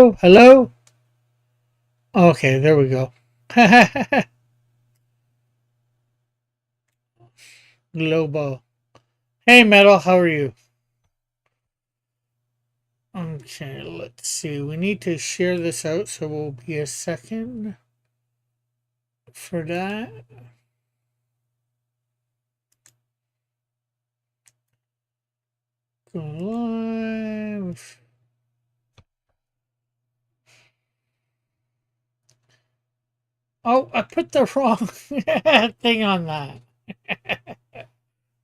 Hello? Hello? Okay, there we go. Globo. Hey, Metal, how are you? Okay, let's see. We need to share this out, so we'll be a second for that. Go live. Oh, I put the wrong thing on that.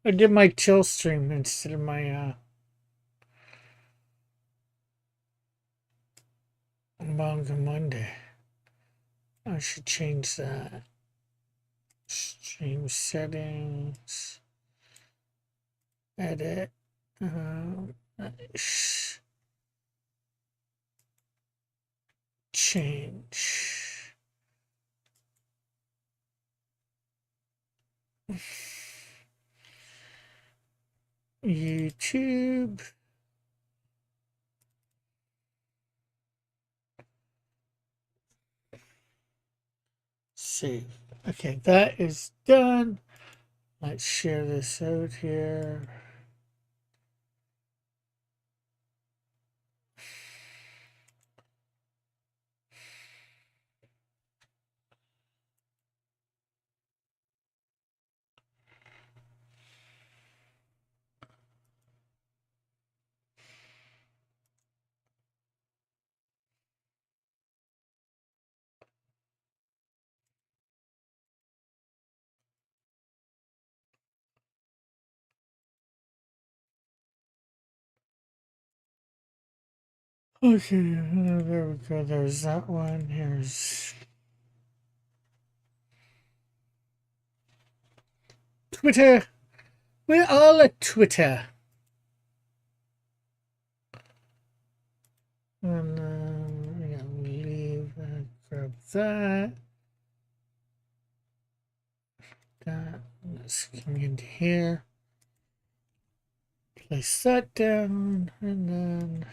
I did my chill stream instead of my Manga Monday. I should change that. Stream settings. Edit. Um, change. YouTube. Save. Okay, that is done. Let's share this out here. Okay, there we go. There's that one. Here's Twitter. We're all at Twitter. And yeah, leave and grab that. Let's come into here. Place that down, and then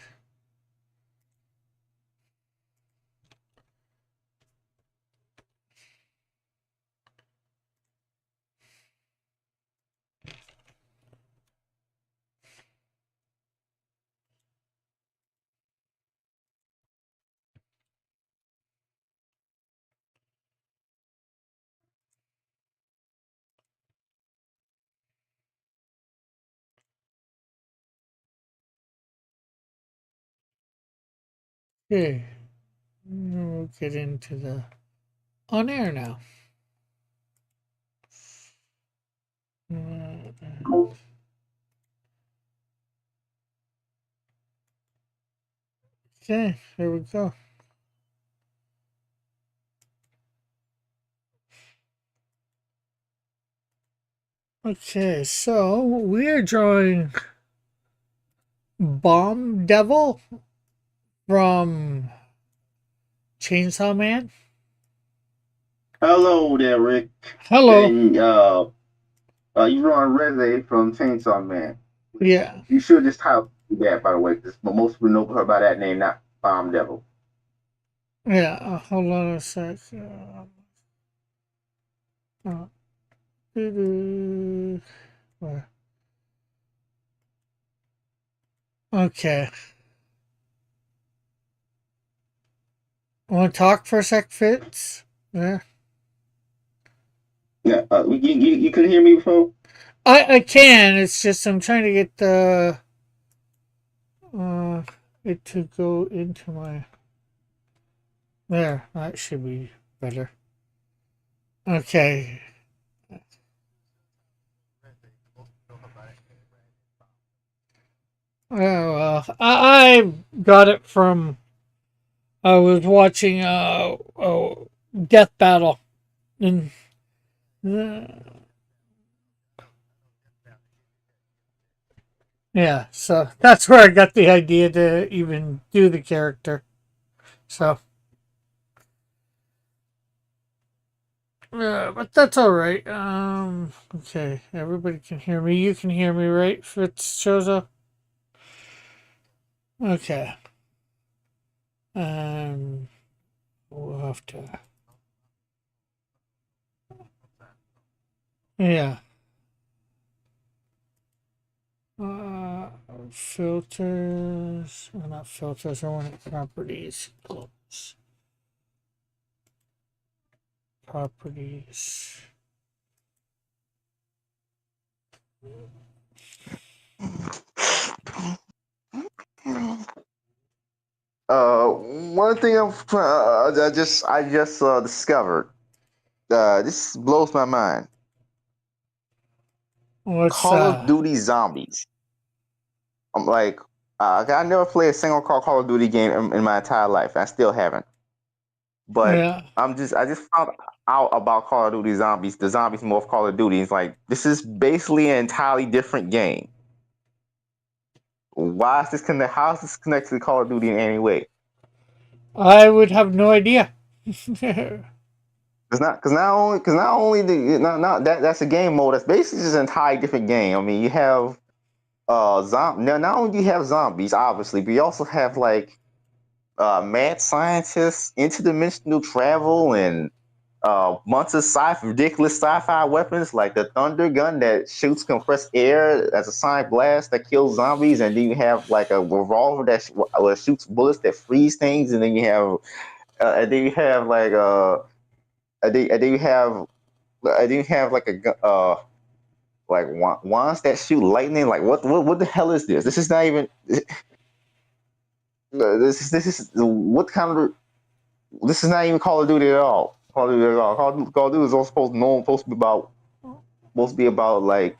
okay, we'll get into the on air now. Okay, here we go. Okay, so we're drawing Bomb Devil from Chainsaw Man. Hello there, Rick. Hello. And you Ron Reze from Chainsaw Man. Yeah. You should just type that, by the way, but most people know her by that name, not Bomb Devil. Yeah, hold on a sec. Uh, where? Okay. Want to talk for a sec, Fitz? Yeah. Yeah, you couldn't hear me before? I can. It's just I'm trying to get the uh it to go into my there. That should be better. Okay. Oh well, I got it from I was watching Death Battle and uh, yeah, so that's where I got the idea to even do the character. So, but that's all right. Okay, everybody can hear me. You can hear me, right? Fitz shows up. Okay. And we'll have to, yeah. Uh, Filters, not filters, I want properties. Close. Properties. One thing I just discovered. This blows my mind. What's Call of Duty Zombies. I'm like, I never played a single Call of Duty game in my entire life. I still haven't. But Yeah. I just found out about Call of Duty Zombies, the zombies more of Call of Duty. It's like this is basically an entirely different game. Why is this connect? How is this connected to Call of Duty in any way? I would have no idea. Because not only the not that that's a game mode that's basically just an entirely different game. I mean, you have not only do you have zombies obviously, but you also have like mad scientists, interdimensional travel, and months of ridiculous sci-fi weapons like the thunder gun that shoots compressed air as a sonic blast that kills zombies, and then you have like a revolver that shoots bullets that freeze things, and then you have like and then you have like like wands that shoot lightning. Like what the hell is this? This is not even this is what kind of this is not even Call of Duty at all. Call of Duty at all. Call of Duty is all supposed to be about like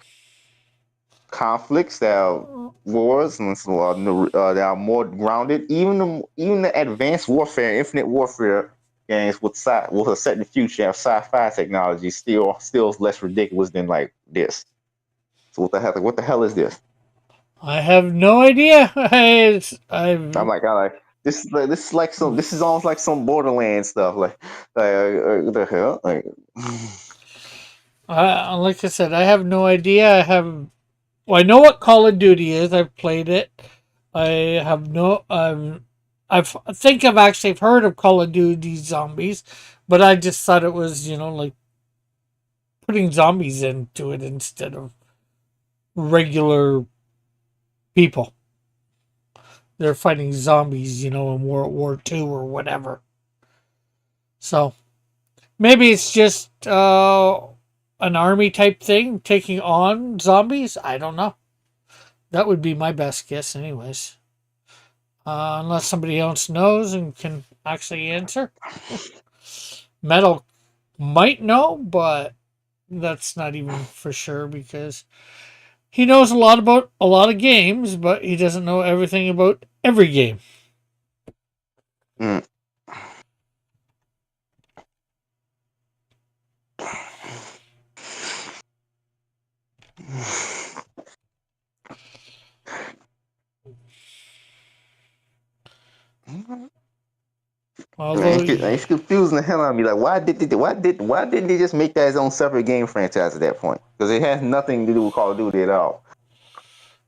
conflicts that are wars and that are more grounded. Even the advanced warfare, infinite warfare games with a set in the future of sci-fi technology still is less ridiculous than like this. So what the hell is this? I have no idea. I've I'm like this is like some this is almost like some Borderlands stuff. What the hell? Like like I said, I have no idea. Well, I know what Call of Duty is. I've played it. I have no. I think I've actually heard of Call of Duty Zombies, but I just thought it was like putting zombies into it instead of regular people. They're fighting zombies, in World War II or whatever. So maybe it's just an army type thing taking on zombies. I don't know. That would be my best guess, anyways. Unless somebody else knows and can actually answer. Metal might know, but that's not even for sure because he knows a lot about a lot of games, but he doesn't know everything about every game. mm. Man, Although, it's confusing the hell out of me. Like, why didn't they just make that his own separate game franchise at that point? Because it has nothing to do with Call of Duty at all.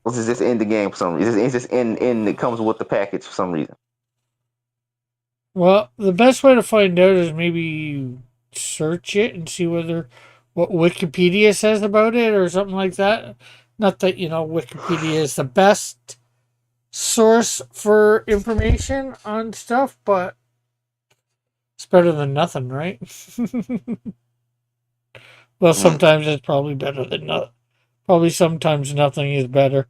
This is just in the game for some reason. It's just in it comes with the package for some reason. well, the best way to find out is maybe search it and see what Wikipedia says about it or something like that. Not that Wikipedia is the best source for information on stuff, but it's better than nothing, right? Well, Mm. sometimes it's probably better than nothing. Probably sometimes nothing is better.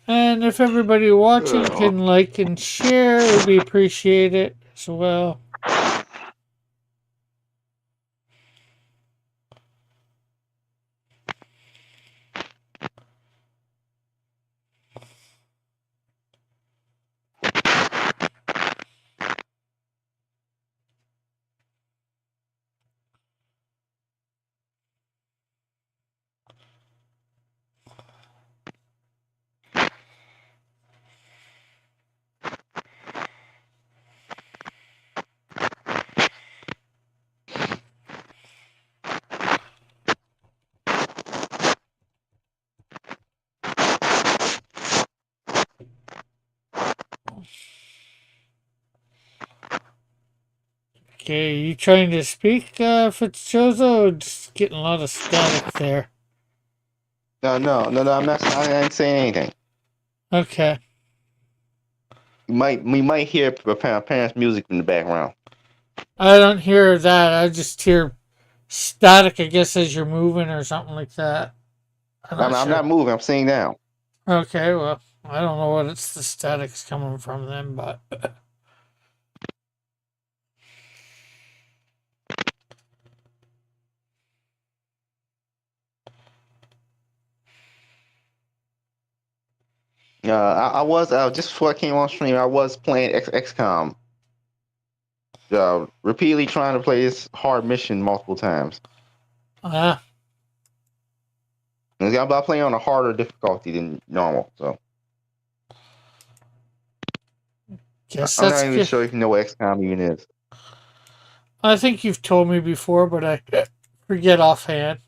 And if everybody watching can like and share, it would be appreciated as well. Okay, you trying to speak, Fitzjozo? Just getting a lot of static there. No. I'm not. I ain't saying anything. Okay. We might hear parents' music in the background. I don't hear that. I just hear static, I guess, as you're moving or something like that. I'm not I'm sure. not moving. I'm sitting down. Okay, well, I don't know what it's the static's coming from then, but I was just before I came on stream. I was playing XCOM. Repeatedly trying to play this hard mission multiple times. uh, I'm playing on a harder difficulty than normal, so guess I'm not that's even good. sure if you know what XCOM even is. I think you've told me before, but I forget offhand.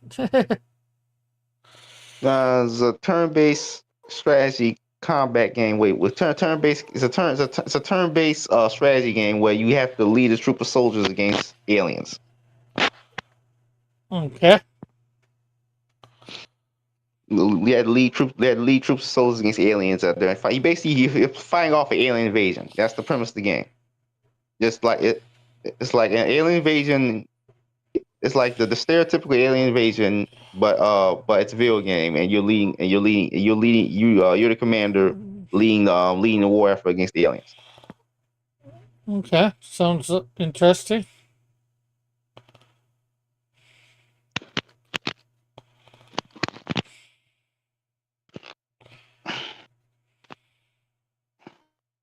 It's a turn-based strategy combat game. Wait, with turn-based, it's a turn-based strategy game where you have to lead a troop of soldiers against aliens. Okay. They had lead troops of soldiers against aliens out there. You basically you're fighting off an alien invasion. That's the premise of the game. Just like it's like an alien invasion. It's like the stereotypical alien invasion, but it's a video game, and you're the commander leading the war effort against the aliens. Okay. Sounds interesting.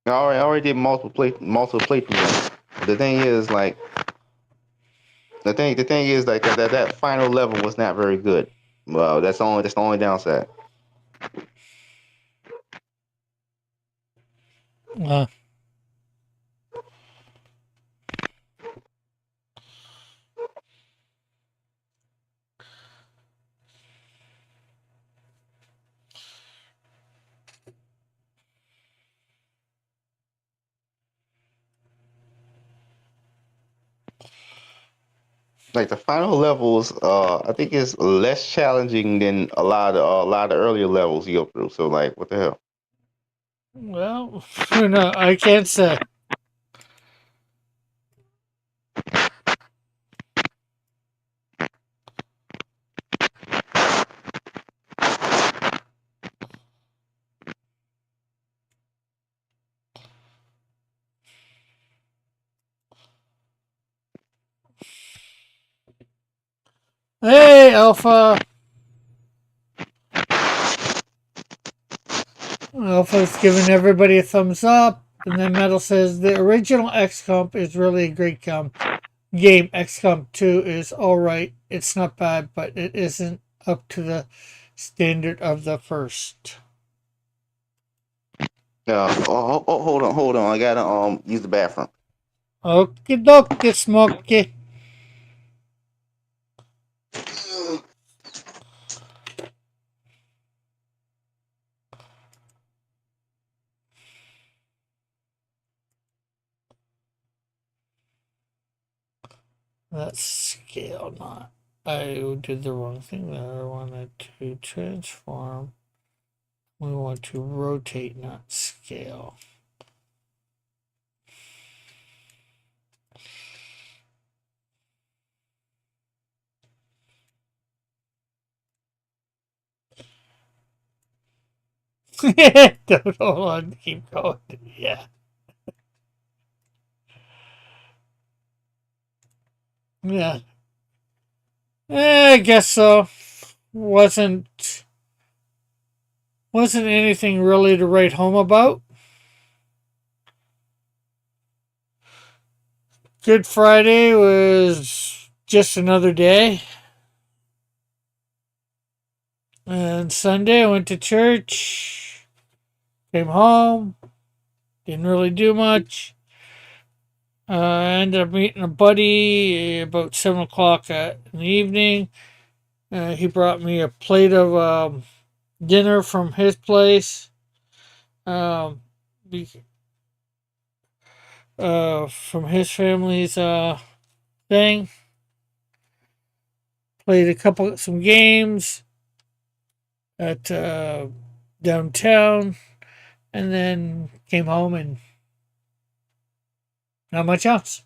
I already did multiple playthroughs. The thing is, like the thing is like that final level was not very good. Well, that's the only downside. Uh, Like the final levels, I think is less challenging than a lot of earlier levels you go through. So like, what the hell? well, no, I can't say. Hey, Alpha. Alpha's giving everybody a thumbs up. And then Metal says the original XCOM is really a great game. XCOM 2 is alright. It's not bad, but it isn't up to the standard of the first. Hold on. I gotta use the bathroom. Okie dokie, Smokey. That's scale, not. I did the wrong thing there. I wanted to transform. We want to rotate, not scale. Don't hold on. Keep going. Yeah. Yeah. I guess so. Wasn't wasn't anything really to write home about. Good Friday was just another day. And Sunday I went to church, came home, didn't really do much. I ended up meeting a buddy about 7 o'clock in the evening. He brought me a plate of dinner from his place. Um, from his family's. thing. Played some games at downtown, and then came home and not much else.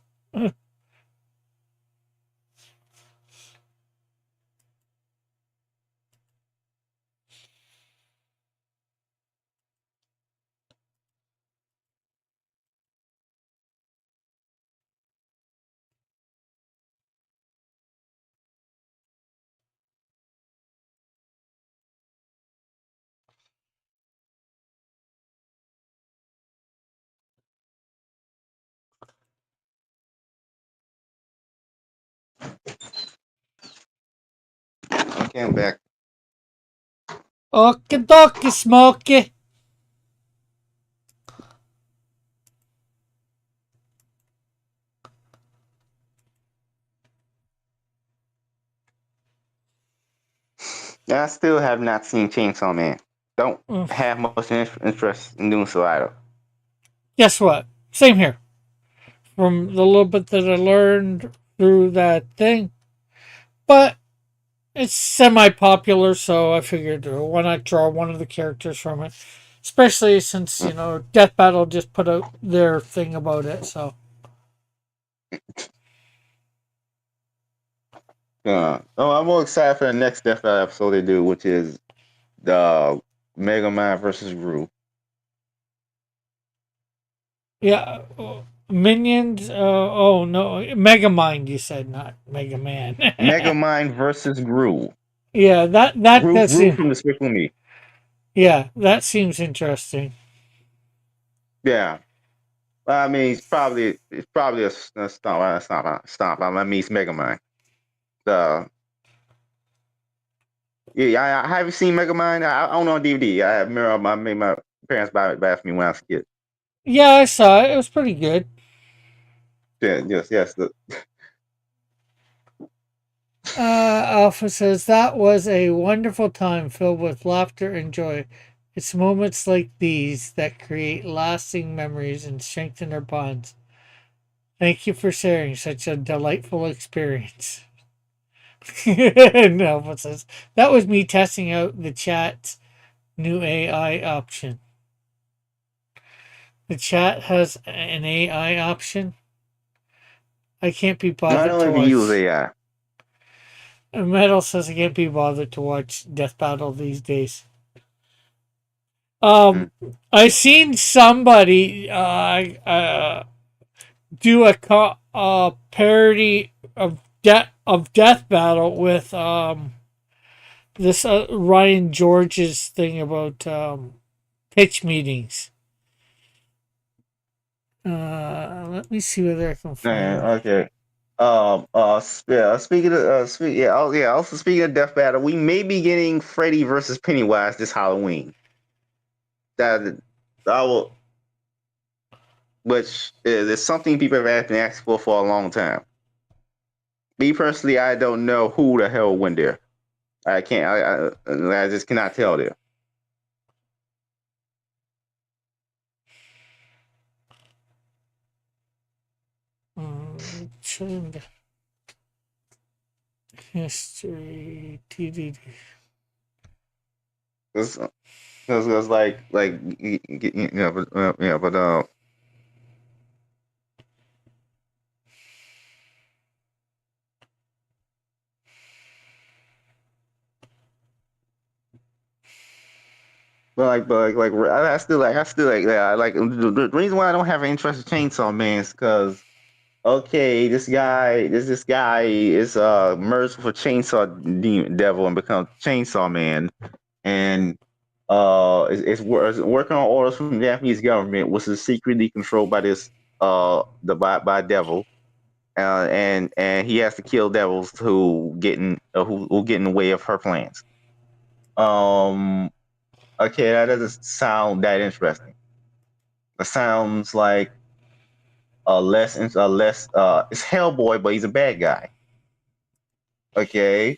Okay, I'm back. Okie dokie, Smokey. Yeah, I still have not seen Chainsaw Man. Don't Mm. have much interest in doing so either. Guess what? Same here. From the little bit that I learned through that thing. But it's semi popular, so I figured why not draw one of the characters from it? Especially since, Death Battle just put out their thing about it, so. I'm more excited for the next Death Battle episode they do, which is the Mega Man versus Gru. Yeah. Minions, oh no, Mega Mind, you said, not Mega Man. Mega Man versus Gru. Yeah, that Gru, does Gru seem, from Despicable Me. yeah, that seems interesting. Yeah. I mean, it's probably a stomp. Stomp. I mean, it's Mega Man. The Yeah, I haven't seen Mega Man. I own it on DVD. I remember my parents buy it for me when I was a kid. Yeah, I saw it. It was pretty good. Yeah, yes. Alpha says that was a wonderful time filled with laughter and joy. It's moments like these that create lasting memories and strengthen our bonds. Thank you for sharing such a delightful experience. And Alpha says that was me testing out the chat's new AI option. The chat has an AI option. I can't be I bothered don't to even use watch. AI. Metal says I can't be bothered to watch Death Battle these days. Mm. I seen somebody do a parody of Death Battle with this Ryan George's thing about pitch meetings. Let me see whether I can find. Okay. Yeah. Speaking of, yeah. Also, speaking of Death Battle, we may be getting Freddy versus Pennywise this Halloween. That I will, which is something people have been asking for a long time. Me personally, I don't know who the hell went there. I can't. I just cannot tell there. Change history. TDD. It's but I still like that. The reason why I don't have an interest in Chainsaw Man is because okay, this guy is merged with a devil and becomes Chainsaw Man, and is working on orders from the Japanese government, which is secretly controlled by this by devil, and he has to kill devils who get in the way of her plans. Um, okay, that doesn't sound that interesting. It sounds like a less it's Hellboy, but he's a bad guy. Okay,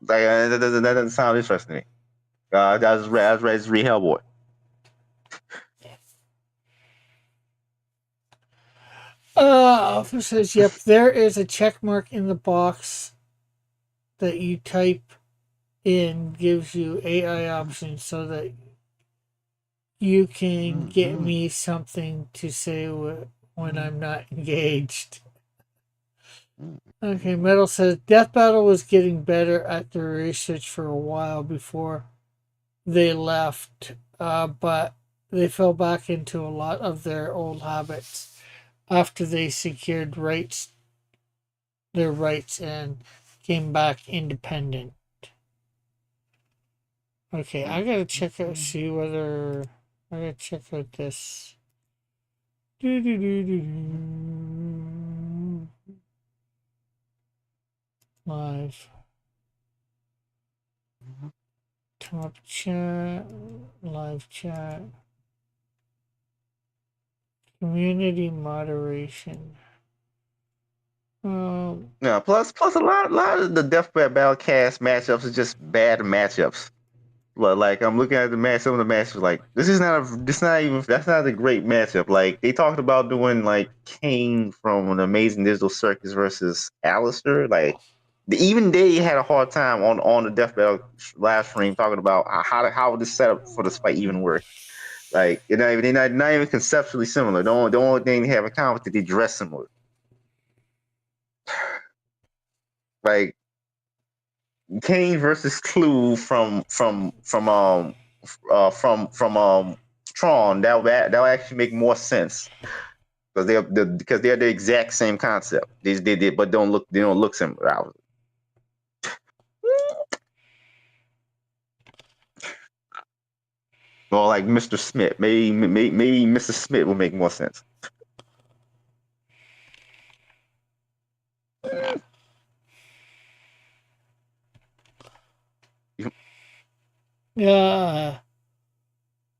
that doesn't sound interesting to me. I was ready to read Hellboy. Alpha says, yep, there is a check mark in the box that you type in, gives you AI options so that you can get me something to say when I'm not engaged. Okay, Metal says, Death Battle was getting better at their research for a while before they left, but they fell back into a lot of their old habits after they secured their rights and came back independent. Okay, I gotta check out, see whether I gotta check out this. Live top chat, live chat, community moderation. Yeah, plus a lot of the Death Battle cast matchups are just bad matchups. But like I'm looking at the match, some of the matches like that's not a great matchup. Like they talked about doing like Kane from an Amazing Digital Circus versus Alistair. Like even they had a hard time on the Death Battle live stream talking about how would this setup for this fight even work. Like they're not even conceptually similar. The only thing they have in common is that they dress similar. Like Kane versus Clue from Tron, that would actually make more sense because they're the exact same concept. They did, but they don't look similar. Or like Mr. Smith, maybe Mr. Smith will make more sense. yeah,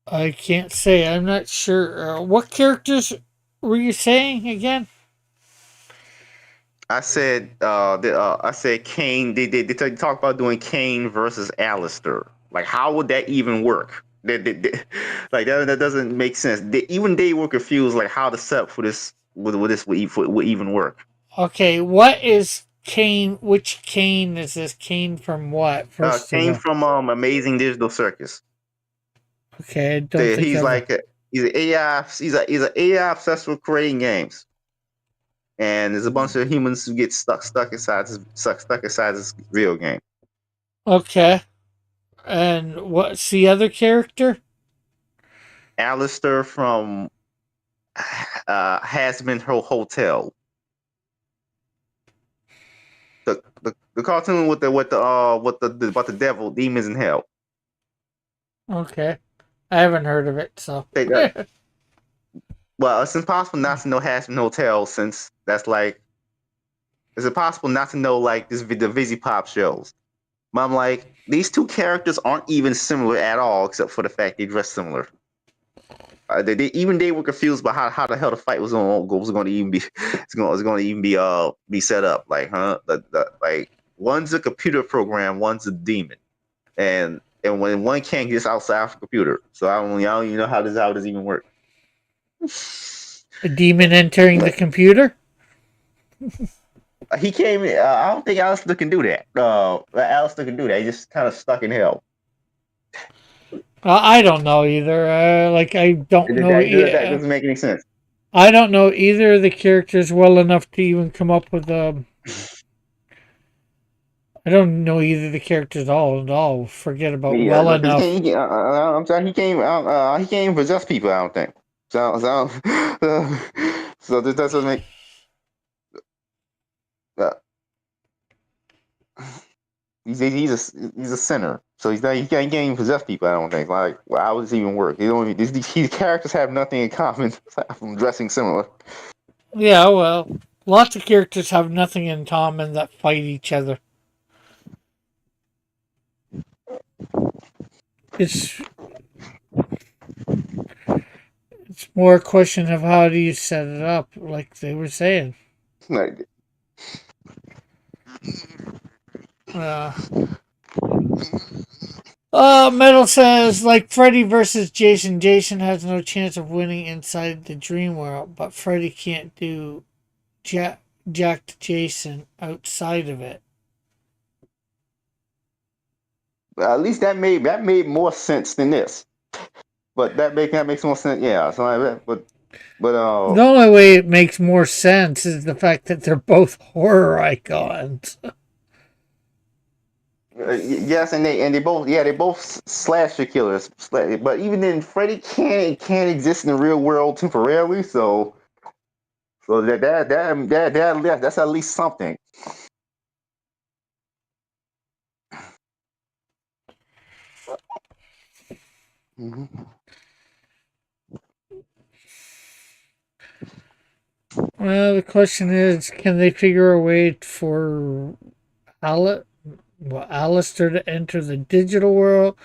I can't say. I'm not sure. What characters were you saying again? I said Kane. They talk about doing Kane versus Alistair. Like, how would that even work? Like that doesn't make sense. Even they were confused, like how the setup for this would even work. Okay, what is Kane? Which Kane is this? Kane from what? First of Came all, from Amazing Digital Circus. okay, I don't think He's I've. like he's an AI. He's an AI obsessed with creating games, and there's a bunch of humans who get stuck inside this video game. Okay, and what's the other character? Alistair from Has Been Hotel. The cartoon with the about the devil demons in hell. Okay, I haven't heard of it, so. They, well, it's impossible not to know Has Been Hotel since that's like it's impossible not to know like the Vizzy Pop shows. But I'm like, these two characters aren't even similar at all, except for the fact they dress similar. Even they were confused about how the hell the fight was going to even be it's going to even be set up. Like, huh? Like one's a computer program, one's a demon, and when one can't get outside of the computer, so I don't even know how this even work. A demon entering the computer? He came. I don't think Alistair can do that. Alistair can do that. He just kind of stuck in hell. I don't know either. Like I don't know. That doesn't make any sense. I don't know either of the characters well enough to even come up with a. I don't know either of the characters at all. Forget about Yeah, well because enough. I'm sorry, he came possess people. I don't think. So this doesn't make. Uh, he's a sinner, so he can't even possess people. I don't think. Like, well, how would this even work? These characters have nothing in common from dressing similar. Yeah, well, lots of characters have nothing in common that fight each other. It's it's more a question of how do you set it up, like they were saying. Like, Uh, Metal says, like Freddy versus Jason. Jason has no chance of winning inside the dream world, but Freddy can't do. Jacked Jason outside of it. At least that made more sense than this. But that makes more sense. Yeah. So but The only way it makes more sense is the fact that they're both horror icons. yes, and they both, yeah, they both slasher killers. But even then, Freddy can't exist in the real world temporarily. So that's at least something. Mhm. Well, the question is, can they figure a way for Alistair to enter the digital world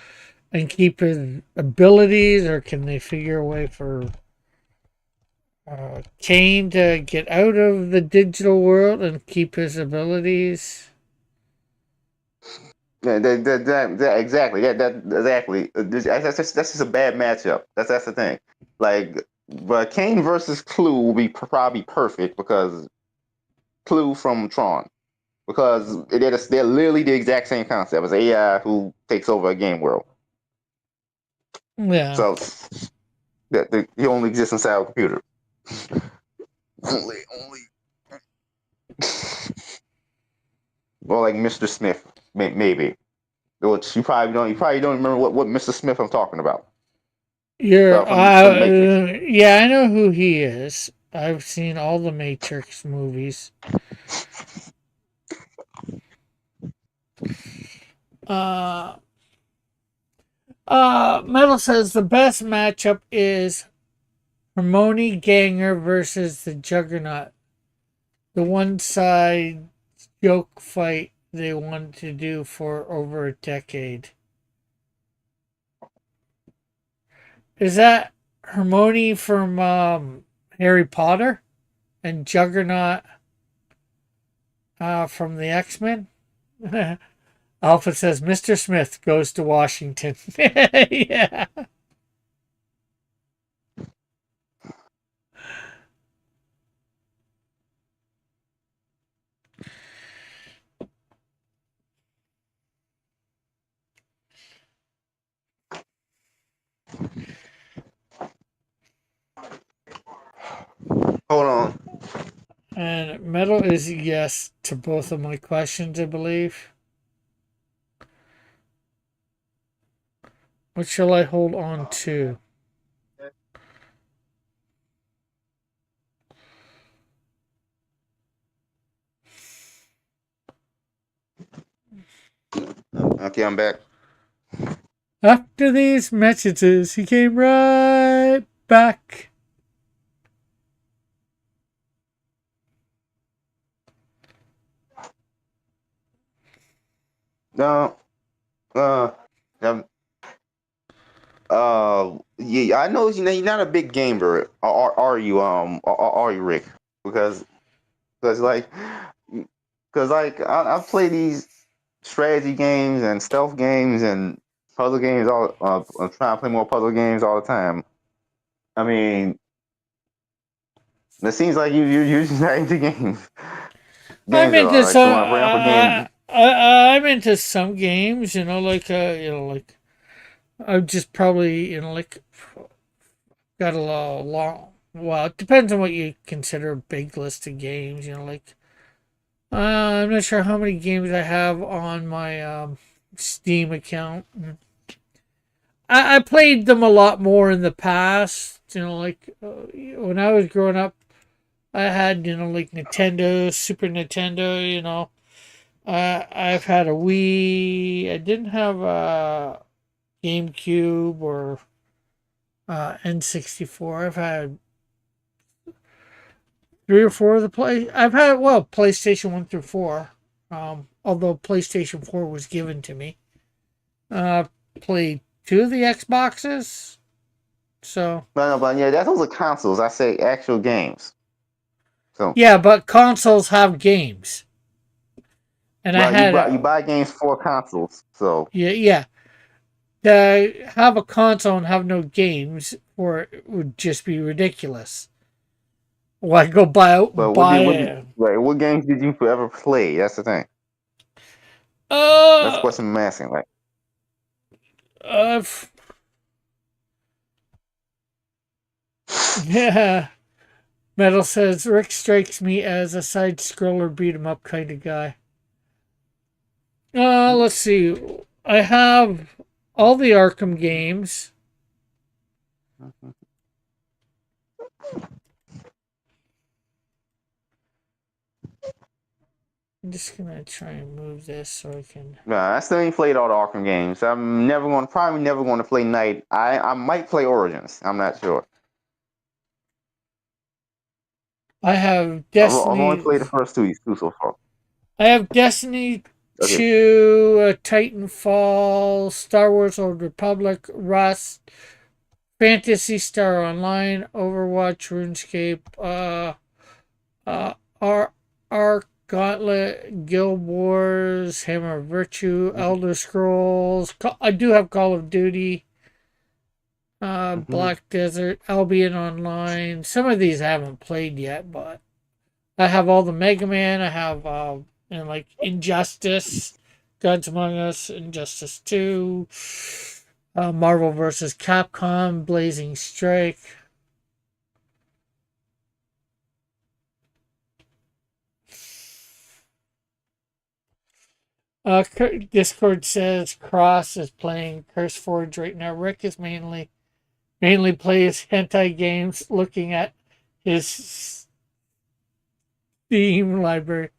and keep his abilities, or can they figure a way for Kane to get out of the digital world and keep his abilities? Yeah, exactly. That exactly. That's just a bad matchup. That's the thing. Like, but Kane versus Clue will be probably perfect because Clue from Tron, because they're literally the exact same concept as AI who takes over a game world. Yeah. So that he only exists inside a computer. Only. Or like Mr. Smith, maybe. Which you probably don't remember what Mr. Smith I'm talking about. From the Matrix. Yeah, I know who he is. I've seen all the Matrix movies. Uh, Metal says the best matchup is Harmony Ganger versus the Juggernaut. The one side joke fight they wanted to do for over a decade. Is that Hermione from Harry Potter and Juggernaut from the X Men? Alpha says Mr. Smith goes to Washington. Yeah. Hold on. And Metal is yes to both of my questions, I believe. What shall I hold on to? Okay, I'm back. After these messages, he came right back. No. Uh. um, Yeah, I know you're not a big gamer. Are you? Are you, Rick? Because because like I play these strategy games and stealth games and puzzle games. I'm trying to play more puzzle games all the time. I mean, it seems like you're just not into I'm games at all. into Like, so some. when I bring up a game, I'm into some games. Like I've just probably got a long. Well, it depends on what you consider a big list of games. I'm not sure how many games I have on my Steam account. I played them a lot more in the past. When I was growing up, I had like Nintendo, Super Nintendo. I've had a Wii. I didn't have a GameCube or N64. I've had three or four of the play. I've had PlayStation 1 through 4. Although PlayStation 4 was given to me. Uh, played two of the Xboxes. So but yeah, those are consoles. I say actual games. So, yeah, but consoles have games, and I well, had you a buy games for consoles. So, yeah. To have a console and have no games, or it would just be ridiculous. Well, I go buy out and But buy it. what games did you ever play? That's the thing. That's the Uh, question I'm asking. Like, uh, yeah. Metal says Rick strikes me as a side scroller beat 'em up kind of guy. Let's see. I have all the Arkham games. I'm just gonna try and move this so I can. nah, I still ain't played all the Arkham games. I'm probably never going to play Night. I might play Origins. I'm not sure. I have I've only Destiny. played the first two so far. I have Destiny Okay. 2, Titanfall, Star Wars Old Republic, Rust, Fantasy Star Online, Overwatch, RuneScape, uh, Ar- Arc Gauntlet, Guild Wars, Hammer of Virtue, Mhm. Elder Scrolls. I do have Call of Duty, Mhm. Black Desert, Albion Online. Some of these I haven't played yet, but I have all the Mega Man. I have and like Injustice, Gods Among Us, Injustice 2, Marvel vs. Capcom, Blazing Strike. Discord says Cross is playing Curse Forge right now. Rick is mainly plays hentai games, looking at his Steam library.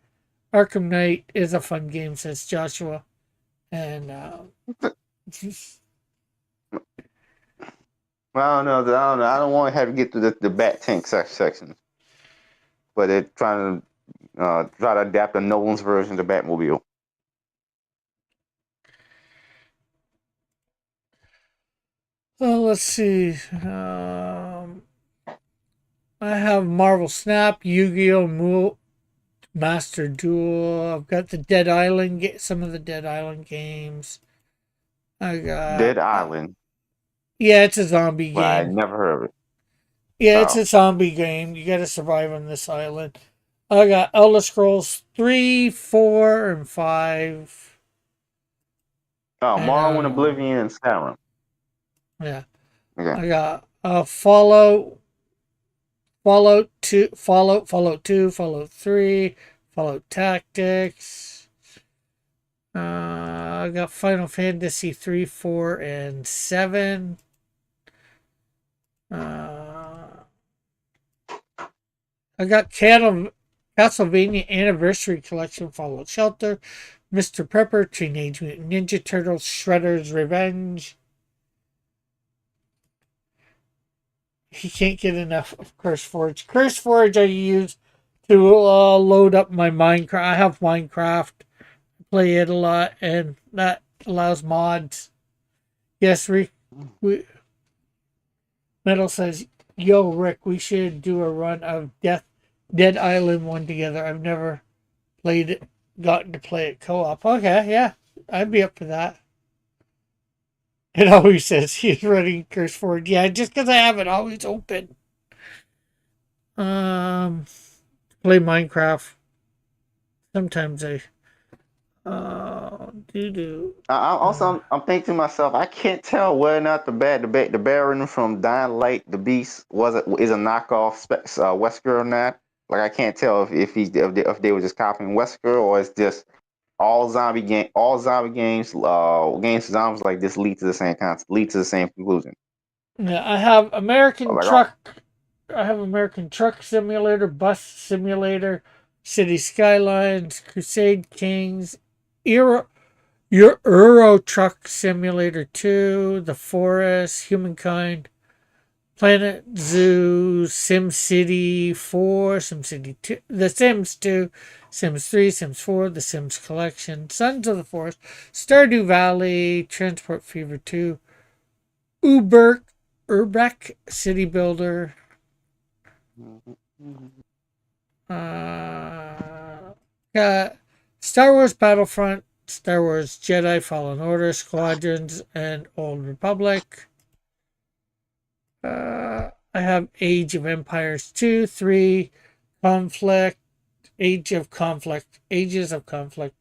Arkham Knight is a fun game, says Joshua. And Well, I don't know. I don't know. I don't want to have to get to the Bat Tank section, but they're trying to try to adapt a Nolan's version of Batmobile. let's see. I have Marvel Snap, Yu-Gi-Oh! Master Duel. I've got the Dead Island, some of the Dead Island games. I got, Dead Island. yeah, it's a zombie Well, I game. never heard of it. Yeah, it's Oh, a zombie game. You got to survive on this island. I got Elder Scrolls 3, 4, and 5. oh, And, Morrowind, Oblivion, and Skyrim. yeah. Okay. I got Fallout 2, Fallout 2, Fallout 3, Fallout Tactics. I got Final Fantasy 3, 4, and 7. Uh, I got Castlevania Anniversary Collection, Fallout Shelter, Mr. Prepper, Teenage Mutant Ninja Turtles, Shredder's Revenge. He can't get enough of CurseForge. CurseForge I use to load up my Minecraft. I have Minecraft, play it a lot, and that allows mods. Yes, Metal says, "Yo, Rick, we should do a run of Dead Island 1 together. I've never played it, gotten to play it co-op." Okay, yeah, I'd be up for that. It always says he's running CurseForge. Yeah, just because I have it always open. Um, play Minecraft. Sometimes I do. I'm thinking to myself, I can't tell whether or not the Baron from Dying Light, the Beast, is a knockoff Wesker or not. Like I can't tell if they were just copying Wesker or it's just all zombie games games zombies like this lead to the same concept, lead to the same conclusion. Yeah, I have American Like all, Truck. I have American Truck Simulator, Bus Simulator, City Skylines, Crusade Kings, Euro, Euro Truck Simulator 2, The Forest, Humankind, Planet Zoo, Sim City 4, Sim City 2, The Sims 2, Sims 3, Sims 4, The Sims Collection, Sons of the Forest, Stardew Valley, Transport Fever 2, Uber, Urbeck City Builder, got Star Wars Battlefront, Star Wars Jedi Fallen Order, Squadrons, and Old Republic. I have Age of Empires 2, 3, Conflict, Ages of Conflict,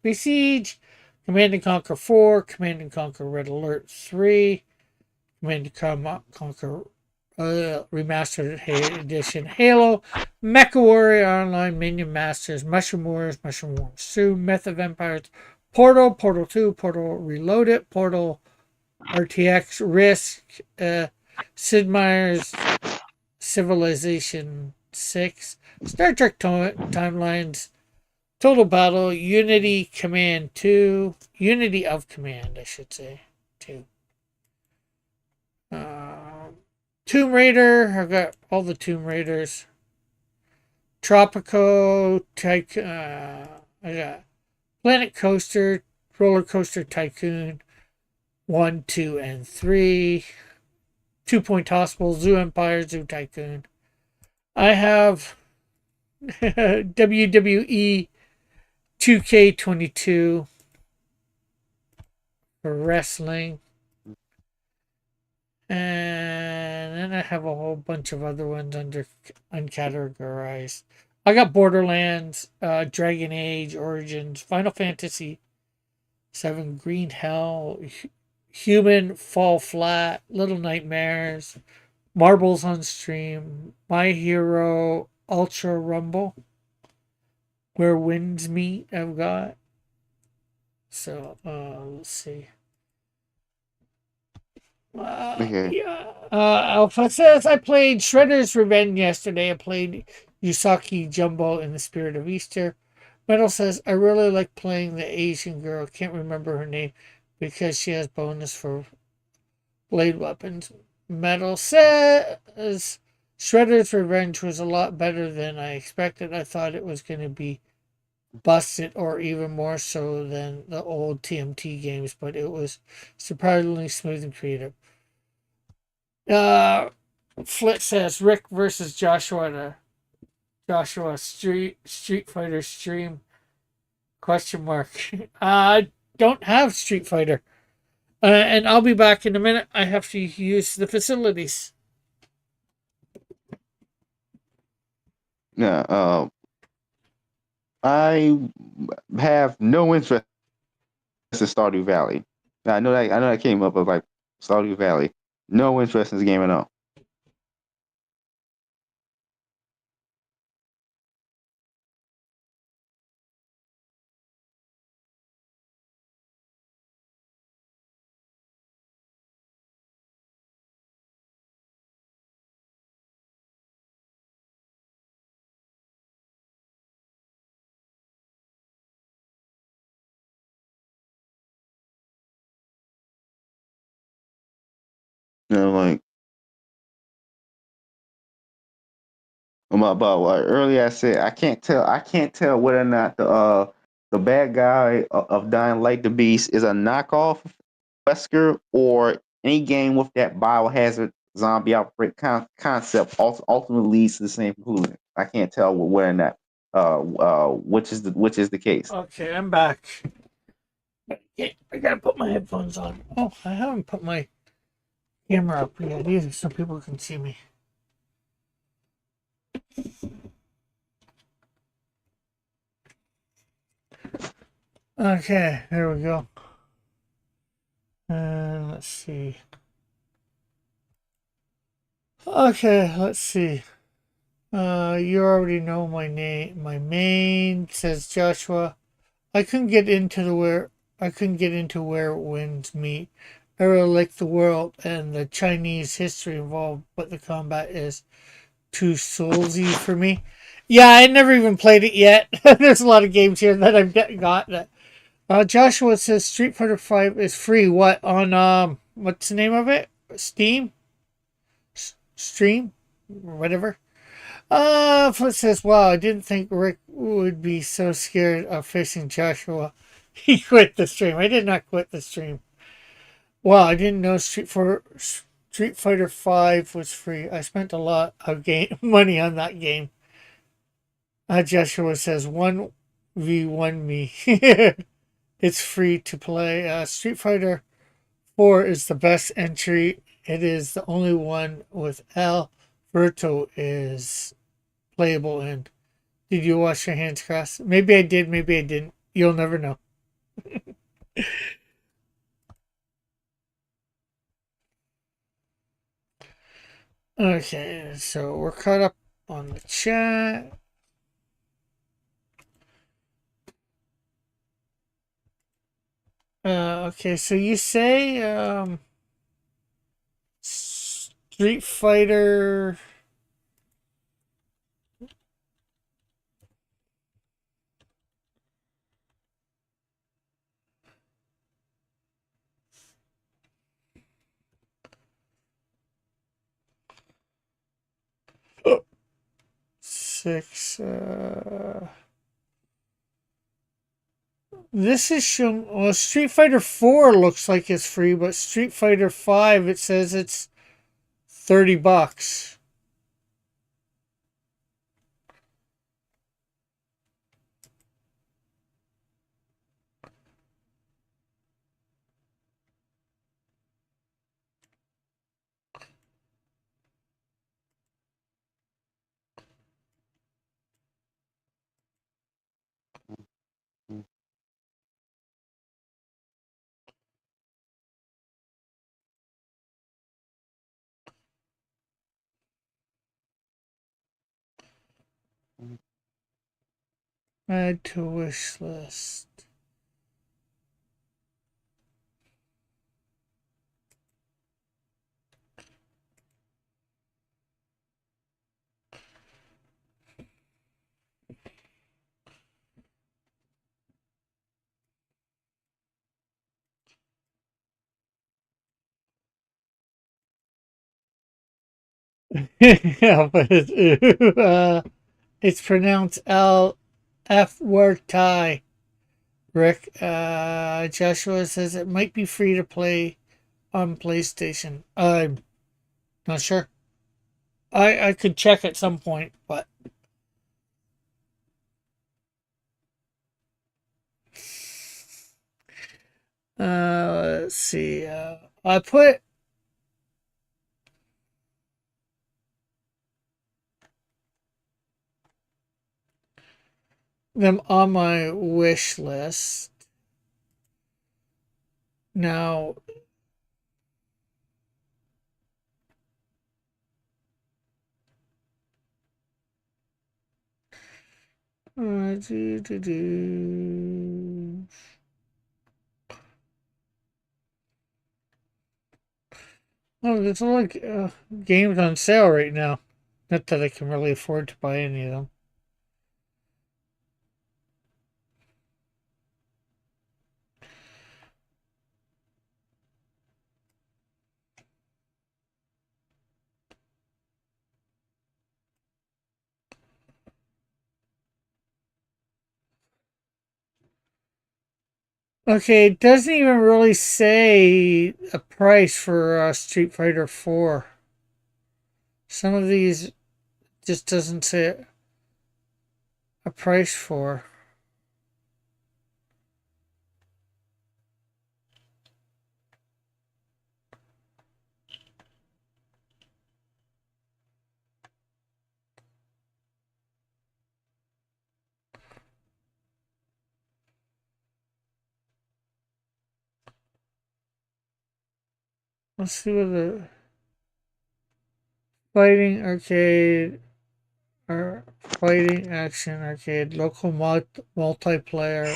Besiege, Command and Conquer 4, Command and Conquer Red Alert 3, Command and Conquer Remastered Edition, Halo, Mecha Warrior Online, Minion Masters, Mushroom Wars 2, Myth of Empires, Portal 2, Portal Reloaded, Portal RTX, Risk, Sid Meier's Civilization 6, Star Trek Timelines, Total Battle, Unity of Command, I should say, 2. Tomb Raider, I've got all the Tomb Raiders. Tropico, I got Planet Coaster, Roller Coaster Tycoon 1, 2, and 3. 2 Point Hospital, Zoo Empire, Zoo Tycoon. I have WWE 2K22 for wrestling. And then I have a whole bunch of other ones under uncategorized. I got Borderlands, Dragon Age Origins, Final Fantasy 7, Green Hell, Human Fall Flat, Little Nightmares, Marbles on Stream, My Hero Ultra Rumble, Where Winds Meet. I've got. So let's see. Okay. Yeah. Alpha says I played Shredder's Revenge yesterday. I played Yusaki Jumbo in the Spirit of Easter. Metal says I really like playing the Asian girl. Can't remember her name because she has bonus for blade weapons. Metal says Shredder's Revenge was a lot better than I expected. I thought it was going to be busted or even more so than the old TMT games, but it was surprisingly smooth and creative. Flit says Rick versus Joshua Street Fighter stream question mark. I don't have Street Fighter. And I'll be back in a minute. I have to use the facilities. Yeah. I have no interest in Stardew Valley. I know that came up of like Stardew Valley. No interest in this game at all. Like about what earlier I said, I can't tell whether or not the bad guy of Dying Light the Beast is a knockoff of Wesker or any game with that biohazard zombie outbreak concept ultimately leads to the same conclusion. I can't tell whether or not which is the case. Okay, I'm back. I gotta put my headphones on. Oh, I haven't put my camera up yet either so people can see me. Okay, there we go. And let's see. Okay, let's see. You already know my name. My main says Joshua. I couldn't get into the where I couldn't get into where winds meet. I really like the world and the Chinese history involved, but the combat is too soulsy for me. Yeah, I never even played it yet. There's a lot of games here that I've got that. Joshua says Street Fighter 5 is free. What on what's the name of it? Steam? Stream? Whatever. Foot says, wow, I didn't think Rick would be so scared of facing Joshua. He quit the stream. I did not quit the stream. Wow, I didn't know Street Fighter 5 was free. I spent a lot of money on that game. Joshua says, 1v1 me. It's free to play. Street Fighter 4 is the best entry. It is the only one with L Virtual is playable in. Did you wash your hands, Cross? Maybe I did, maybe I didn't. You'll never know. Okay, so we're caught up on the chat. Okay, so you say Street Fighter. Six. This is showing. Well, Street Fighter 4 looks like it's free, but Street Fighter 5 it says it's $30. Add to wish list. Yeah, but it's pronounced L F word tie. Rick, Joshua says it might be free to play on PlayStation. I'm not sure. I could check at some point, but let's see. I put them on my wish list. Now, do, do, do. Oh, there's a lot of games on sale right now. Not that I can really afford to buy any of them. Okay, it doesn't even really say a price for Street Fighter 4. Some of these just doesn't say a price for. Let's see what the fighting arcade or fighting action arcade, local multiplayer.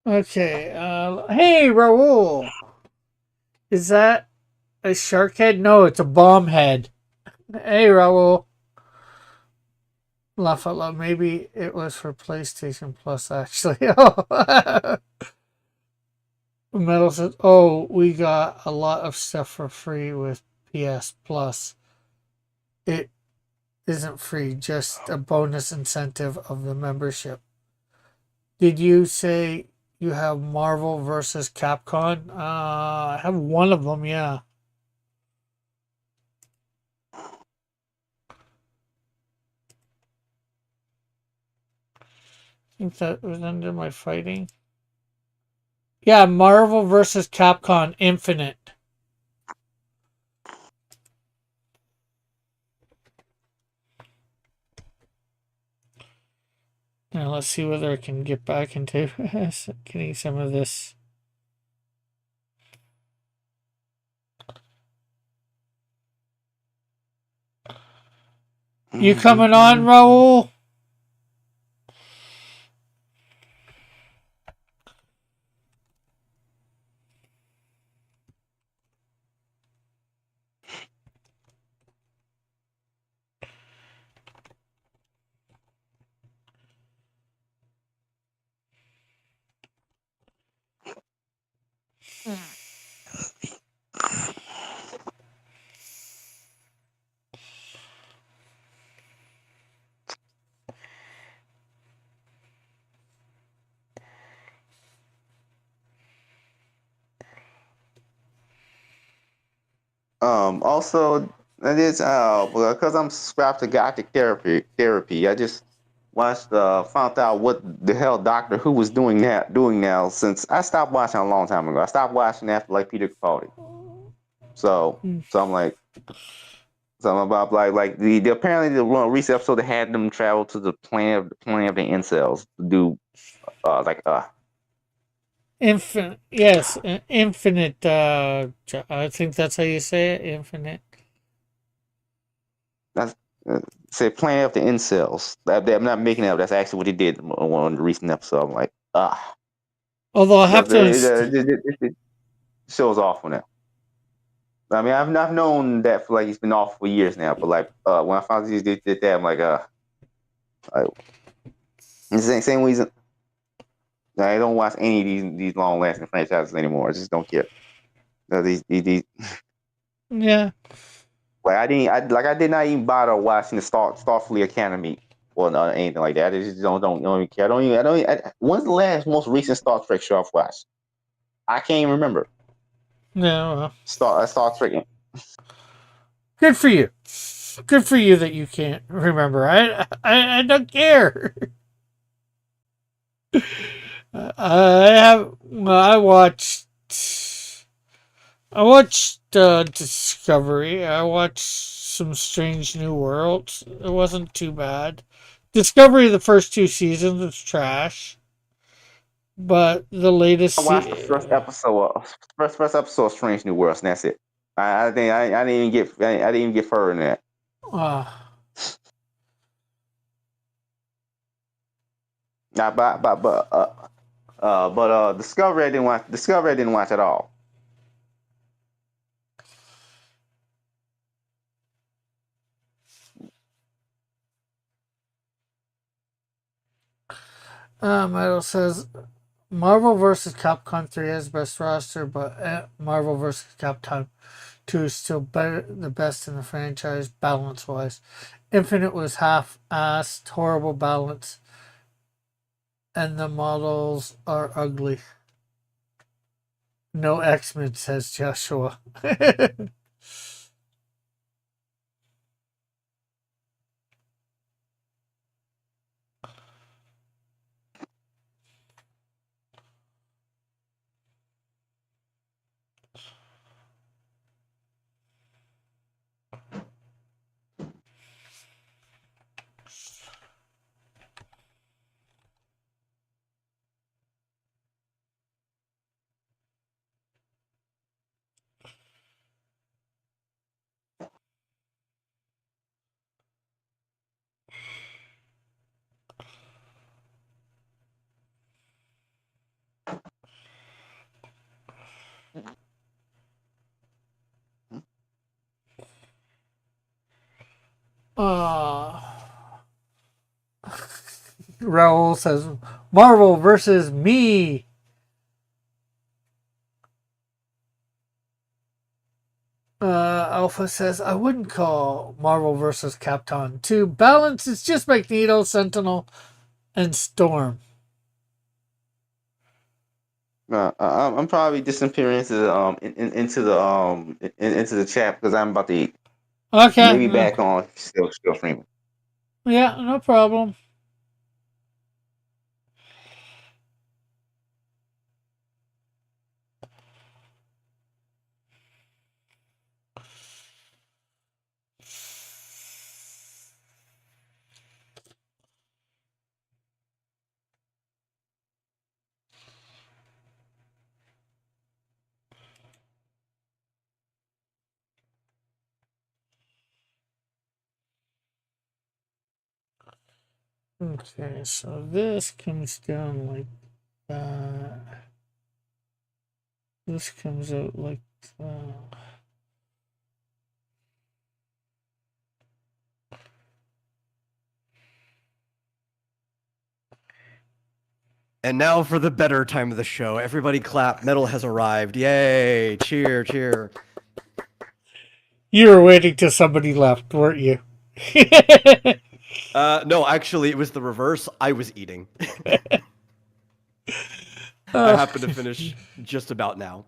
Okay, hey Raul, is that a shark head? No, it's a bomb head. Hey Raul, laugh out loud. Maybe it was for PlayStation Plus actually. Oh, Metal says, "Oh, we got a lot of stuff for free with PS Plus." It isn't free, just a bonus incentive of the membership. Did you say you have Marvel versus Capcom? I have one of them, yeah. I think that was under my fighting. Yeah, Marvel versus Capcom Infinite. Now let's see whether I can get back into getting some of this. You coming on, Raul? Also, that is because I'm subscribed to Gothic therapy. I just watched found out what the hell Doctor Who was doing now since I stopped watching a long time ago. I stopped watching after like Peter Capaldi. So I'm like something about like the apparently the recent episode that had them travel to the planet of the incels to do like Infinite, yes, infinite. I think that's how you say it. Infinite. that's say planet of the incels. I'm not making it up. That's actually what he did on the recent episode. I'm like Although I have because to it shows off on that. I mean, I've known that for like he's been off for years now, but like when I found out he did that, I'm like the same reason I don't watch any of these long lasting franchises anymore. I just don't care. These yeah. like I did not even bother watching the Starfleet Academy or anything like that. I just don't even care. When's the last most recent Star Trek show I've watched? I can't even remember. No. Star Trek. Good for you. Good for you that you can't remember. I don't care. I have. Well, I watched Discovery. I watched some Strange New Worlds. It wasn't too bad. Discovery, the first two seasons was trash, but the latest I watched the first episode of Strange New Worlds, and that's it. I think I didn't even I didn't even get further than that. uh, Nah, but Discovery I didn't watch. Discovery I didn't watch at all. Metal says Marvel vs. Capcom 3 has best roster, but Marvel vs. Capcom 2 is still better, the best in the franchise balance wise. Infinite was half-assed, horrible balance, and the models are ugly. No X-Men, says Joshua. uh, Raul says Marvel versus me. Alpha says, I wouldn't call Marvel vs. Capcom 2 balance. It's just Magneto, Sentinel, and Storm. I'm probably disappearing into the into the into the chat because I'm about to eat. Okay. Maybe back on still streaming. Yeah, no problem. Okay, so this comes down like that. This comes out like that. And now for the better time of the show. Everybody clap. Metal has arrived. Yay. Cheer, cheer. You were waiting till somebody left, weren't you? No, actually, it was the reverse. I was eating. I Oh, happen to finish just about now.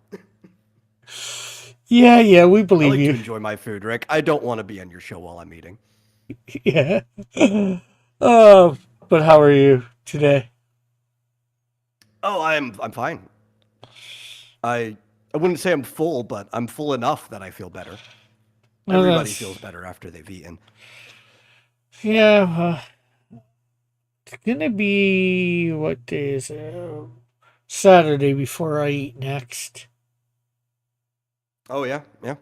yeah, we I believe like to you. enjoy my food, Rick. I don't want to be on your show while I'm eating. Yeah. Oh, but how are you today? Oh, I'm fine. I wouldn't say I'm full, but I'm full enough that I feel better. Oh, Everybody feels better after they've eaten. yeah. It's gonna be what day is it? Saturday before I eat next. Oh yeah, yeah.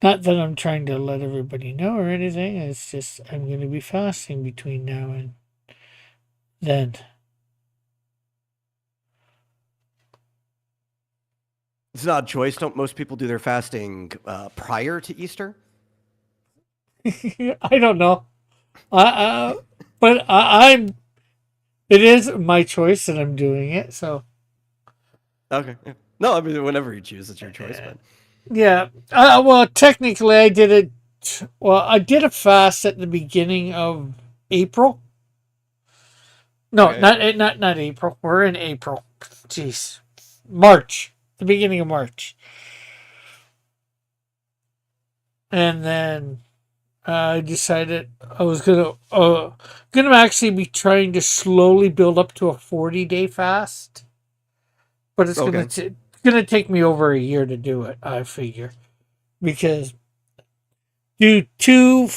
Not that I'm trying to let everybody know or anything. It's just I'm gonna be fasting between now and then. It's an odd choice. Don't most people do their fasting prior to Easter? I don't know. But I'm. It is my choice that I'm doing it. So Okay. Yeah. No, I mean whenever you choose, it's your choice. But yeah. Well, technically, I did it. Well, I did a fast at the beginning of April. No, okay, not April. We're in April. Jeez, March. The beginning of March, and then I decided I was gonna actually be trying to slowly build up to a 40-day fast, but it's okay. gonna take me over a year to do it. I figure because do two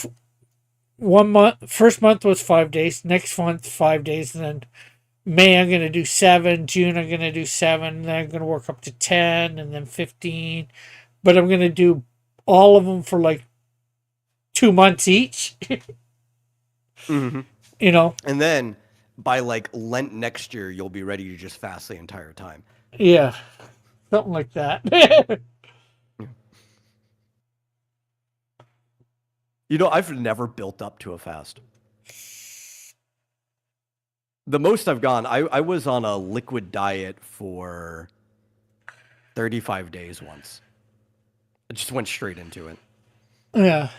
1 month. First month was 5 days. Next month 5 days, and then May I'm gonna do 7. June I'm gonna do 7. Then I'm gonna work up to 10, and then 15. But I'm gonna do all of them for like 2 months each. Mm-hmm. you know, And then by like Lent next year, you'll be ready to just fast the entire time. yeah, something like that. You know, I've never built up to a fast. The most I've gone, I was on a liquid diet for 35 days once. I just went straight into it. yeah.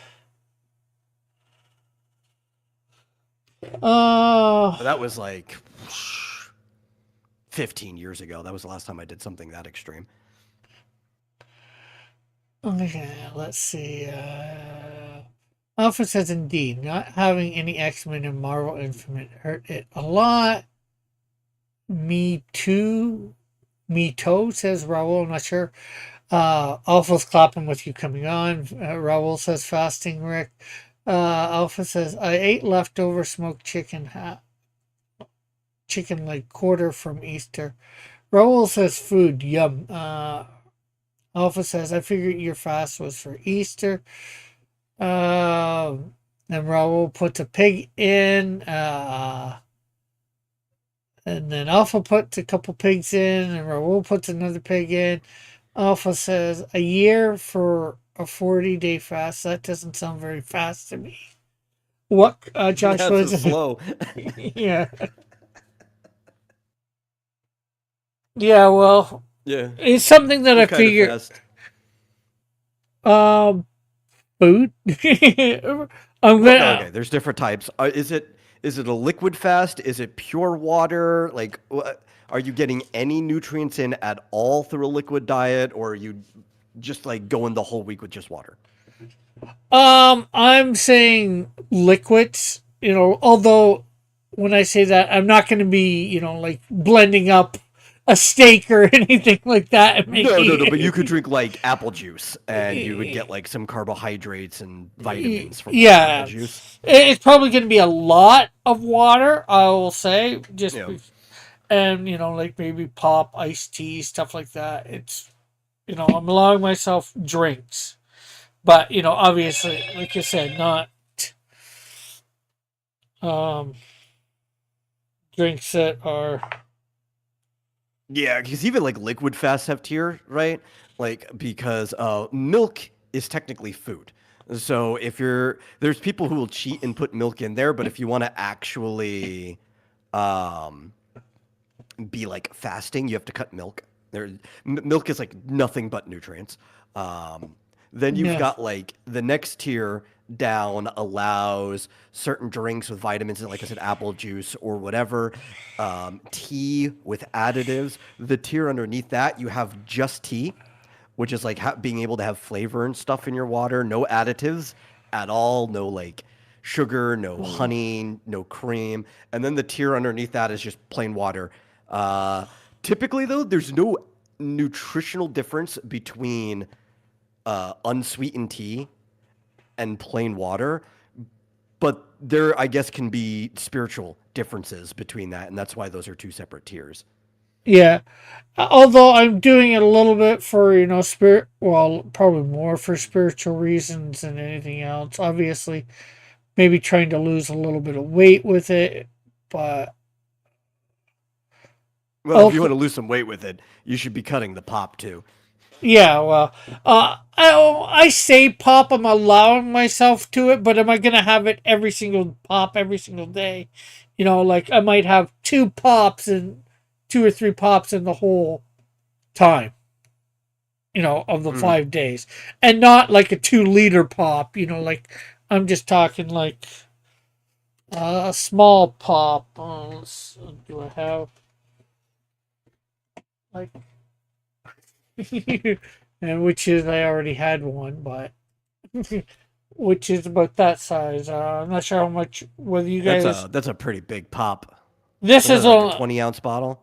But that was like 15 years ago. That was the last time I did something that extreme. Okay, let's see. Alpha says, indeed, not having any X-Men and Marvel Infinite hurt it a lot. Me too. Me too, says Raul. I'm not sure. Alpha's clapping with you coming on. Raul says, fasting, Rick. Alpha says, I ate leftover smoked chicken, chicken like quarter from Easter. Raul says, food, yum. Alpha says, I figured your fast was for Easter. And Raul puts a pig in. And then Alpha puts a couple pigs in, and Raul puts another pig in. Alpha says, a year for a 40-day fast. That doesn't sound very fast to me. What, Yeah, Josh, it's was a it? slow. Yeah. Yeah, well, Yeah. it's something that I What kind of figure. fast? Um, food. I'm Well, no, gonna. okay. There's different types. Is it a liquid fast? Is it pure water? Like, are you getting any nutrients in at all through a liquid diet, or are you just like going the whole week with just water? I'm saying liquids. Although when I say that, I'm not going to be, like blending up a steak or anything like that and No, no, no. But you making. could drink like apple juice, and you would get like some carbohydrates and vitamins from like apple Yeah, juice. it's probably going to be a lot of water. I will say, Yeah. and like maybe pop, iced tea, stuff like that. I'm allowing myself drinks, but obviously, like I said, not um drinks that are. Yeah, because even like liquid fasts have tier, right? Like because milk is technically food. So there's people who will cheat and put milk in there, but if you want to actually um, be like fasting, you have to cut milk. Milk is like nothing but nutrients. Then you've Yeah. got like the next tier down allows certain drinks with vitamins, like I said, apple juice or whatever, tea with additives. The tier underneath that, you have just tea, which is like being able to have flavor and stuff in your water, no additives at all, no like sugar, no honey, no cream. And then the tier underneath that is just plain water. Uh, Typically, though, there's no nutritional difference between unsweetened tea and plain water, but there, I guess, can be spiritual differences between that, and that's why those are two separate tiers. Yeah. Although I'm doing it a little bit for, spirit, well, probably more for spiritual reasons than anything else. Obviously, maybe trying to lose a little bit of weight with it, but Well, if you want ulti- to lose some weight with it, you should be cutting the pop too. yeah, well, I say pop, I'm allowing myself to it, but am I going to have it every single pop every single day? Like I might have two pops and two or three pops in the whole time. Of the Mm. 5 days, and not like a 2 liter pop. Like I'm just talking like a small pop. Do I have like, and which is I already had one, but which is about that size. I'm not sure how much. Whether you That's guys, a pretty big pop. this Isn't is that like a a 20-ounce bottle?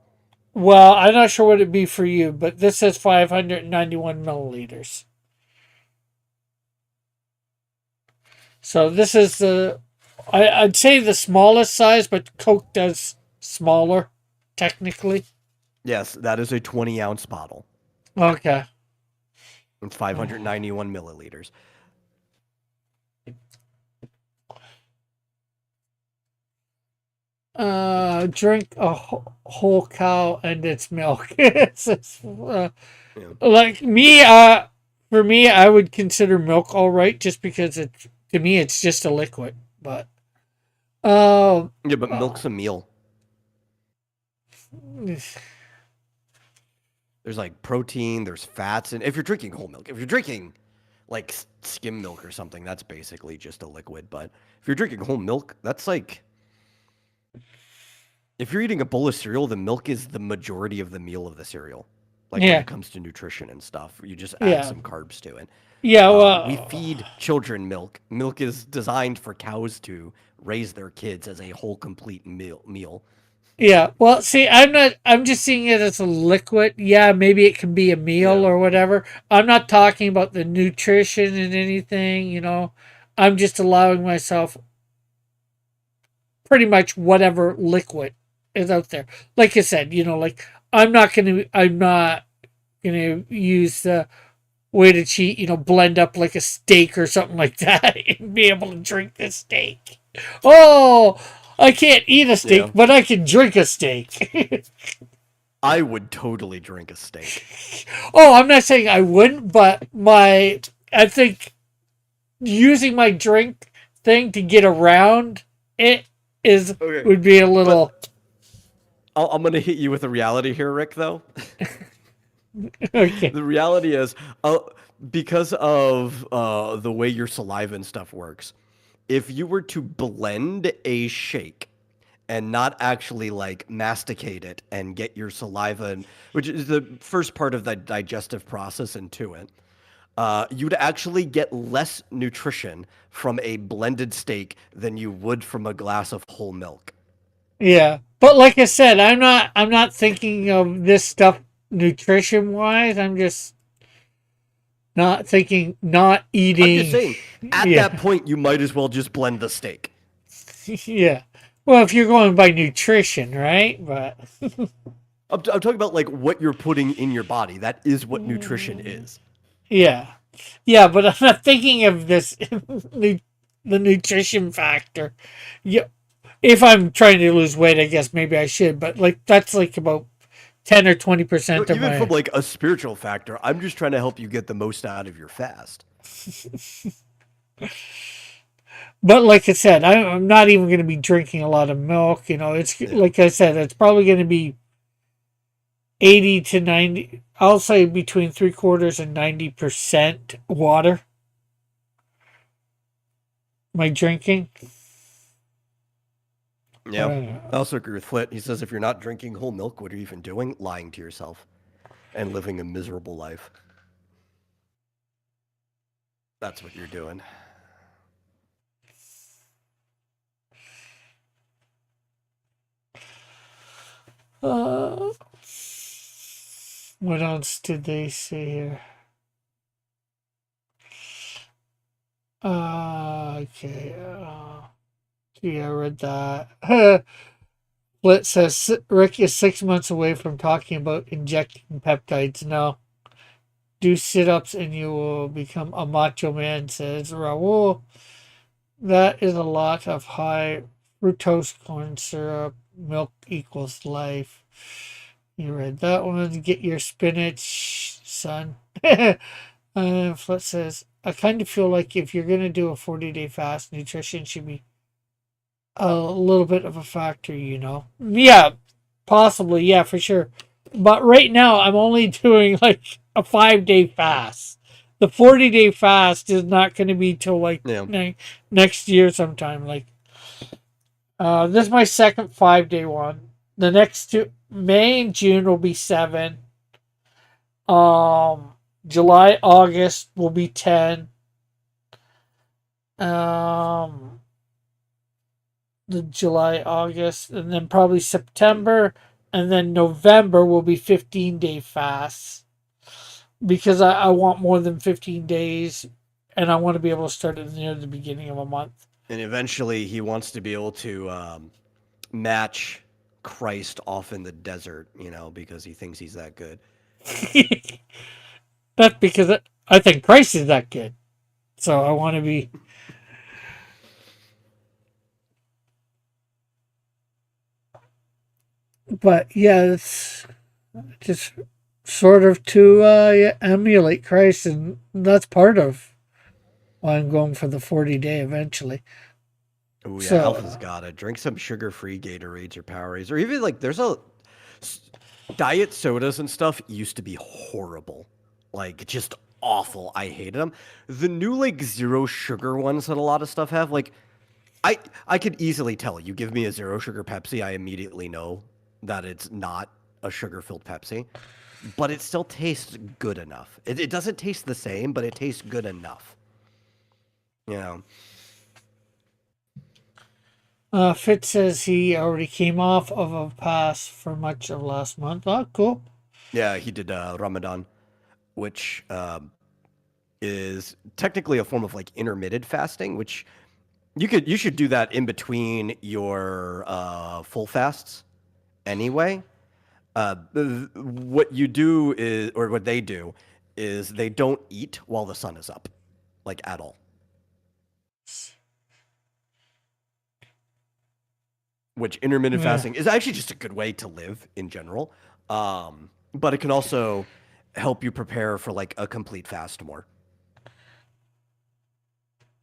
well, I'm not sure what it'd be for you, but this says 591 milliliters. So this is I'd say the smallest size, but Coke does smaller, technically. Yes, that is a 20-ounce bottle. Okay. It's 591 milliliters. Drink a whole cow and its milk. Yeah. Like me, for me, I would consider milk all right, just because to me it's just a liquid. But uh, Yeah, but uh milk's a meal. There's like protein, there's fats, and if you're drinking whole milk, if you're drinking like skim milk or something, that's basically just a liquid. But if you're drinking whole milk, that's like if you're eating a bowl of cereal, the milk is the majority of the meal of the cereal. Like when yeah, it comes to nutrition and stuff, you just add yeah, some carbs to it. yeah. We Well, feed children milk. Milk is designed for cows to raise their kids as a whole, complete meal. yeah. Well, see, I'm not. I'm just seeing it as a liquid. Yeah, maybe it can be a meal Yeah. or whatever. I'm not talking about the nutrition and anything. I'm just allowing myself pretty much whatever liquid is out there. Like I said, like I'm not gonna use the way to cheat. Blend up like a steak or something like that and be able to drink the steak. Oh, I can't eat a steak, Yeah. but I can drink a steak. I would totally drink a steak. Oh, I'm not saying I wouldn't, but I think using my drink thing to get around it is Okay. would be a little. But I'm going to hit you with a reality here, Rick, though. Okay. The reality is, because of the way your saliva and stuff works, if you were to blend a shake and not actually like masticate it and get your saliva, which is the first part of the digestive process, into it, you'd actually get less nutrition from a blended steak than you would from a glass of whole milk. Yeah, but like I said, I'm not thinking of this stuff nutrition wise. I'm just not thinking not I'm just eating. saying, at that Yeah, point, you might as well just blend the steak. yeah. Well, if you're going by nutrition, right? But I'm talking about like what you're putting in your body. That is what nutrition is. yeah, yeah. But I'm not thinking of this the nutrition factor. Yeah, if I'm trying to lose weight, I guess maybe I should. But like that's like about 10 or 20% of Even from my. like a spiritual factor, I'm just trying to help you get the most out of your fast. But like I said, I'm not even going to be drinking a lot of milk. It's Yeah. like I said, it's probably going to be 80 to 90. I'll say between 3/4 and 90% water. My drinking. Yeah. I also agree with Flit. He says if you're not drinking whole milk, what are you even doing? Lying to yourself and living a miserable life. That's what you're doing. Uh, what else did they say here? Okay. Yeah, I read that. Flit says Rick is 6 months away from talking about injecting peptides. No, do sit ups and you will become a macho man, says Raul. That is a lot of high fructose corn syrup. Milk equals life. You read that one. Get your spinach, son. Flit says, I kind of feel like if you're going to do a 40-day fast, nutrition should be a little bit of a factor. Yeah, possibly. Yeah, for sure. But right now, I'm only doing like a 5-day fast. The 40-day fast is not going to be till like Yeah. next year sometime. Like, this is my second 5-day one. The next two, May and June, will be 7. Um, July, August will be 10. Um, the July, August, and then probably September, and then November will be 15-day fasts because I want more than 15 days and I want to be able to start it near the beginning of a month. And eventually he wants to be able to match Christ off in the desert, because he thinks he's that good. That's because I think Christ is that good. So I want to be. But yeah, it's just sort of to yeah, emulate Christ, and that's part of why I'm going for the 40-day eventually. Oh yeah, So Alpha's got it. Drink some sugar-free Gatorades or Powerades, or even like there's a diet sodas and stuff used to be horrible, like just awful. I hated them. The new like zero sugar ones that a lot of stuff have, like I could easily tell. You give me a zero sugar Pepsi, I immediately know that it's not a sugar-filled Pepsi, but it still tastes good enough. It doesn't taste the same, but it tastes good enough. You know. Fitz says he already came off of a pass for much of last month. Oh, cool. Yeah, he did Ramadan, which is technically a form of like intermittent fasting, which you should do that in between your full fasts anyway. What you do is, or what they do is, they don't eat while the sun is up, like at all. Which intermittent Yeah. fasting is actually just a good way to live in general. But it can also help you prepare for like a complete fast more.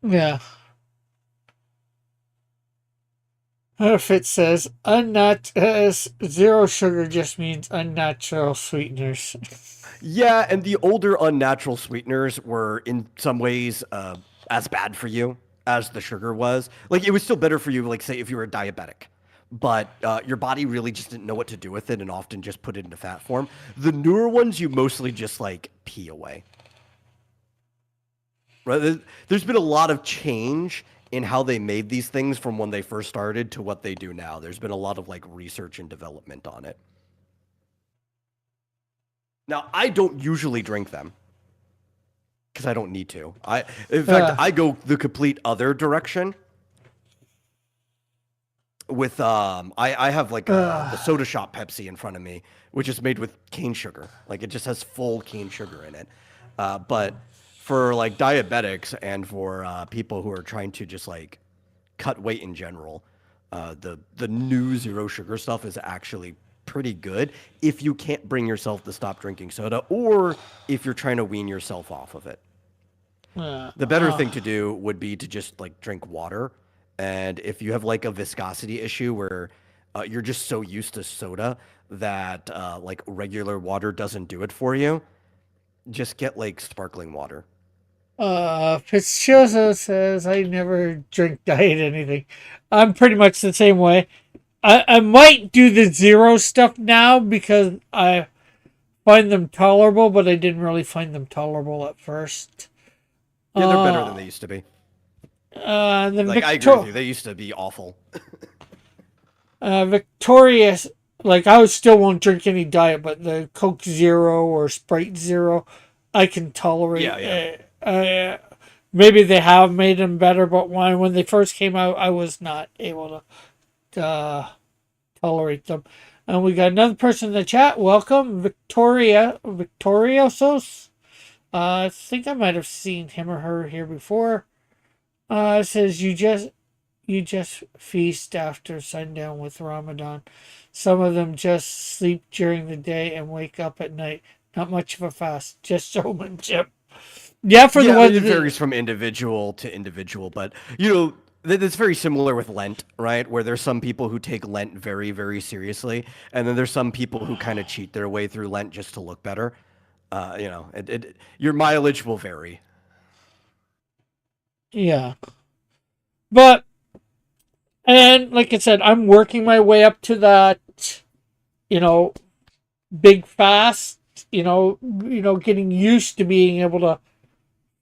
Yeah. If it says zero sugar, just means unnatural sweeteners. Yeah, and the older unnatural sweeteners were in some ways as bad for you as the sugar was. Like it was still better for you, like say if you were a diabetic, but your body really just didn't know what to do with it and often just put it into fat form. The newer ones you mostly just like pee away. Right? There's been a lot of change in how they made these things from when they first started to what they do now. There's been a lot of like research and development on it. Now, I don't usually drink them because I don't need to. In fact, Uh, I go the complete other direction. With I have like the uh, soda shop Pepsi in front of me, which is made with cane sugar. Like it just has full cane sugar in it. But for like diabetics and for people who are trying to just like cut weight in general, the new zero sugar stuff is actually pretty good if you can't bring yourself to stop drinking soda or if you're trying to wean yourself off of it. uh, The better uh, thing to do would be to just like drink water. And if you have like a viscosity issue where you're just so used to soda that like regular water doesn't do it for you, just get like sparkling water. Fitzchoso says, I never drink diet anything. I'm pretty much the same way. I might do the zero stuff now because I find them tolerable, but I didn't really find them tolerable at first. Yeah, they're better than Uh, they used to be. then Like I agree with you. They used to be awful. Victorious, like I still won't drink any diet, but the Coke Zero or Sprite Zero, I can tolerate. Yeah, yeah. Maybe they have made them better, but when they first came out, I was not able to tolerate them. And we got another person in the chat. Welcome, Victoriosos. I think I might have seen him or her here before. It says you just feast after sundown with Ramadan. Some of them just sleep during the day and wake up at night. Not much of a fast, just showmanship. Yeah, for the Yeah, I mean, ones it that, varies from individual to individual, but you know, it's very similar with Lent, right? Where there's some people who take Lent very, very seriously, and then there's some people who kind of cheat their way through Lent just to look better. Your mileage will vary. yeah. But and like I said, I'm working my way up to that, you know, big fast. Getting used to being able to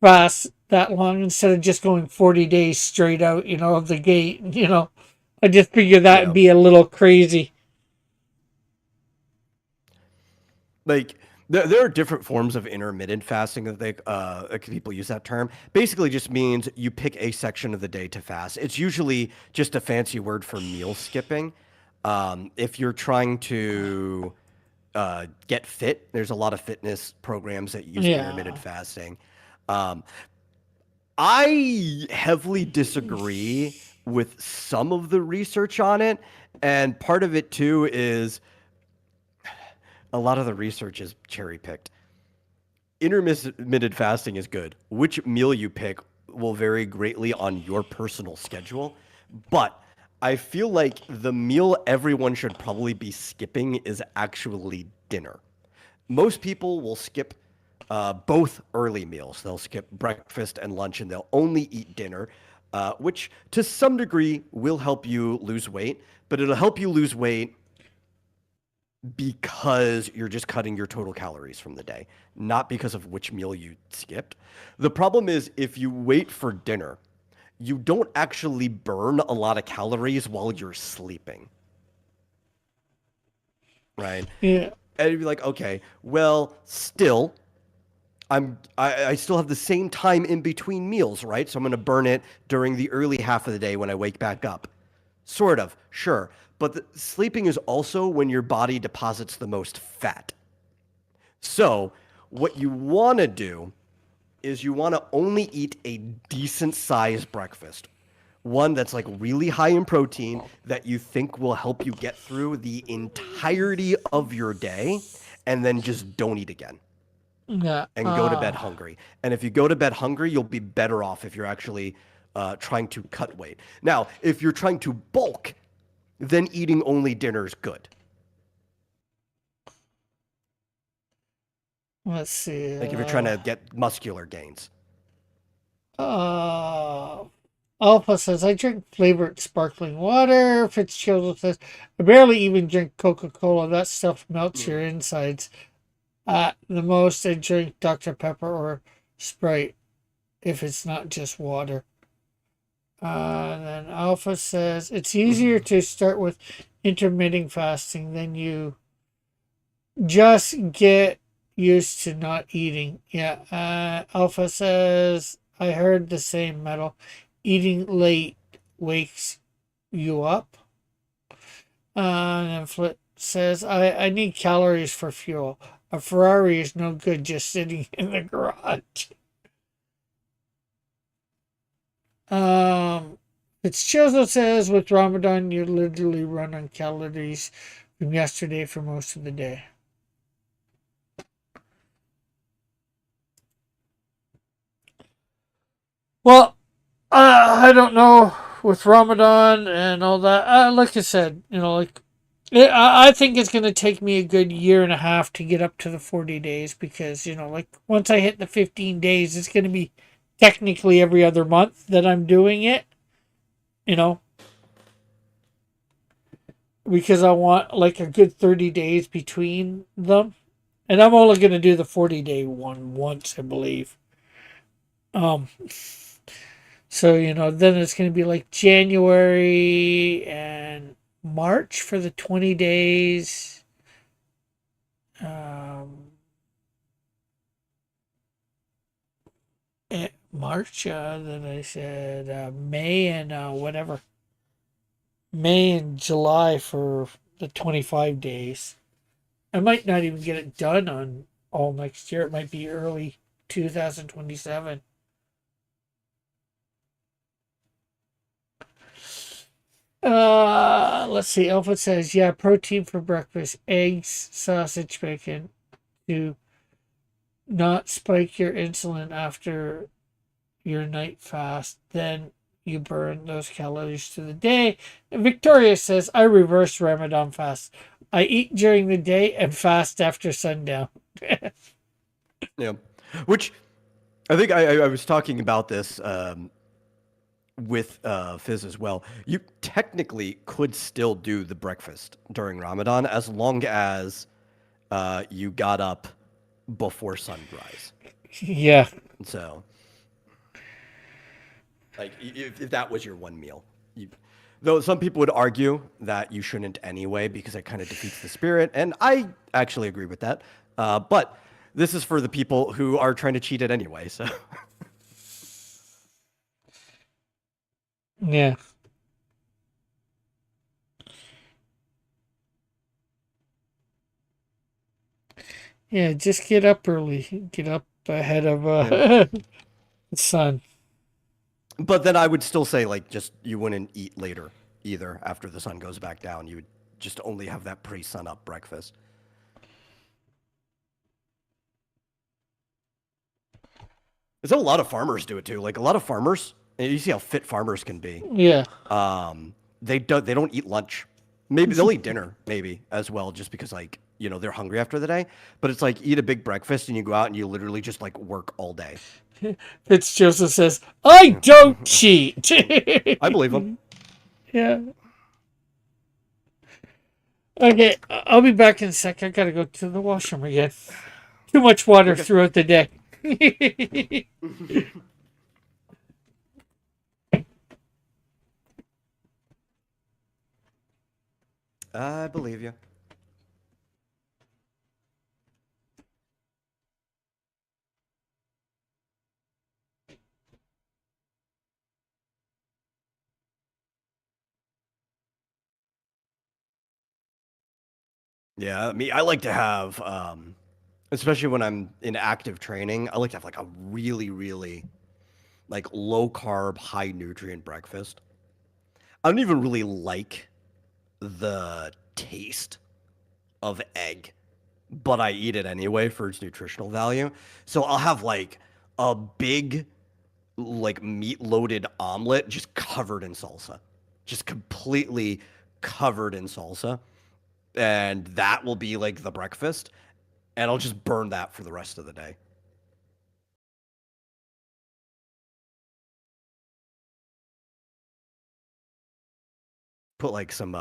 fast that long instead of just going 40 days straight out, of the gate. I just figured that'd Yeah. be a little crazy. Like there are different forms of intermittent fasting that people use that term. Basically, just means you pick a section of the day to fast. It's usually just a fancy word for meal skipping. If you're trying to get fit, there's a lot of fitness programs that use intermittent Yeah. fasting. Um, I heavily disagree with some of the research on it, and part of it too is a lot of the research is cherry picked. Intermittent fasting is good. Which meal you pick will vary greatly on your personal schedule, but I feel like the meal everyone should probably be skipping is actually dinner. Most people will skip both early meals. They'll skip breakfast and lunch and they'll only eat dinner, which to some degree will help you lose weight, but it'll help you lose weight because you're just cutting your total calories from the day, not because of which meal you skipped. The problem is if you wait for dinner, you don't actually burn a lot of calories while you're sleeping, right? Yeah. And you'd be like, okay, well, still, I still have the same time in between meals, right? So I'm going to burn it during the early half of the day when I wake back up. Sort of, sure. But sleeping is also when your body deposits the most fat. So what you want to do is you want to only eat a decent sized breakfast. One that's like really high in protein that you think will help you get through the entirety of your day, and then just don't eat again Yeah. and go to bed hungry. And if you go to bed hungry, you'll be better off if you're actually trying to cut weight. Now, if you're trying to bulk, then eating only dinner is good. Let's see. Like if you're trying to get muscular gains. Uh, Alpha says, I drink flavored sparkling water. Fitzgerald says, I barely even drink Coca Cola. That stuff melts your insides. At the most, I drink Dr. Pepper or Sprite if it's not just water. Then Alpha says, it's easier to start with intermittent fasting than you just get used to not eating. Yeah. Alpha says, I heard the same, Metal. Eating late wakes you up. And then Flip says, I need calories for fuel. A Ferrari is no good just sitting in the garage. Um, Fitzgerald says, with Ramadan, you literally run on calories from yesterday for most of the day. Well, I don't know with Ramadan and all that. Like I said, I think it's going to take me a good year and a half to get up to the 40 days because, like once I hit the 15 days, it's going to be technically every other month that I'm doing it, you know, because I want like a good 30 days between them. And I'm only going to do the 40-day one once, I believe. Um, So, then it's going to be like January and March for the 20 days. Um, March, then I said May and whatever. May and July for the 25 days. I might not even get it done on all next year. It might be early 2027. Let's see. Alpha says, yeah, protein for breakfast, eggs, sausage, bacon to not spike your insulin after your night fast. Then you burn those calories to the day. And Victoria says, I reverse Ramadan fast. I eat during the day and fast after sundown. Yeah. Which I think I was talking about this with Fizz as well. You technically could still do the breakfast during Ramadan as long as you got up before sunrise. Yeah. So, like, if that was your one meal. Though some people would argue that you shouldn't anyway because it kind of defeats the spirit, and I actually agree with that. But this is for the people who are trying to cheat it anyway. So, Yeah. Yeah, just get up early. Get up ahead of yeah. the sun. But then I would still say, like, just you wouldn't eat later either after the sun goes back down. You would just only have that pre-sun up breakfast. There's a lot of farmers do it too. Like a lot of farmers, and you see how fit farmers can be. Yeah. They don't eat lunch. Maybe they'll eat dinner, maybe as well, just because like they're hungry after the day. But it's like eat a big breakfast and you go out and you literally just like work all day. Fitzjoseph says, I don't cheat. I believe them. Yeah. Okay, I'll be back in a sec. I gotta go to the washroom again. Too much water Okay. throughout the day. I believe you. Yeah, I like to have, especially when I'm in active training, I like to have like a really, really like low carb, high nutrient breakfast. I don't even really like the taste of egg, but I eat it anyway for its nutritional value. So I'll have like a big, like meat loaded omelet just covered in salsa, just completely covered in salsa, and that will be like the breakfast, and I'll just burn that for the rest of the day. Put like some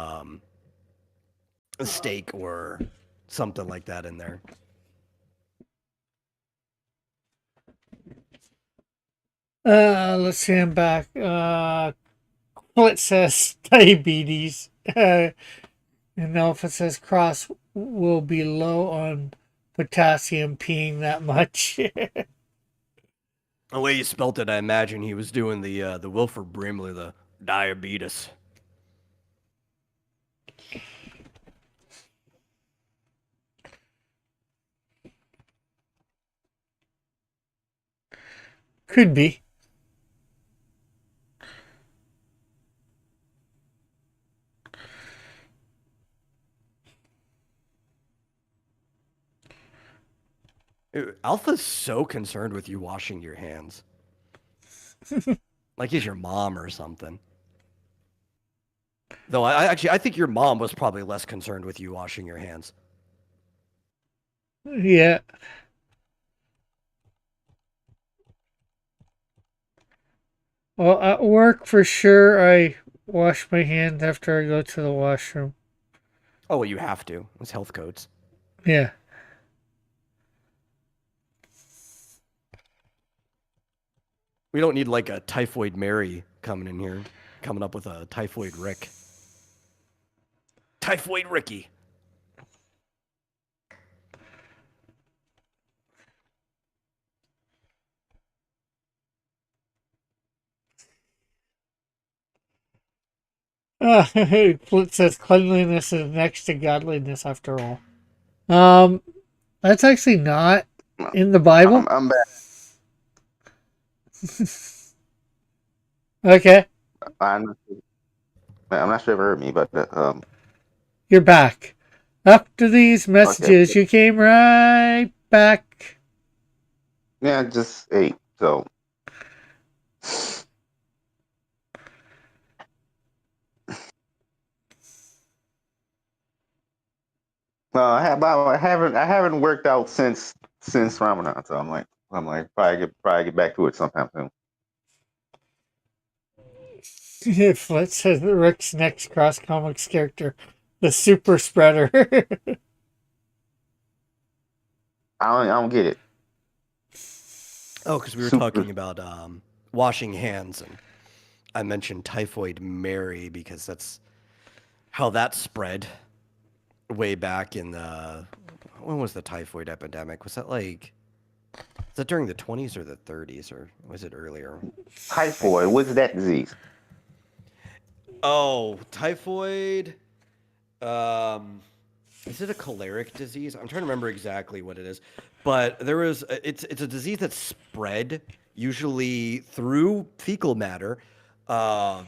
a steak or something like that in there. Let's see. I'm back. Well, it says diabetes. And now if it says cross will be low on potassium peeing that much. The way you spelt it, I imagine he was doing the Wilford Brimley, the diabetes. Could be. Alpha's so concerned with you washing your hands. Like he's your mom or something. Though I think your mom was probably less concerned with you washing your hands. Yeah. Well, at work for sure, I wash my hands after I go to the washroom. Oh, well, you have to. It's health codes. Yeah. We don't need like a typhoid Mary coming in here, coming up with a typhoid Rick. Typhoid Ricky. It says cleanliness is next to godliness after all. Um, that's actually not in the Bible. I'm back. Okay, I'm, I'm not sure if you heard me, but you're back. After these okay. messages, you came right back. Yeah, just ate. So I haven't worked out since Ramadan. So I'm like probably get back to it sometime soon. Flit says Rick's next cross comics character, the super spreader. I don't get it. Oh, because we were Super. talking about washing hands, and I mentioned typhoid Mary because that's how that spread way back in the. When was the typhoid epidemic? Was that during the 20s or the 30s, or was it earlier? Typhoid. What's that disease? Oh, typhoid. Um, is it a choleric disease? I'm trying to remember exactly what it is, but it's a disease that spread usually through fecal matter, uh,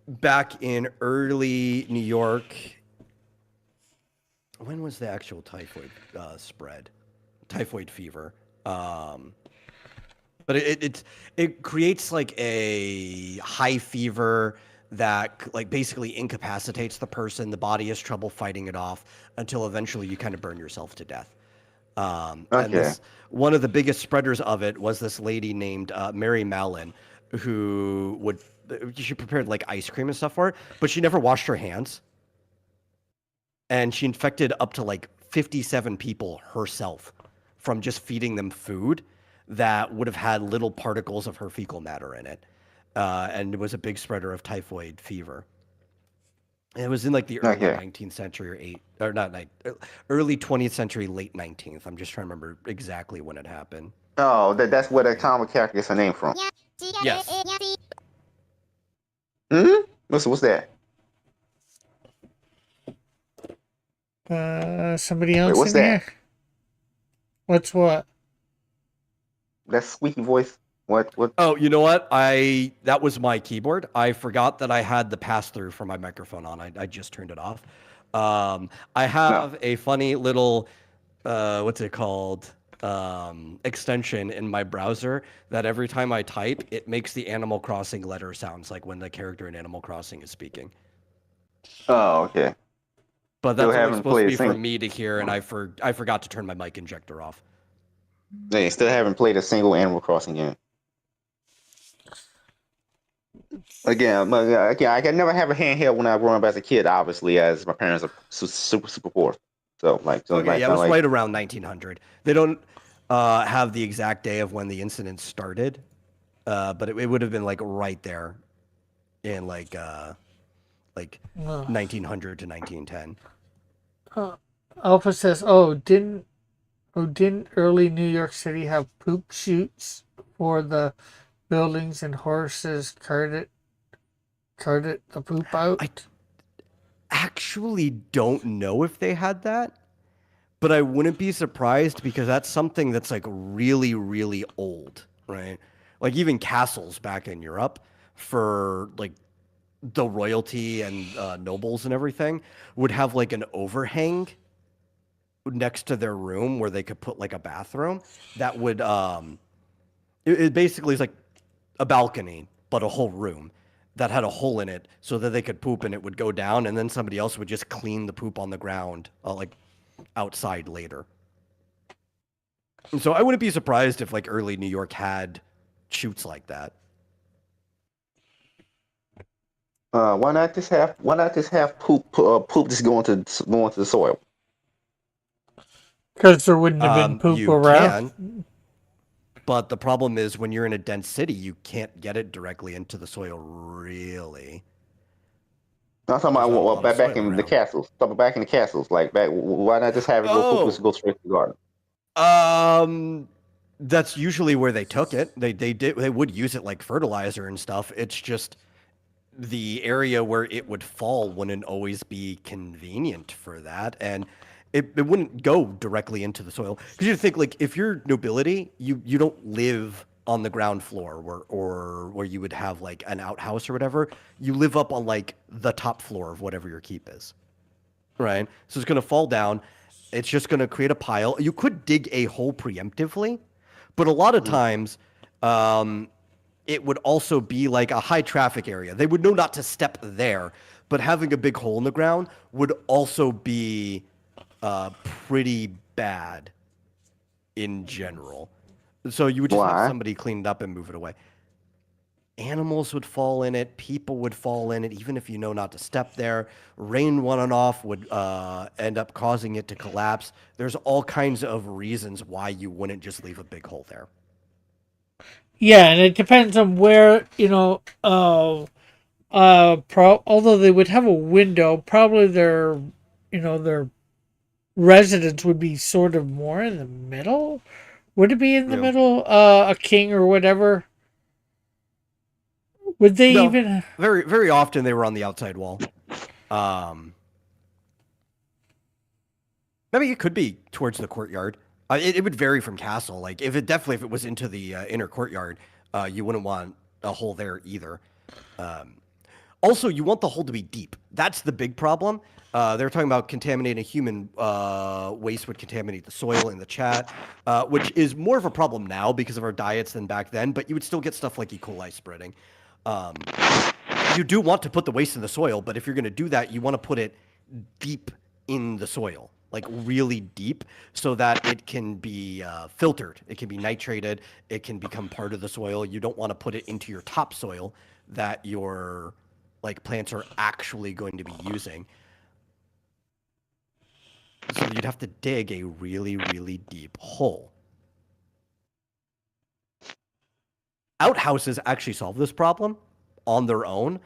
back in early New York. When was the actual typhoid spread? Typhoid fever. But it creates like a high fever that like basically incapacitates the person. The body has trouble fighting it off until eventually you kind of burn yourself to death. And Okay. this one of the biggest spreaders of it was this lady named Mary Mallon, who would she prepared like ice cream and stuff for it, but she never washed her hands, and she infected up to like 57 people herself from just feeding them food that would have had little particles of her fecal matter in it. And it was a big spreader of typhoid fever. And it was in like the early Okay. 19th century or not early 20th century, late 19th. I'm just trying to remember exactly when it happened. Oh, that's where the comic character gets a name from. Yes. Hmm. What's that? Somebody Wait, else what's in here? that? What's what? That squeaky voice. What? Oh, you know what? That was my keyboard. I forgot that I had the pass through for my microphone on. I just turned it off. I No. have a funny little what's it called? Extension in my browser that every time I type, it makes the Animal Crossing letter sounds like when the character in Animal Crossing is speaking. Oh, okay. But Still that's only haven't supposed to played a be for single. me to hear, and I forgot to turn my mic injector off. They still haven't played a single Animal Crossing game. Again, I could never have a handheld when I was growing up as a kid. Obviously, as my parents are super poor. So Okay, yeah, it kind of was like right around 1900. They don't have the exact day of when the incident started, but it would have been like right there in like Uh, 1900 to 1910. uh, Alpha says, didn't early New York City have poop chutes for the buildings and horses carted the poop I out? actually don't know if they had that, but I wouldn't be surprised because that's something that's like really, really old, right? Like even castles back in Europe for like the royalty and nobles and everything would have like an overhang next to their room where they could put like a bathroom that would it basically is like a balcony but a whole room that had a hole in it so that they could poop and it would go down and then somebody else would just clean the poop on the ground like outside later. And so I wouldn't be surprised if like early New York had shoots like that. why not just have poop just going to the soil? Because there wouldn't have been poop You around. can, but the problem is when you're in a dense city, you can't get it directly into the soil really. I'm talking There's about not a lot of back soil in the around. castles. Talking back in the castles, like back. Why not just have it go poop just Oh, go straight to the garden? um, that's usually where they took it. They would use it like fertilizer and stuff. It's just the area where it would fall wouldn't always be convenient for that, and it wouldn't go directly into the soil. Because you think like if you're nobility, you don't live on the ground floor where you would have like an outhouse or whatever. You live up on like the top floor of whatever your keep is. Right. So it's going to fall down. It's just going to create a pile. You could dig a hole preemptively, but a lot of Mhm. times um, it would also be like a high traffic area. They would know not to step there, but having a big hole in the ground would also be pretty bad in general. So you would just have Why? somebody clean it up and move it away. Animals would fall in it, people would fall in it, even if you know not to step there. Rain running off would end up causing it to collapse. There's all kinds of reasons why you wouldn't just leave a big hole there. Yeah, and it depends on where, although they would have a window, probably their residence would be sort of more in the middle. Would it be in the Yeah. middle? A king or whatever? Would they No, even? very very often they were on the outside wall. Um, Maybe it could be towards the courtyard. It would vary from castle. Like if it was into the inner courtyard, you wouldn't want a hole there either. Um, Also, you want the hole to be deep. That's the big problem. They're talking about contaminating human waste would contaminate the soil in the chat, which is more of a problem now because of our diets than back then. But you would still get stuff like E. coli spreading. Um, you do want to put the waste in the soil, but if you're going to do that, you want to put it deep in the soil, like really deep, so that it can be filtered. It can be nitrated. It can become part of the soil. You don't want to put it into your topsoil that your like plants are actually going to be using. So you'd have to dig a really, really deep hole. Outhouses actually solve this problem on their own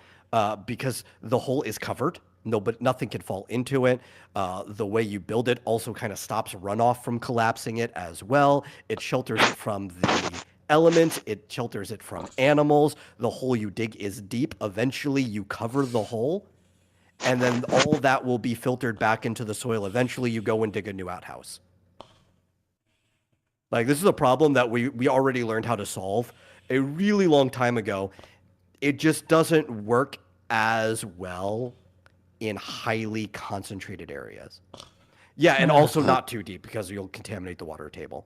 because the hole is covered. No, but nothing can fall into it. The way you build it also kind of stops runoff from collapsing it as well. It shelters it from the elements. It shelters it from animals. The hole you dig is deep. Eventually, you cover the hole, and then all that will be filtered back into the soil. Eventually, you go and dig a new outhouse. Like this is a problem that we already learned how to solve a really long time ago. It just doesn't work as well in highly concentrated areas. Yeah, and also not too deep because you'll contaminate the water table.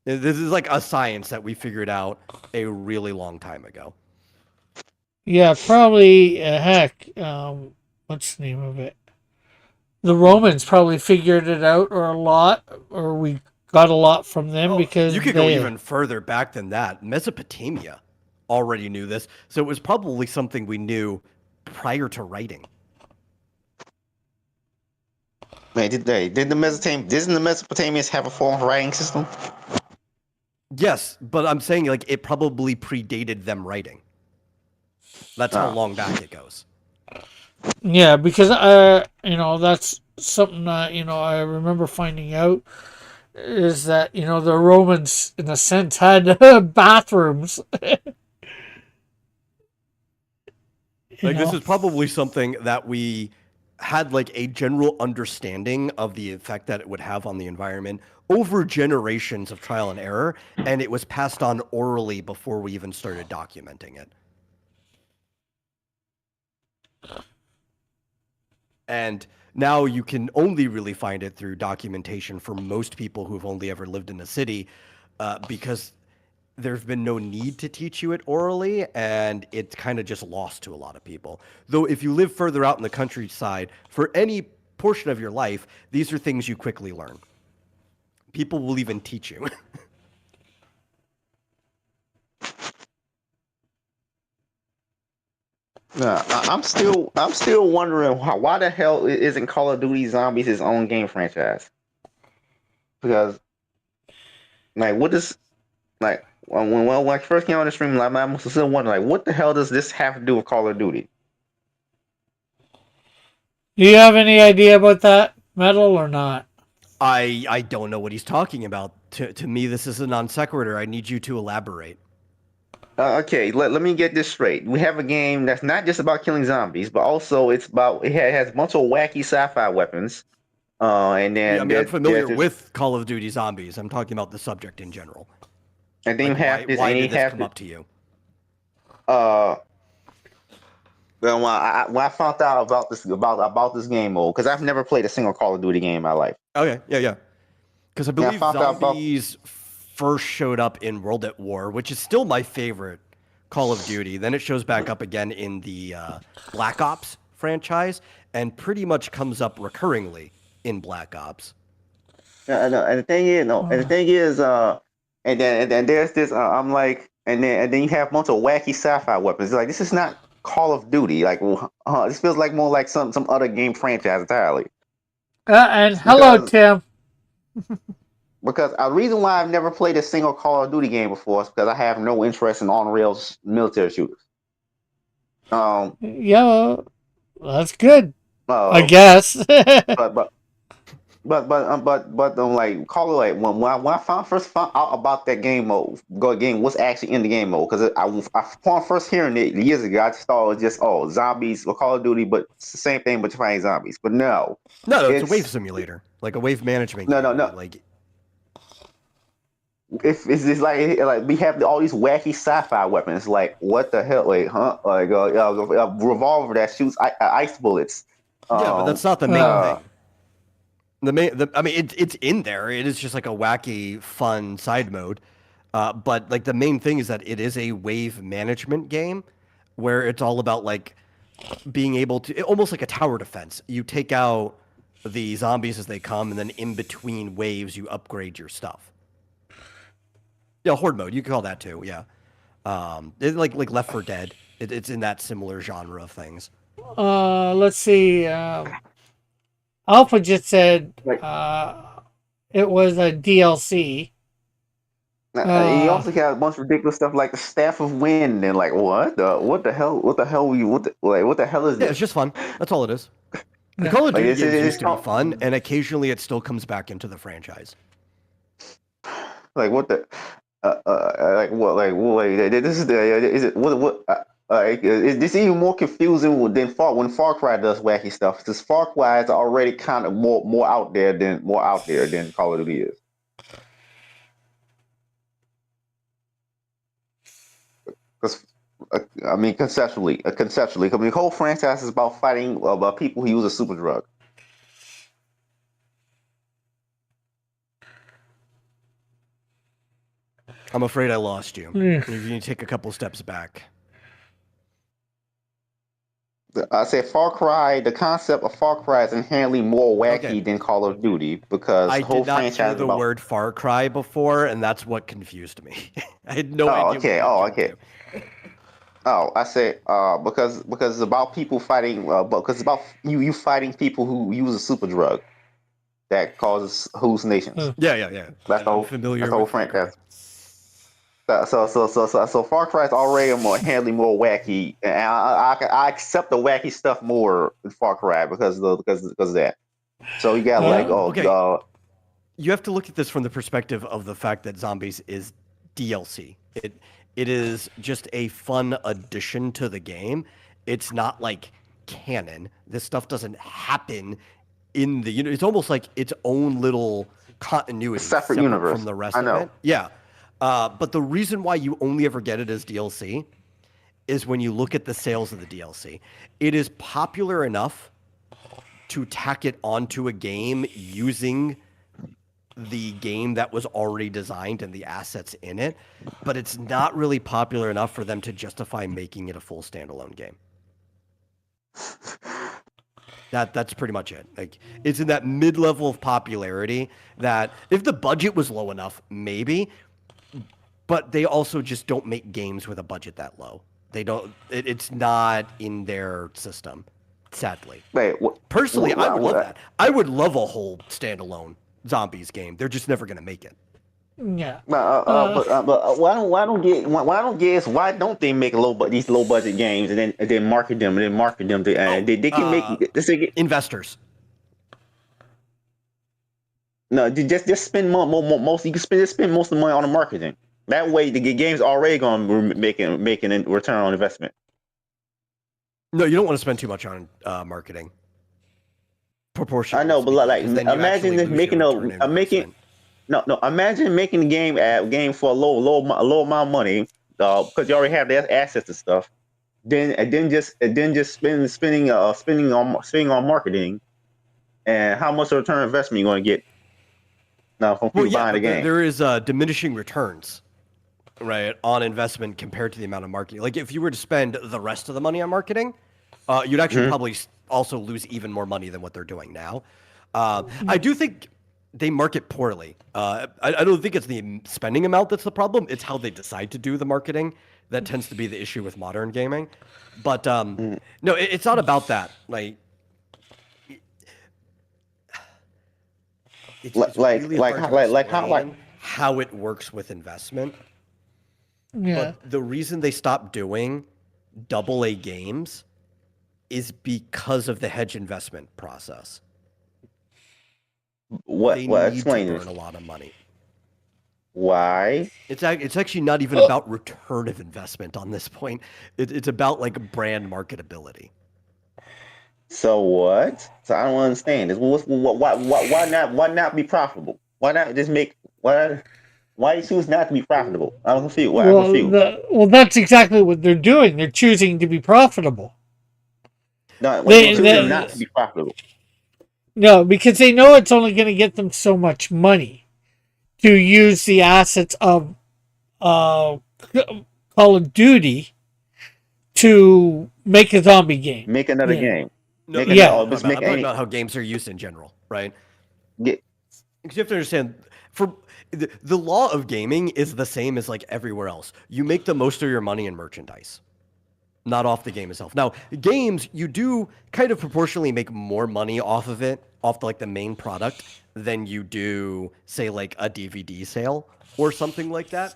This is like a science that we figured out a really long time ago. Yeah, probably. Heck, what's the name of it? The Romans probably figured it out, or a lot, or we got a lot from them Oh, you because could go they. even further back than that. Mesopotamia already knew this, so it was probably something we knew prior to writing. Man, did the Mesopotamia didn't the Mesopotamians have a form of writing system? Yes, but I'm saying like it probably predated them writing. That's how Oh. long back it goes. Yeah, because that's something that I remember finding out is that the Romans, in a sense, had bathrooms. you Like this know. is probably something that we had like a general understanding of the effect that it would have on the environment over generations of trial and error, and it was passed on orally before we even started documenting it. And now you can only really find it through documentation for most people who've only ever lived in a city, because there's been no need to teach you it orally, and it's kind of just lost to a lot of people. Though if you live further out in the countryside, for any portion of your life, these are things you quickly learn. People will even teach you. Nah, I'm still wondering why the hell isn't Call of Duty Zombies his own game franchise? Because like, what is like when I first came on the stream, like, I'm still wondering like, what the hell does this have to do with Call of Duty? Do you have any idea about that, Metal, or not? I don't know what he's talking about. To me, this is a non sequitur. I need you to elaborate. Okay, let me get this straight. We have a game that's not just about killing zombies, but also it has a bunch of wacky sci-fi weapons. And Yeah, I then mean, I'm there's familiar this, with Call of Duty Zombies. I'm talking about the subject in general. and then you Like, have this, why and did you this have come this. up to you? Uh, well, when I found out about this game mode, because I've never played a single Call of Duty game in my life, Okay, yeah. Because I and I believe found out about zombies first showed up in World at War, which is still my favorite Call of Duty. Then it shows back up again in the Black Ops franchise, and pretty much comes up recurringly in Black Ops. and the thing is, no, and the thing is, and then there's this. I'm like, and then you have a bunch of wacky sci-fi weapons. It's like, this is not Call of Duty. Like, this feels like more like some other game franchise entirely. And hello, Because Tim. because a reason why I've never played a single Call of Duty game before is because I have no interest in on rails military shooters. Um, Yeah, that's good, I uh, guess. but like call it like when I first found out about that game mode, game what's actually in the game mode, because upon first hearing it years ago, I just thought it was just zombies or Call of Duty, but it's the same thing, but you're fighting zombies. But no, No, it's a wave it's simulator, like a wave management no, no, game. no. Like, It's just like we have all these wacky sci-fi weapons. Like, what the hell? Like, huh? Like a revolver that shoots ice bullets. yeah, but Um, that's not the main uh, uh, thing. I mean, it's in there. It is just like a wacky, fun side mode. But like the main thing is that it is a wave management game, where it's all about like being able to, almost like a tower defense. You take out the zombies as they come, and then in between waves, you upgrade your stuff. Yeah, horde mode. You can call that too. Yeah, like Left 4 Dead. It's in that similar genre of things. let's see. Alpha just said like it was a DLC. you Uh, also got a bunch of ridiculous stuff like the Staff of Wind and like what the hell is Yeah, it's this? just fun. That's all it is. The yeah. Call of Like Duty it's games it's used to be called, fun, and occasionally it still comes back into the franchise. like what the like what like this is the is it what is this even more confusing than Far Cry does wacky stuff? Because Far Cry is already kind of more out there than Call of Duty is. Because I mean, conceptually, I mean, the whole franchise is about fighting about people who use a super drug. I'm afraid I lost you. Yeah. You need to take a couple steps back. I said Far Cry. The concept of Far Cry is inherently more Okay. wacky than Call of Duty because I the whole did not hear franchise is the about. word Far Cry before, and that's what confused me. I had no Oh, idea what okay. you would Oh, jump okay. to. Oh, I said because it's about people fighting. Because it's about you fighting people who use a super drug that causes hallucinations. Huh. Yeah. That's the I'm whole. That's familiar the whole with Far franchise. Cry. So Far Cry is already more handling more wacky, and I accept the wacky stuff more in Far Cry because of that. So you got like Uh, Okay, you have to look at this from the perspective of the fact that Zombies is DLC. It is just a fun addition to the game. It's not like canon. This stuff doesn't happen in the it's almost like its own little continuity separate separate from universe. the rest I of know. it. Yeah. But the reason why you only ever get it as DLC is when you look at the sales of the DLC. It is popular enough to tack it onto a game using the game that was already designed and the assets in it, but it's not really popular enough for them to justify making it a full standalone game. That's pretty much it. Like it's in that mid-level of popularity that if the budget was low enough, maybe, but they also just don't make games with a budget that low. They don't. It's not in their system, sadly. Wait, what? Personally, I would love What? that. I would love a whole standalone zombies game. They're just never going to make it. yeah. But why don't guess why don't they make these low budget games and then market them to, Oh, they can make this investors. no just spend most you can spend most of the money on the marketing. That way the game's already going to making a return on investment. No, you don't want to spend too much on marketing, I proportionally know, but speaking, like because then you imagine actually this lose your making return on a making investment. no imagine making the game for a low amount of money because you already have the assets and stuff. Then just spending on marketing and how much of a return on investment you're going to get now from Well, people yeah, buying the but game. there is diminishing returns, right, on investment compared to the amount of marketing. Like if you were to spend the rest of the money on marketing, you'd actually Mhm. probably also lose even more money than what they're doing now. I do think they market poorly. I don't think it's the spending amount that's the problem. It's how they decide to do the marketing that tends to be the issue with modern gaming. But Mm. no, it's not about that. Like it's really hard to How explain how it works with investment. Yeah. But the reason they stopped doing double A games is because of the hedge investment process. They what need to explain burn this? a lot of money. Why? It's actually not even about return of investment on this point. It's about like brand marketability. So what? So I don't understand this. Why not be profitable? Why not just make why you choose not to be profitable? I'm confused. I'm confused. That's exactly what they're doing. They're choosing to be profitable. No, wait, they're They, choosing not to they be profitable. no, because they know it's only going to get them so much money to use the assets of uh, Call of Duty to make a zombie game. Make another Yeah, game. No, Make that's not another what yeah, or I'm talking just about. make I'm talking any about how games are used in general, right? get Because you have to understand, for the law of gaming is the same as like everywhere else. You make the most of your money in merchandise, not off the game itself. Now, games, you do kind of proportionally make more money off of it, off the, like the main product, than you do, say, like a DVD sale or something like that.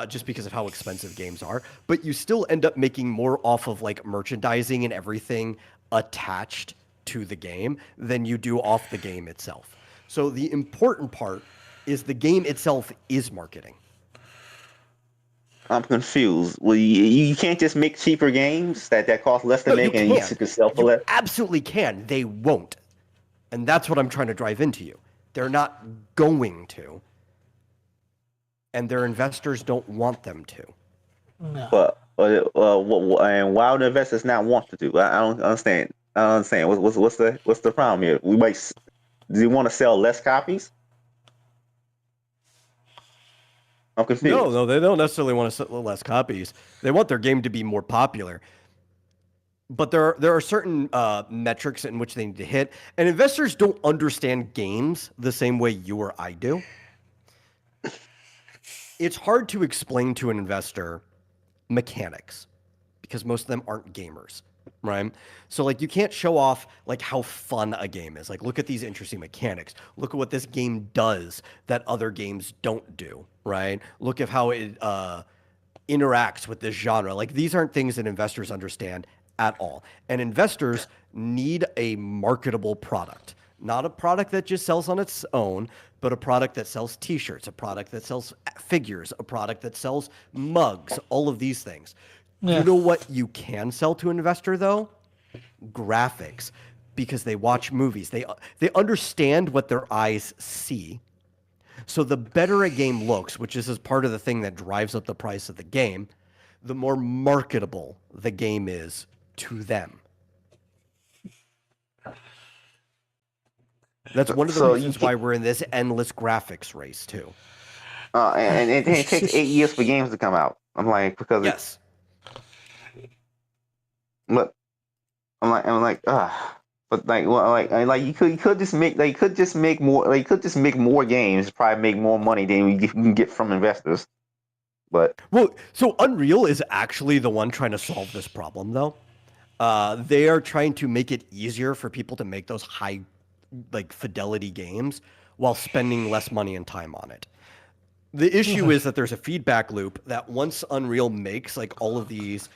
Just because of how expensive games are, but you still end up making more off of like merchandising and everything attached to the game than you do off the game itself. So the important part is the game itself is marketing. I'm confused. Well, you can't just make cheaper games that cost less to No, you make and you can. could sell for You less. absolutely can. They won't. And that's what I'm trying to drive into you. They're not going to, and their investors don't want them to. no. And why would investors not want to do? I don't understand. I don't understand. What's the problem here? Do you want to sell less copies? I'm confused. No, they don't necessarily want to sell less copies. They want their game to be more popular. but there are certain metrics in which they need to hit, and investors don't understand games the same way you or I do. It's hard to explain to an investor mechanics because most of them aren't gamers, right? So like you can't show off like how fun a game is. Like look at these interesting mechanics. Look at what this game does that other games don't do, right? Look at how it interacts with this genre. Like these aren't things that investors understand at all. And investors need a marketable product, not a product that just sells on its own, but a product that sells t-shirts, a product that sells figures, a product that sells mugs, all of these things. You Yeah. know what you can sell to an investor though? Graphics, because they watch movies. They understand what their eyes see. So the better a game looks, which is part of the thing that drives up the price of the game, the more marketable the game is to them. That's one of the So you reasons can't. why we're in this endless graphics race too. And it takes 8 years for games to come out. I'm like, because it, Yes. but I'm like, but like, well, like you could just make, like, could just make more, like, could just make more games, probably make more money than you can get from investors. But Well, so Unreal is actually the one trying to solve this problem though. They are trying to make it easier for people to make those high like fidelity games while spending less money and time on it. The issue is that there's a feedback loop that once Unreal makes like all of these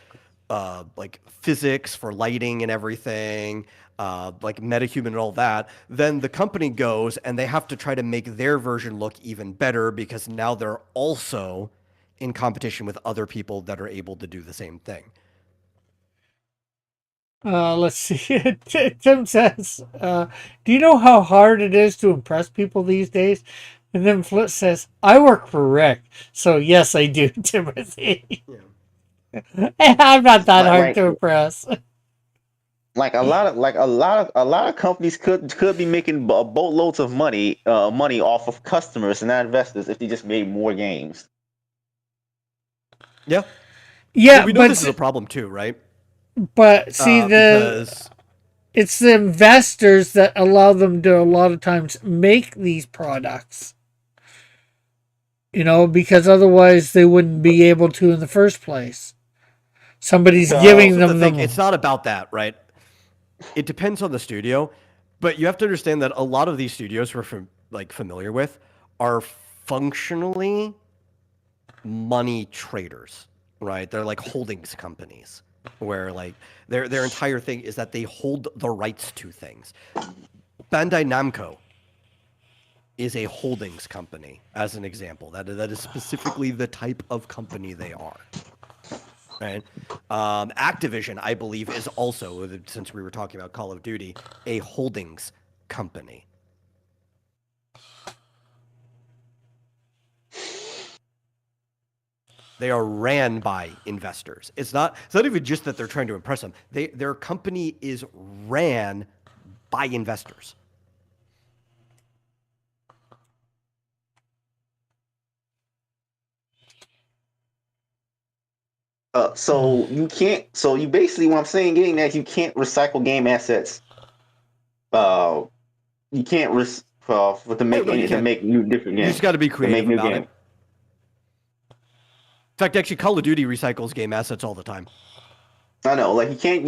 like physics for lighting and everything, like MetaHuman and all that, then the company goes and they have to try to make their version look even better because now they're also in competition with other people that are able to do the same thing. Let's see. Tim says, "Do you know how hard it is to impress people these days?" And then Flip says, "I work for Rick, so yes, I do, Timothy. I'm not that like hard like to impress." like a lot of companies could be making boatloads of money off of customers and not investors if they just made more games. Yeah. Well, Yeah, we know this is a problem too, right? but see the Because it's the investors that allow them to a lot of times make these products. Because otherwise they wouldn't be able to in the first place. Somebody's Well, Uh, giving also the them thing, it's them. not about that, right? It depends on the studio, but you have to understand that a lot of these studios we're like familiar with are functionally money traders, right? They're like holdings companies where like their entire thing is that they hold the rights to things. Bandai Namco is a holdings company, as an example. That is specifically the type of company they are. Right. Activision, I believe, is also, since we were talking about Call of Duty, a holdings company. They are ran by investors. It's not even just that they're trying to impress them. Their company is ran by investors. so you can't. So you basically, what I'm saying, getting that you can't recycle game assets. Uh, you can't for to Oh make no, you any to can't. make new different You just games got to be to make creative new about it. games. In fact, actually, Call of Duty recycles game assets all the time. I know, like you can't,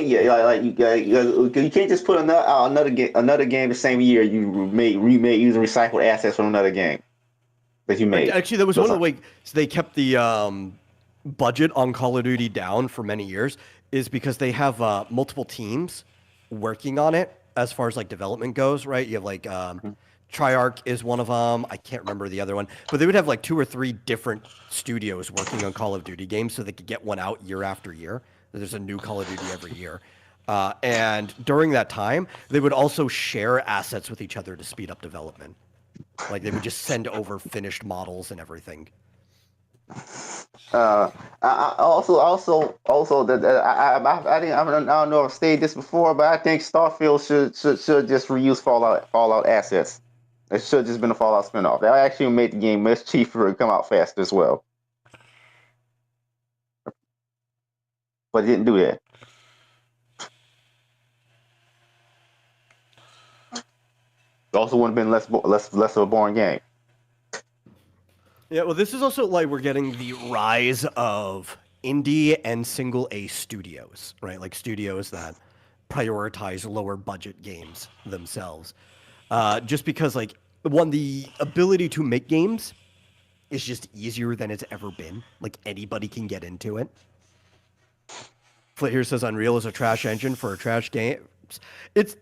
yeah, you can't just put another game the same year you remade using recycled assets from another game that you made. Actually, that was That's one of the not, ways they kept the budget on Call of Duty down for many years, is because they have multiple teams working on it as far as like development goes, right? You have like Triarch is one of them. I can't remember the other one, but they would have like 2 or 3 different studios working on Call of Duty games so they could get one out year after year. There's a new Call of Duty every year. And during that time, they would also share assets with each other to speed up development. Like they would just send over finished models and everything. also that I don't know if I've stated this before, but I think Starfield should just reuse Fallout assets. It should have just been a Fallout spinoff. That actually made the game much cheaper and come out faster as well. But it didn't do that. It also would have been less of a boring game. Yeah, well, this is also like we're getting the rise of indie and single A studios, right? Like studios that prioritize lower budget games themselves. Just because, like, one, the ability to make games is just easier than it's ever been. Like, anybody can get into it. Flit here says Unreal is a trash engine for a trash game. It's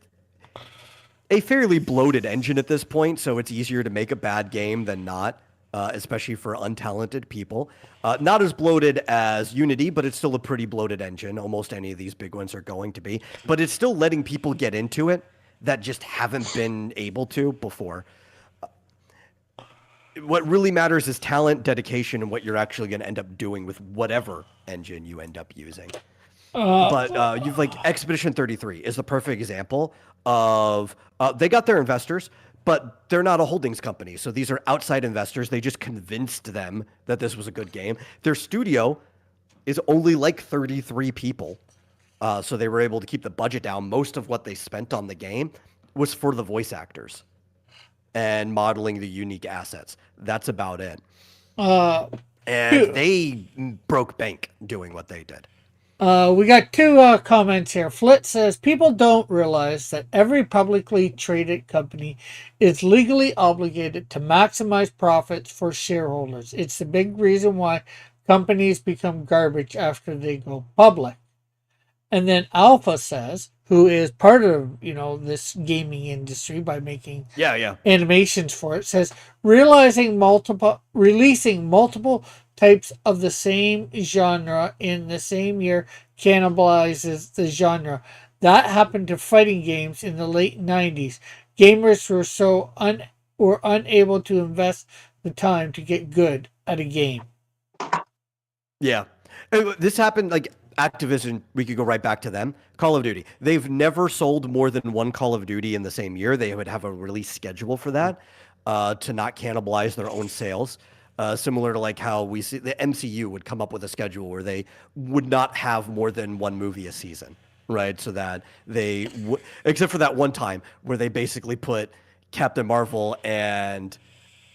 a fairly bloated engine at this point, so it's easier to make a bad game than not, especially for untalented people. Not as bloated as Unity, but it's still a pretty bloated engine. Almost any of these big ones are going to be. But it's still letting people get into it that just haven't been able to before. What really matters is talent, dedication, and what you're actually going to end up doing with whatever engine you end up using. But you've like Expedition 33 is the perfect example of they got their investors, but they're not a holdings company. So these are outside investors. They just convinced them that this was a good game. Their studio is only like 33 people. So they were able to keep the budget down. Most of what they spent on the game was for the voice actors and modeling the unique assets. That's about it. And they broke bank doing what they did. We got two comments here. Flit says people don't realize that every publicly traded company is legally obligated to maximize profits for shareholders. It's the big reason why companies become garbage after they go public. And then Alpha says, who is part of this gaming industry by making Yeah. animations for it, says releasing multiple types of the same genre in the same year cannibalizes the genre. That happened to fighting games in the late 90s. Gamers were unable to invest the time to get good at a game. Yeah. This happened like Activision, we could go right back to them. Call of Duty. They've never sold more than one Call of Duty in the same year. They would have a release schedule for that to not cannibalize their own sales. Similar to like how we see the MCU would come up with a schedule where they would not have more than one movie a season, right? So that they would, except for that one time where they basically put Captain Marvel and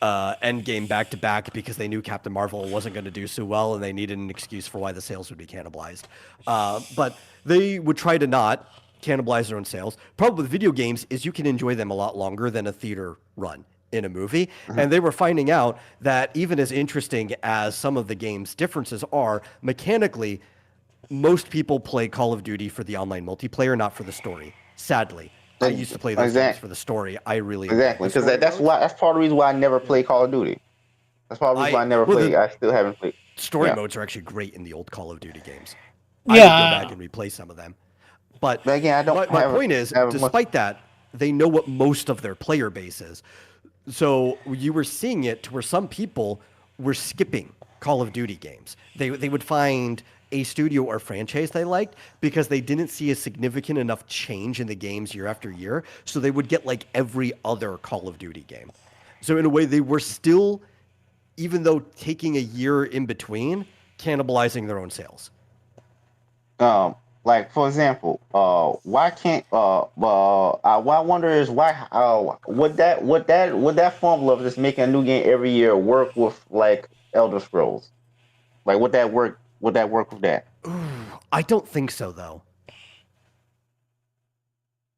Endgame back to back because they knew Captain Marvel wasn't going to do so well and they needed an excuse for why the sales would be cannibalized. But they would try to not cannibalize their own sales. Problem with video games is you can enjoy them a lot longer than a theater run in a movie. And they were finding out that even as interesting as some of the game's differences are, mechanically, most people play Call of Duty for the online multiplayer, not for the story. Sadly. I used to play those games for the story. I really exactly because that's part of the reason why I never played Call of Duty. That's part of the reason why I never played. I still haven't played. Story modes are actually great in the old Call of Duty games. I would go back and replay some of them. But again, I don't. My point is, despite that, they know what most of their player base is. So you were seeing it to where some people were skipping Call of Duty games. They would find a studio or franchise they liked because they didn't see a significant enough change in the games year after year. So they would get like every other Call of Duty game. So in a way, they were still, even though taking a year in between, cannibalizing their own sales. Like for example, why can't what I wonder is why would that formula of just making a new game every year work with like Elder Scrolls? Like would that work? Would that work with that? I don't think so, though.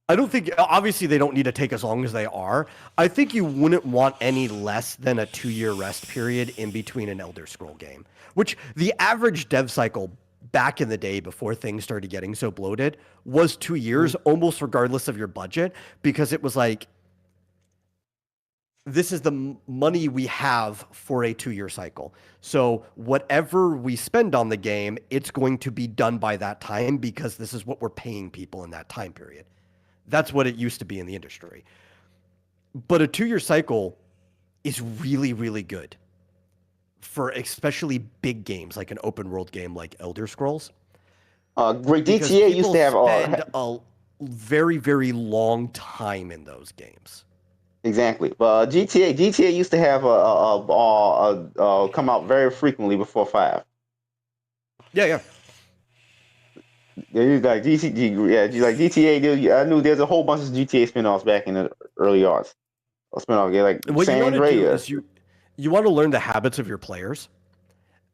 I don't think, obviously, they don't need to take as long as they are. I think you wouldn't want any less than a 2-year rest period in between an Elder Scroll game, which the average dev cycle back in the day before things started getting so bloated was 2 years, almost regardless of your budget, because it was like, this is the money we have for a 2-year cycle. So whatever we spend on the game, it's going to be done by that time because this is what we're paying people in that time period. That's what it used to be in the industry. But a 2-year cycle is really, really good for especially big games like an open world game like Elder Scrolls. Great GTA used to have spend a very, very long time in those games. Exactly. GTA used to have come out very frequently before 5. Yeah. Yeah, like GTA. I knew there's a whole bunch of GTA spin-offs back in the early aughts. a spinoff game like What you San want to do Andreas. is you want to learn the habits of your players.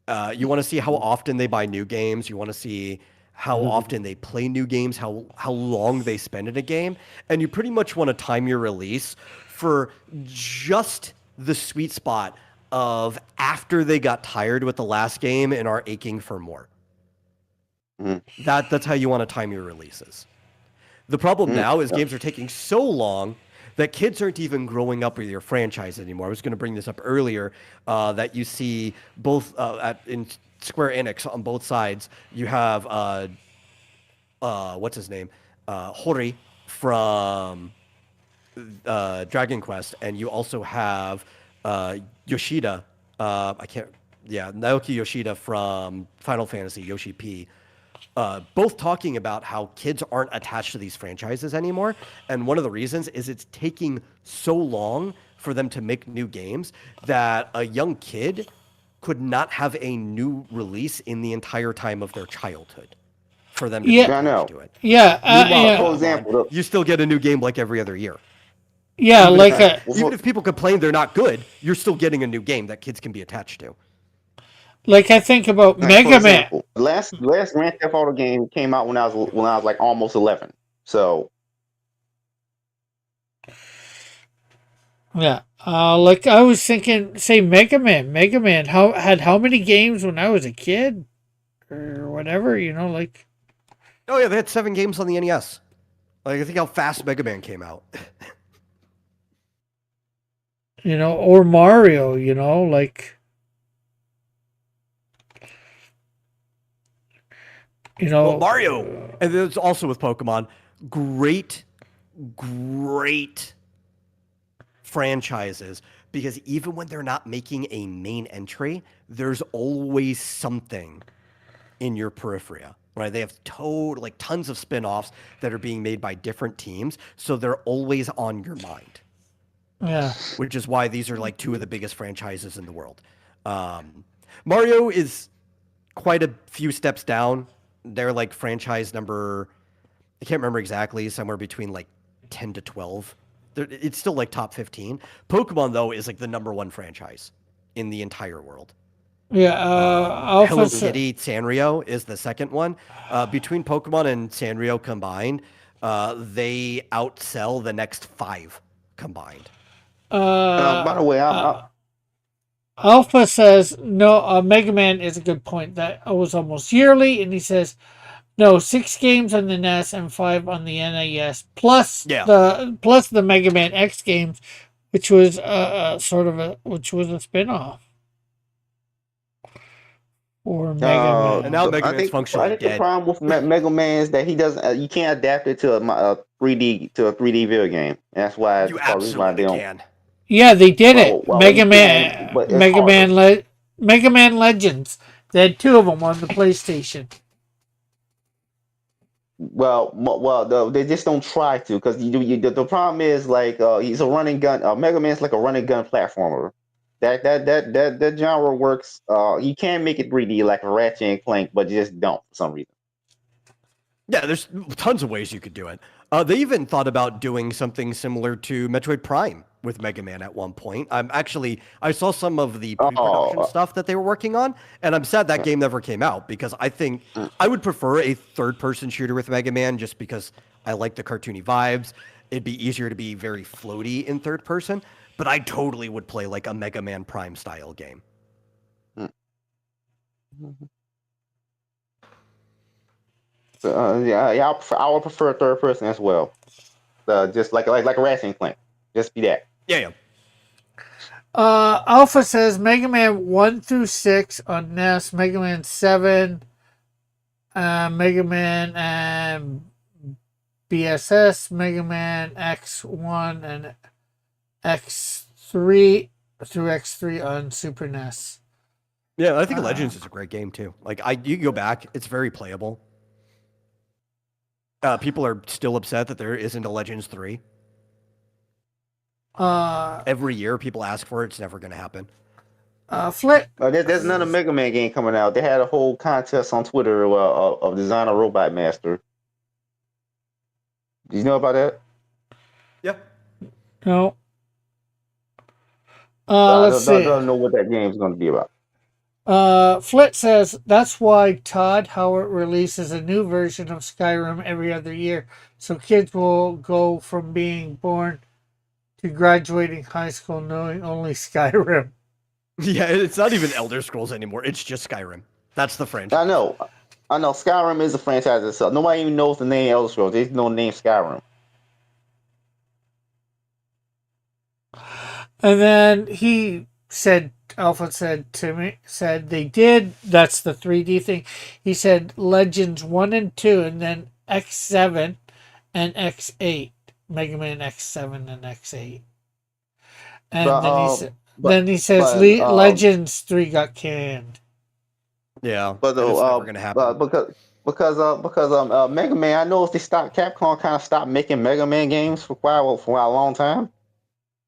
You want to see how often they buy new games. You want to see how often they play new games, how long they spend in a game, and you pretty much want to time your release for just the sweet spot of after they got tired with the last game and are aching for more. That's how you want to time your releases. The problem now is games are taking so long that kids aren't even growing up with your franchise anymore. I was going to bring this up earlier, that you see both in Square Enix on both sides. You have what's his name, Hori from Dragon Quest, and you also have Yoshida. I can't. Yeah, Naoki Yoshida from Final Fantasy, Yoshi P. Both talking about how kids aren't attached to these franchises anymore. And one of the reasons is it's taking so long for them to make new games that a young kid could not have a new release in the entire time of their childhood for them to be Yeah, I attached know. to it. yeah, Meanwhile, For Pokemon, example, you still get a new game like every other year. yeah, Even like even if people complain they're not good, you're still getting a new game that kids can be attached to. I think about for Mega Man. example, last Grand Theft Auto game came out when I was like almost 11. So Yeah, like I was thinking, say Mega Man. Mega Man how many games when I was a kid or whatever? Like Oh yeah, they had 7 games on the NES. Like I think how fast Mega Man came out. or Mario. Like Well, Mario, and it's also with Pokemon. Great franchises, because even when they're not making a main entry, there's always something in your periphery, right? They have tons of spin-offs that are being made by different teams, so they're always on your mind. Yeah. Which is why these are like 2 of the biggest franchises in the world. Mario is quite a few steps down. They're like franchise number, I can't remember exactly, somewhere between like 10 to 12. It's still like top 15. Pokemon, though, is like the number 1 franchise in the entire world. Yeah, Hello Kitty Sanrio is the second one. Between Pokemon and Sanrio combined, they outsell the next 5 combined. by the way, Alpha says no. Mega Man is a good point. That was almost yearly, and he says no, 6 games on the NES and 5 on the NES, plus the Mega Man X games, which was which was a spinoff. Or Mega Man. And now Mega I Man's think functionally the dead. problem with Mega Man is that he doesn't. You can't adapt it to a 3D video game. That's why You absolutely can. Yeah, they did it. Mega Man, but it's harder. Mega Man Legends. They had 2 of them on the PlayStation. They just don't try to, because the problem is like he's a running gun. Mega Man's like a running gun platformer. That genre works. You can make it 3D like a Ratchet and Clank, but you just don't for some reason. Yeah, there's tons of ways you could do it. They even thought about doing something similar to Metroid Prime with Mega Man at one point. I saw some of the pre-production stuff that they were working on, and I'm sad that game never came out, because I think I would prefer a third-person shooter with Mega Man, just because I like the cartoony vibes. It'd be easier to be very floaty in third person, but I totally would play like a Mega Man Prime style game. I would prefer third person as well. Just like a Ratchet and Clank. Just be that. Yeah. Alpha says Mega Man 1 through 6 on NES, Mega Man 7, Mega Man and BSS, Mega Man X1 and X3 through X3 on Super NES. Yeah, I think Legends is a great game too. Like you can go back, it's very playable. People are still upset that there isn't a Legends 3. Every year people ask for it, it's never going to happen. Flip. There's another Mega Man game coming out. They had a whole contest on Twitter of Design a Robot Master. Do you know about that? Yeah. No. Let's see. don't know what that game is going to be about. Flit says that's why Todd Howard releases a new version of Skyrim every other year, so kids will go from being born to graduating high school knowing only Skyrim. Yeah, it's not even Elder Scrolls anymore. It's just Skyrim. That's the I franchise. know, I know. Skyrim is a franchise itself. Nobody even knows the name Elder Scrolls. They just know the name Skyrim. And then he said, Alpha said to me, said they did. That's the 3D thing. He said Legends 1 and 2, and then X7 and X8. Mega Man X7 and X8. And But then but then he says but Legends 3 got canned. Yeah, but and it's never gonna happen. because Mega Man, I know if they stopped Capcom kind of stopped making Mega Man games for a long time.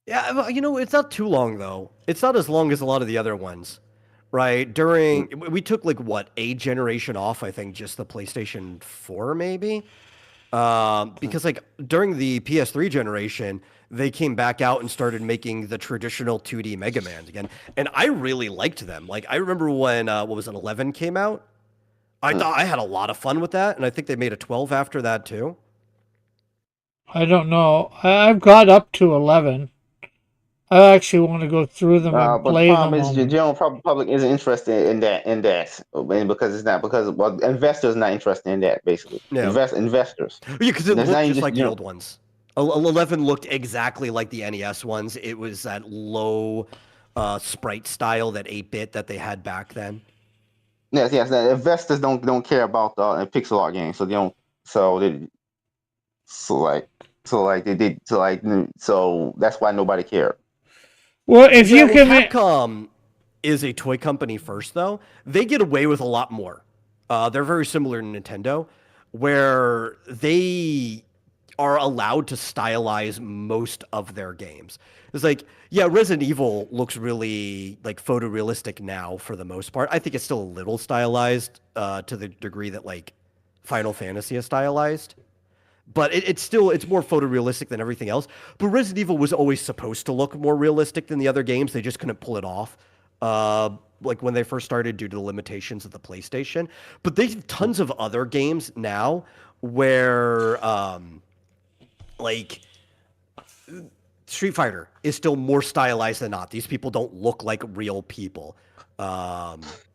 Yeah, it's not too long though. It's not as long as a lot of the other ones, right? We took like what, a generation off, I think, just the PlayStation 4 maybe. Because like during the PS3 generation, they came back out and started making the traditional 2D Mega Mans again, and I really liked them. Like I remember when what was it, 11 came out. I thought I had a lot of fun with that, and I think they made a 12 after that too. I don't know. I've got up to 11. I actually want to go through them and But the play problem them is the all. general public isn't interested in that, and because it's not because well, investors not interested in that basically. Yeah, Investors. yeah, because it There's not looked even just just like the old ones. 11 looked exactly like the NES ones. It was that low sprite style, that 8-bit that they had back then. yes. The investors don't care about pixel art games, so they don't. So they so like so like they did so that's why nobody cared. Well, if Yeah, you well, can make. Capcom is a toy company first, though. They get away with a lot more. They're very similar to Nintendo, where they are allowed to stylize most of their games. It's like, yeah, Resident Evil looks really like photorealistic now for the most part. I think it's still a little stylized to the degree that like Final Fantasy is stylized, but it's more photorealistic than everything else. But Resident Evil was always supposed to look more realistic than the other games. They just couldn't pull it off. Like when they first started due to the limitations of the PlayStation. But they have tons of other games now where like Street Fighter is still more stylized than not. These people don't look like real people.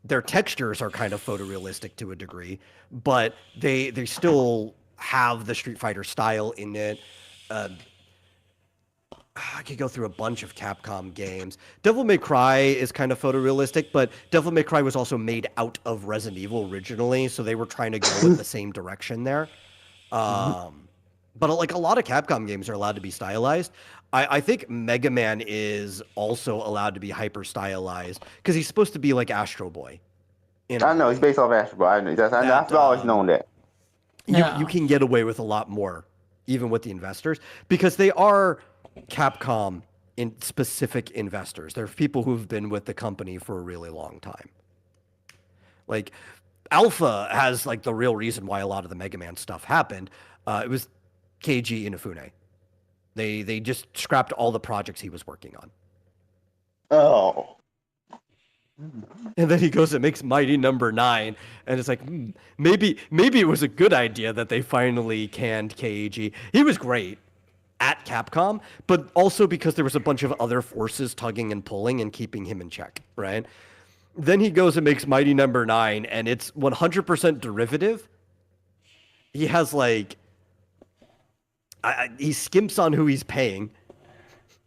Their textures are kind of photorealistic to a degree, but they still have the Street Fighter style in it. Uh, I could go through a bunch of Capcom games. Devil May Cry is kind of photorealistic, but Devil May Cry was also made out of Resident Evil originally, so they were trying to go in the same direction there. Um, but like a lot of Capcom games are allowed to be stylized. I think Mega Man is also allowed to be hyper stylized because he's supposed to be like Astro Boy in a I know it's way. based off Astro Boy. I know That I've always known that. you Yeah. can get away with a lot more, even with the investors, because they are Capcom in specific investors. They're people who've been with the company for a really long time. Like Alpha has like the real reason why a lot of the Mega Man stuff happened. It was Keiji Inafune. They just scrapped all the projects he was working on. Oh, And then he goes and makes Mighty Number Nine, and it's like maybe it was a good idea that they finally canned Keiji. He was great at Capcom, but also because there was a bunch of other forces tugging and pulling and keeping him in check, right? Then he goes and makes Mighty Number Nine, and it's 100% derivative. He has like he skimps on who he's paying,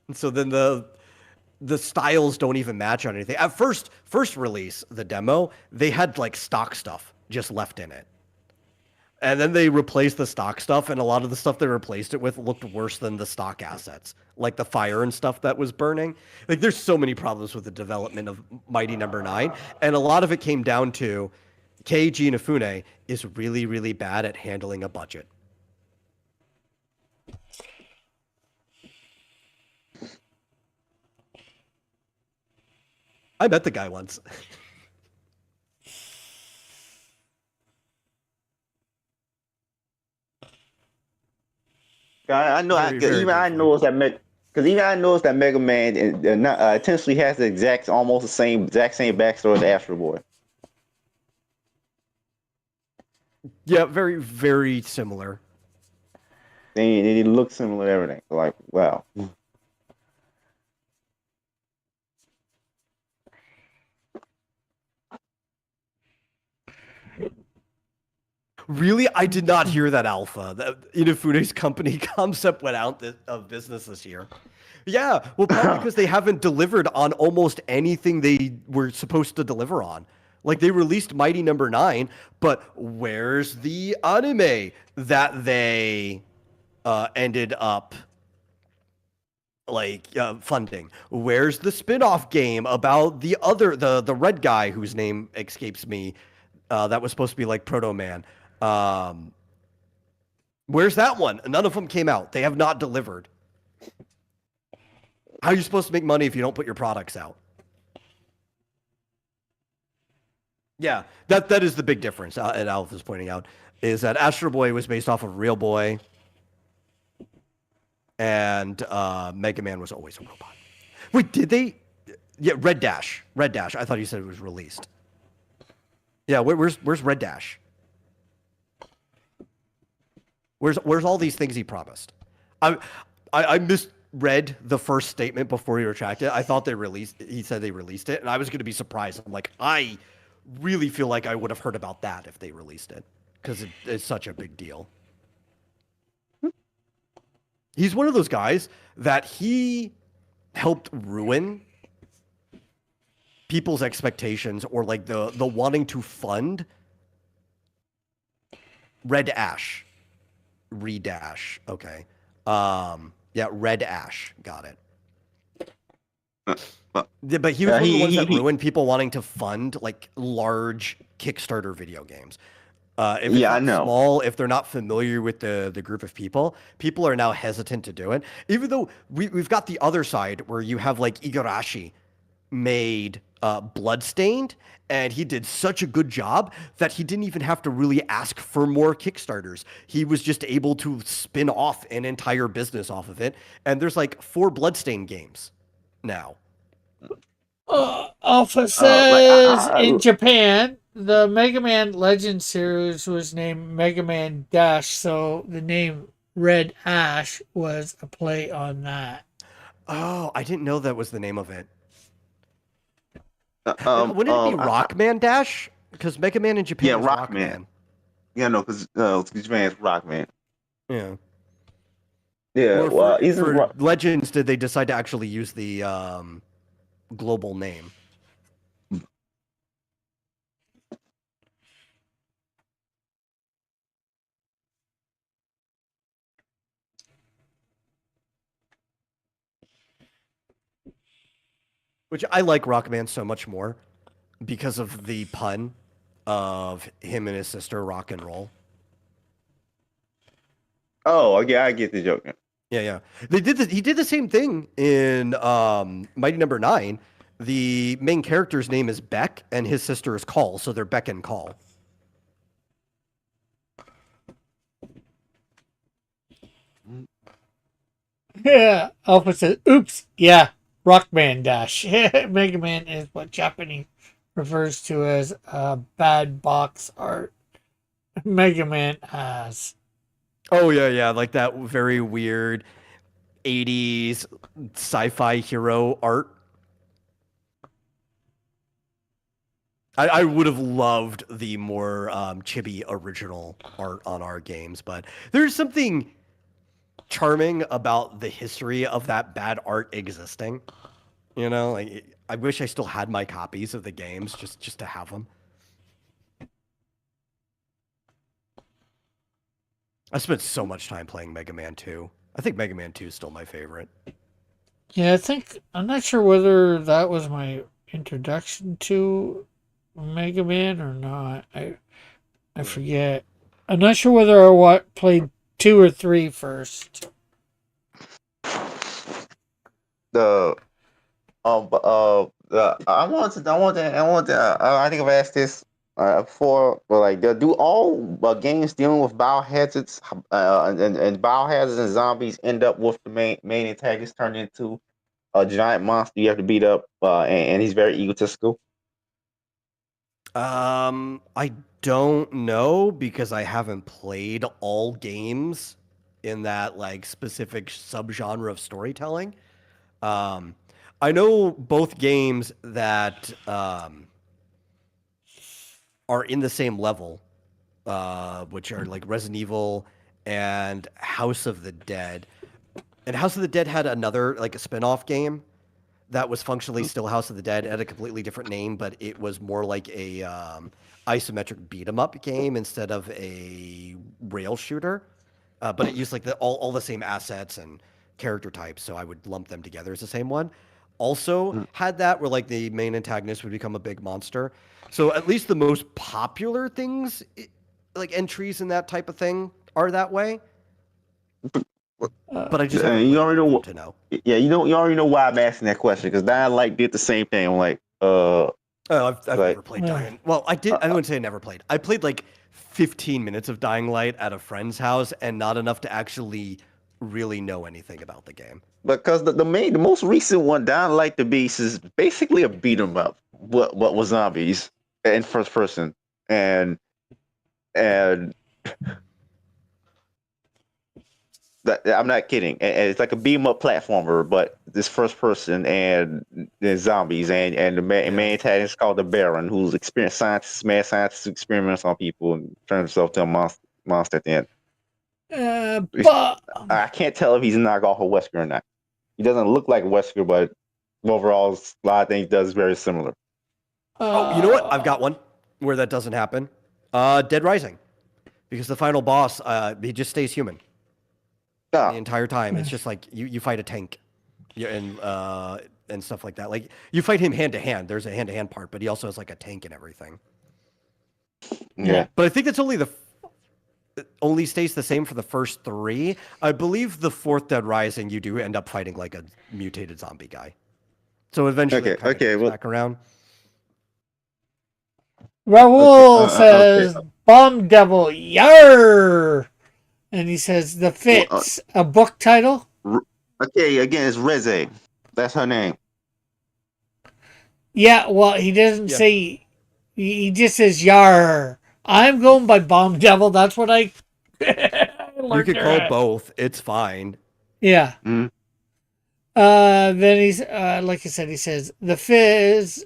and so then the styles don't even match on anything. At first release, the demo, they had like stock stuff just left in it. And then they replaced the stock stuff, and a lot of the stuff they replaced it with looked worse than the stock assets, like the fire and stuff that was burning. Like, there's so many problems with the development of Mighty Number Nine, and a lot of it came down to Keiji Inafune is really, really bad at handling a budget. I met the guy once. I know. Very, very Even good I friend. know that Because you gotta notice that Mega Man intentionally has the almost the exact same backstory as Astro Boy. Yeah, very, very similar. They look similar to everything. Like, wow. Really, I did not hear that Alpha. That Inafune's company concept went out of business this year. Yeah, well, probably because they haven't delivered on almost anything they were supposed to deliver on. Like they released Mighty Number 9, but where's the anime that they ended up funding? Where's the spin-off game about the red guy whose name escapes me? That was supposed to be like Proto Man. Where's that one? None of them came out. They have not delivered. How are you supposed to make money if you don't put your products out? Yeah, that is the big difference. And Alf is pointing out is that Astro Boy was based off of Real Boy, and Mega Man was always a robot. Wait, did they? Yeah, Red Dash. Red Dash. I thought you said it was released. Yeah, where's Red Dash? Where's all these things he promised? I misread the first statement before he retracted it. I thought they released. He said they released it, and I was going to be surprised. I'm like, I really feel like I would have heard about that if they released it because it's such a big deal. He's one of those guys that he helped ruin people's expectations or like the wanting to fund Red Ash. Redash. Okay. Yeah, Red Ash. Got it. But he was one of the ones that ruined people wanting to fund like large Kickstarter video games. If it's not small, if they're not familiar with the group of people are now hesitant to do it. Even though we've got the other side where you have like Igarashi made Bloodstained, and he did such a good job that he didn't even have to really ask for more Kickstarters. He was just able to spin off an entire business off of it. And there's like 4 Bloodstained games now. Alpha says in Japan, the Mega Man Legends series was named Mega Man Dash, so the name Red Ash was a play on that. Oh, I didn't know that was the name of it. Wouldn't it be Rockman Dash? Because Mega Man in Japan is Rockman. Yeah, no, because Japan is Rockman. Yeah. Yeah, well, for Legends, did they decide to actually use the global name? Which I like Rockman so much more because of the pun of him and his sister rock and roll. Oh, yeah, I get the joke. Yeah. He did the same thing in Mighty Number 9. The main character's name is Beck, and his sister is Call, so they're Beck and Call. Yeah, Alpha says, oops, yeah, Rockman Dash. Mega Man is what Japanese refers to as bad box art Mega Man has. Oh, yeah, like that very weird 80s sci-fi hero art. I would have loved the more chibi original art on our games, but there's something charming about the history of that bad art existing. You know, like I wish I still had my copies of the games just to have them. I spent so much time playing Mega Man 2. I think Mega Man 2 is still my favorite. Yeah, I'm not sure whether that was my introduction to Mega Man or not. I forget. I'm not sure whether I played 2 or 3 first. I think I've asked this For well, like do all games dealing with biohazards and biohazards and zombies end up with the main antagonist turned into a giant monster you have to beat up, and he's very egotistical. I don't know because I haven't played all games in that like specific subgenre of storytelling. Um, I know both games that are in the same level, which are like Resident Evil and House of the Dead. And House of the Dead had another like a spin-off game that was functionally still House of the Dead. It had a completely different name, but it was more like a isometric beat 'em up game instead of a rail shooter. But it used like all the same assets and character types, so I would lump them together as the same one. Also had that where like the main antagonist would become a big monster. So at least the most popular things, like entries in that type of thing, are that way. But I just haven't You played already enough know. to know. Yeah, you already know why I'm asking that question because Dying Light did the same thing. I'm like, Oh, I've like never played Dying. Well, I did. I wouldn't say I never played. I played like 15 minutes of Dying Light at a friend's house, and not enough to actually really know anything about the game. because the most recent one, Dying Light the Beast, is basically a beat 'em up. What was zombies in first person and I'm not kidding. And it's like a beam up platformer, but this first person and there's zombies and the Yeah. main antagonist is called the Baron, who's experienced scientist, mad scientist who experiments on people and turns himself to a monster at the end. But I can't tell if he's a knockoff of Wesker or not. He doesn't look like Wesker, but overall, a lot of things does very similar. Oh, you know what? I've got one where that doesn't happen. Dead Rising, because the final boss, he just stays human the Ah, entire time. It's just like you fight a tank, yeah, and stuff like that. Like you fight him hand to hand. There's a hand to hand part, but he also has like a tank and everything. yeah. But I think that's only stays the same for the first three. I believe the fourth Dead Rising, you do end up fighting like a mutated zombie guy. So eventually, Okay, it kind of okay, comes well, back around. okay, Raul okay. says, Bomb Devil, yar! And he says, The Well, Fits, a book title? okay, again, it's Reze. That's her name. Yeah, well, he doesn't Yeah. say, he just says, yar. I'm going by Bomb Devil. That's what I You learned could there. call it both. It's fine. Yeah. Mm-hmm. Then he's like I said, he says the Fizz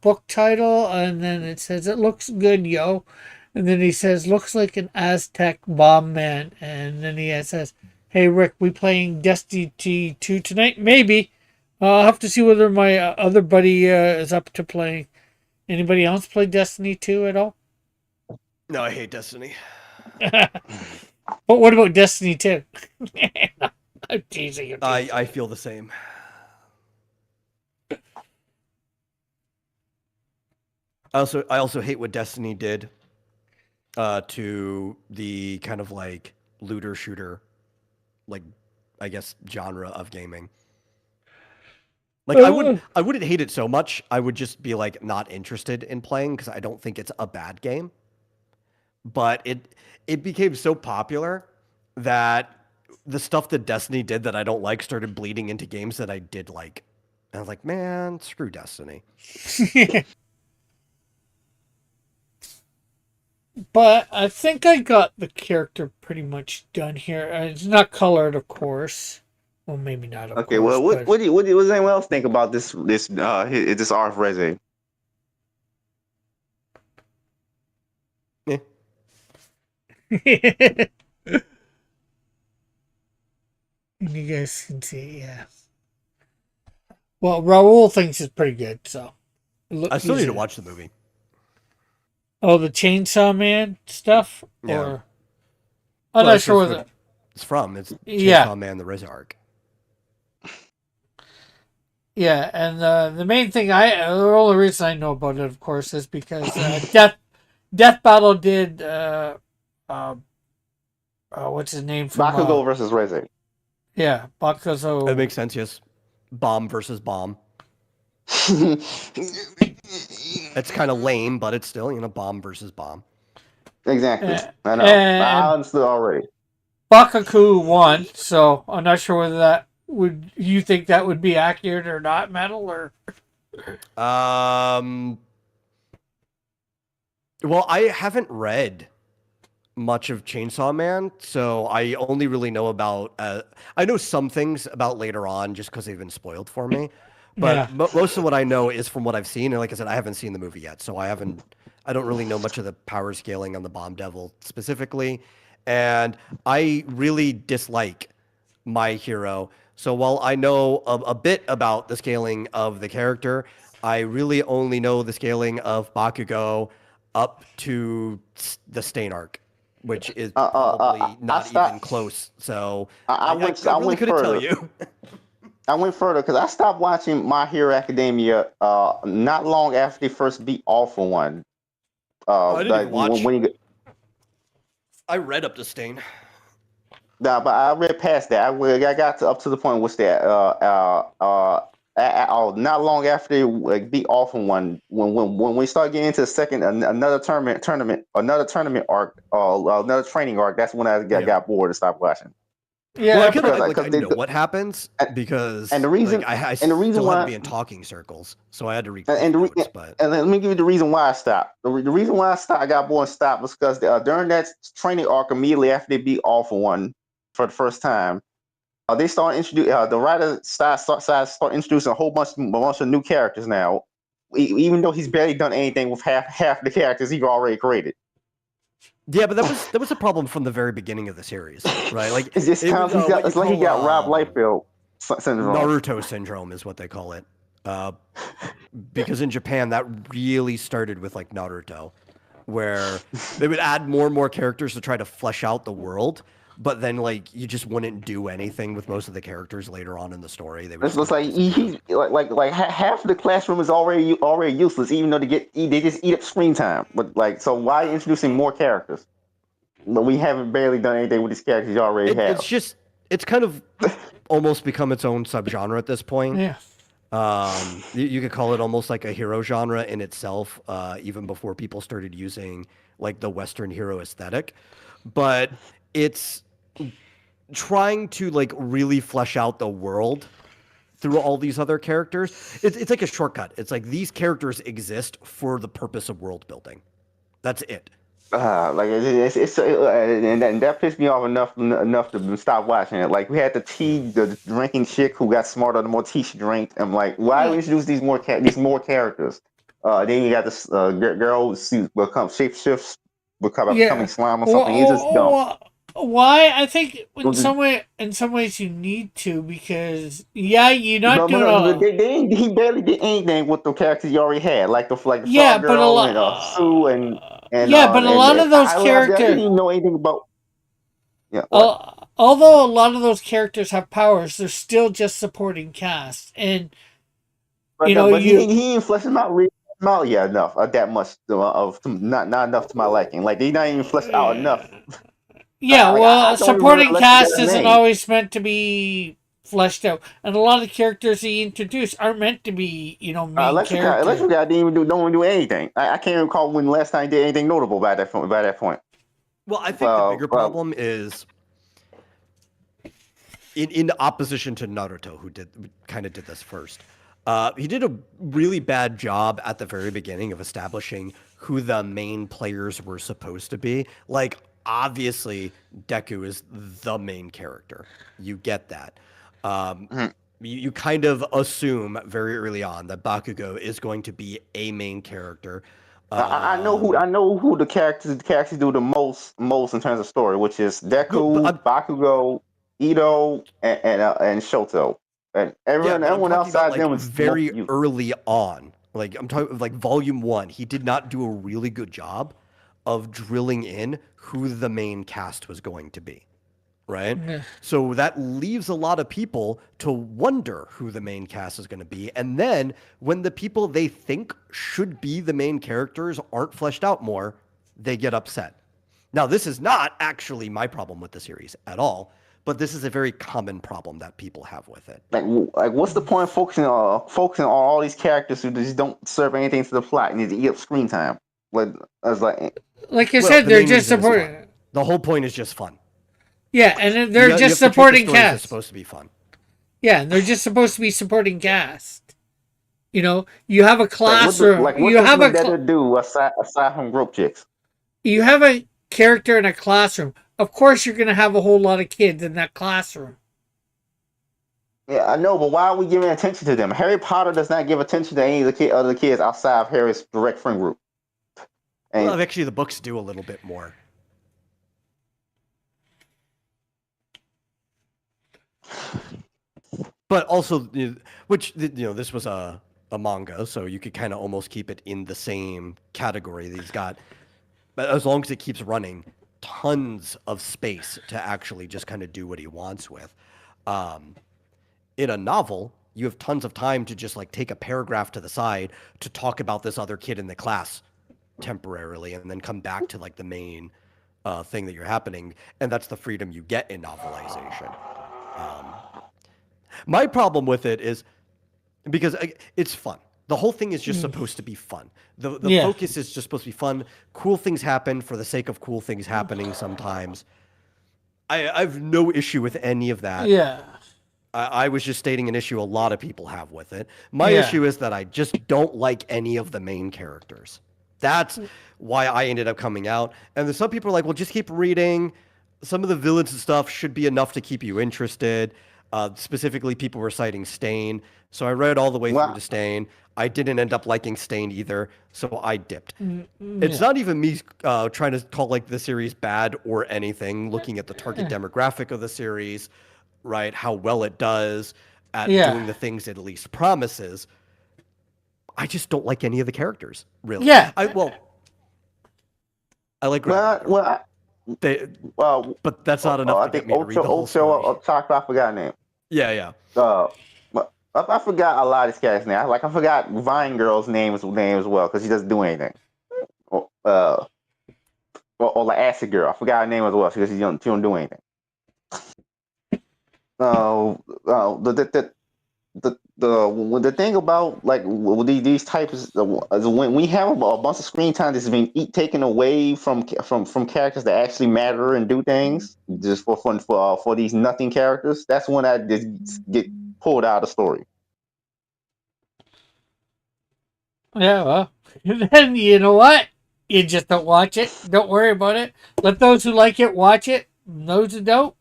book title, and then it says it looks good, yo, and then he says looks like an Aztec bomb man, and then he says, "Hey Rick, we playing Destiny 2 tonight? Maybe. I'll have to see whether my other buddy is up to playing. Anybody else play Destiny 2 at all? No, I hate Destiny. But what about Destiny 2? I'm teasing you. I feel the same. I also hate what Destiny did to the kind of like looter shooter, like I guess genre of gaming. Like I wouldn't hate it so much. I would just be like not interested in playing because I don't think it's a bad game. But it became so popular that the stuff that Destiny did that I don't like started bleeding into games that I did like. And I was like, man, screw Destiny. But I think I got the character pretty much done here. It's not colored, of course. Well, maybe not, of Okay, course. well, But what does anyone else think about this Arf Reze? Eh. you guys can see, yeah. Well, Raul thinks it's pretty good, so. I still need to watch the movie. Oh, the Chainsaw Man stuff? Yeah. Or. I'm Well, not sure what it's from. It's Chainsaw Yeah. Man, the Rizzo arc. Yeah, and the main thing the only reason I know about it, of course, is because Death Battle did what's his name from Bakugo versus Reze. yeah, Bakugo. It makes sense, yes. Bomb versus bomb. It's kind of lame, but it's still, bomb versus bomb. Exactly. Uh, I know. I and understood already. Bakaku won, so I'm not sure whether that would you think that would be accurate or not, Metal or Um, well, I haven't read much of Chainsaw Man, so I only really know about. I know some things about later on, just because they've been spoiled for me. But yeah. most of what I know is from what I've seen, and like I said, I haven't seen the movie yet, so I haven't. I don't really know much of the power scaling on the Bomb Devil specifically, and I really dislike my hero. So while I know a bit about the scaling of the character, I really only know the scaling of Bakugo up to the Stain arc, which is probably I not even stopped. close. So I went. I I really went couldn't tell further. you. I went further because I stopped watching My Hero Academia. Not long after they first beat All for One. Oh, I didn't Like even watch. when he I read up to Stain. Nah, but I read past that. I got up to the point which that not long after they like, beat off on one when we start getting into the second another another tournament arc another training arc. That's when Yeah. got bored and stopped watching Well, Yeah, I and kind of because act like because I they know what happens and because the like reason I and the reason still had to why be in talking circles, so I had to read and cliff notes. But let me give you the reason why I stopped. The reason why I got bored and stopped was because during that training arc immediately after they beat off on one for the first time. They start introducing the writer start introducing a bunch of new characters now, even though he's barely done anything with half the characters he already created. yeah, but that was a problem from the very beginning of the series, right? Like It's just it kind was of he got what you it's like he call got Rob Liefeld syndrome. Naruto syndrome is what they call it. Uh, because in Japan that really started with like Naruto, where they would add more and more characters to try to flesh out the world, but then like you just wouldn't do anything with most of the characters later on in the story. They would It's just just kind of like disappear. he's half of the classroom is already useless, even though they just eat up screen time. But like, so why introducing more characters? But we haven't barely done anything with these characters you already It's have. just it's kind of almost become its own subgenre at this point. yeah. You could call it almost like a hero genre in itself, even before people started using like the Western hero aesthetic. But it's trying to like really flesh out the world through all these other characters. It's like a shortcut. It's like these characters exist for the purpose of world building. That's it. Like and that pissed me off enough to stop watching it. Like we had the drinking chick who got smarter the more tea she drank. I'm like, why we introduce these more characters? Then you got this girl who become shapeshifts, becoming Yeah. slime or something. It's just dumb. Why? I think It just- in some ways you need to because yeah, you're not But, doing but a he barely did anything with the characters he already had, like the yeah, frog but a girl and Sue lot of those I didn't characters. even know anything about what. Although a lot of those characters have powers, they're still just supporting cast, and you know But you he ain't fleshing out really out yet enough that much not enough to my liking. Like they not even fleshed out enough. yeah. I Well, don't even remember supporting Lex cast guy's isn't name. always meant to be fleshed out, and a lot of characters he introduced aren't meant to be main character. Electric guy didn't even don't even do anything. I can't even recall when the last time he did anything notable by that point. By that point, Well, I think the bigger problem is in opposition to Naruto, who did this first. He did a really bad job at the very beginning of establishing who the main players were supposed to be. Like, obviously, Deku is the main character. You get that. Um, mhm. you kind of assume very early on that Bakugo is going to be a main character. I know who the characters do the most in terms of story, which is But Deku, Bakugo, Ito, and Shoto. And Yeah, but I'm everyone talking about outside like them is very mostly useless. early on. Like I'm talking like volume one. He did not do a really good job of drilling in who the main cast was going to be. Right? Yeah. So that leaves a lot of people to wonder who the main cast is going to be. And then when the people they think should be the main characters aren't fleshed out more, they get upset. Now, this is not actually my problem with the series at all, but this is a very common problem that people have with it. Like what's the point of focusing on all these characters who just don't serve anything to the plot and need to eat up screen time? Like, I was Like I Well, said, the they're main just reason is supporting. fun. The whole point is just fun. Yeah, and they're You just have to treat the supporting stories as cast. supposed to be fun. Yeah, and they're just supposed to be supporting cast. You know, you have a classroom. what does Vendetta do aside from rope chicks? You have a character in a classroom. Of course, you're going to have a whole lot of kids in that classroom. Yeah, I know, but why are we giving attention to them? Harry Potter does not give attention to any of the other kids outside of Harry's direct friend group. And Well, actually, the books do a little bit more. But also, which this was a manga, so you could kind of almost keep it in the same category that he's got. But as long as it keeps running, tons of space to actually just kind of do what he wants with. In a novel, you have tons of time to just like take a paragraph to the side to talk about this other kid in the class temporarily, and then come back to like the main thing that you're happening, and that's the freedom you get in novelization. My problem with it is because it's fun. The whole thing is just supposed to be fun. The focus is just supposed to be fun. Cool things happen for the sake of cool things happening sometimes. I have no issue with any of that. Yeah. I was just stating an issue a lot of people have with it. My issue is that I just don't like any of the main characters. That's why I ended up coming out. And then some people are like, well, just keep reading. Some of the villains and stuff should be enough to keep you interested. Specifically, people were citing Stain. So I read all the way through to Stain. I didn't end up liking Stain either, so I dipped. It's not even me trying to call like the series bad or anything, looking at the target demographic of the series, right? How well it does at doing the things it at least promises. I just don't like any of the characters, really. Yeah. I like but that's not enough to get me to read the whole story. I forgot her name. Yeah. I forgot a lot of these characters' names. I forgot Vine Girl's name as well because she doesn't do anything. Or the Acid Girl. I forgot her name as well because she don't do anything. The thing about like these types is when we have a bunch of screen time that's been taken away from characters that actually matter and do things just for fun for these nothing characters. That's when I just get pulled out of the story. Yeah, well, then you know what? You just don't watch it. Don't worry about it. Let those who like it watch it. Those who don't.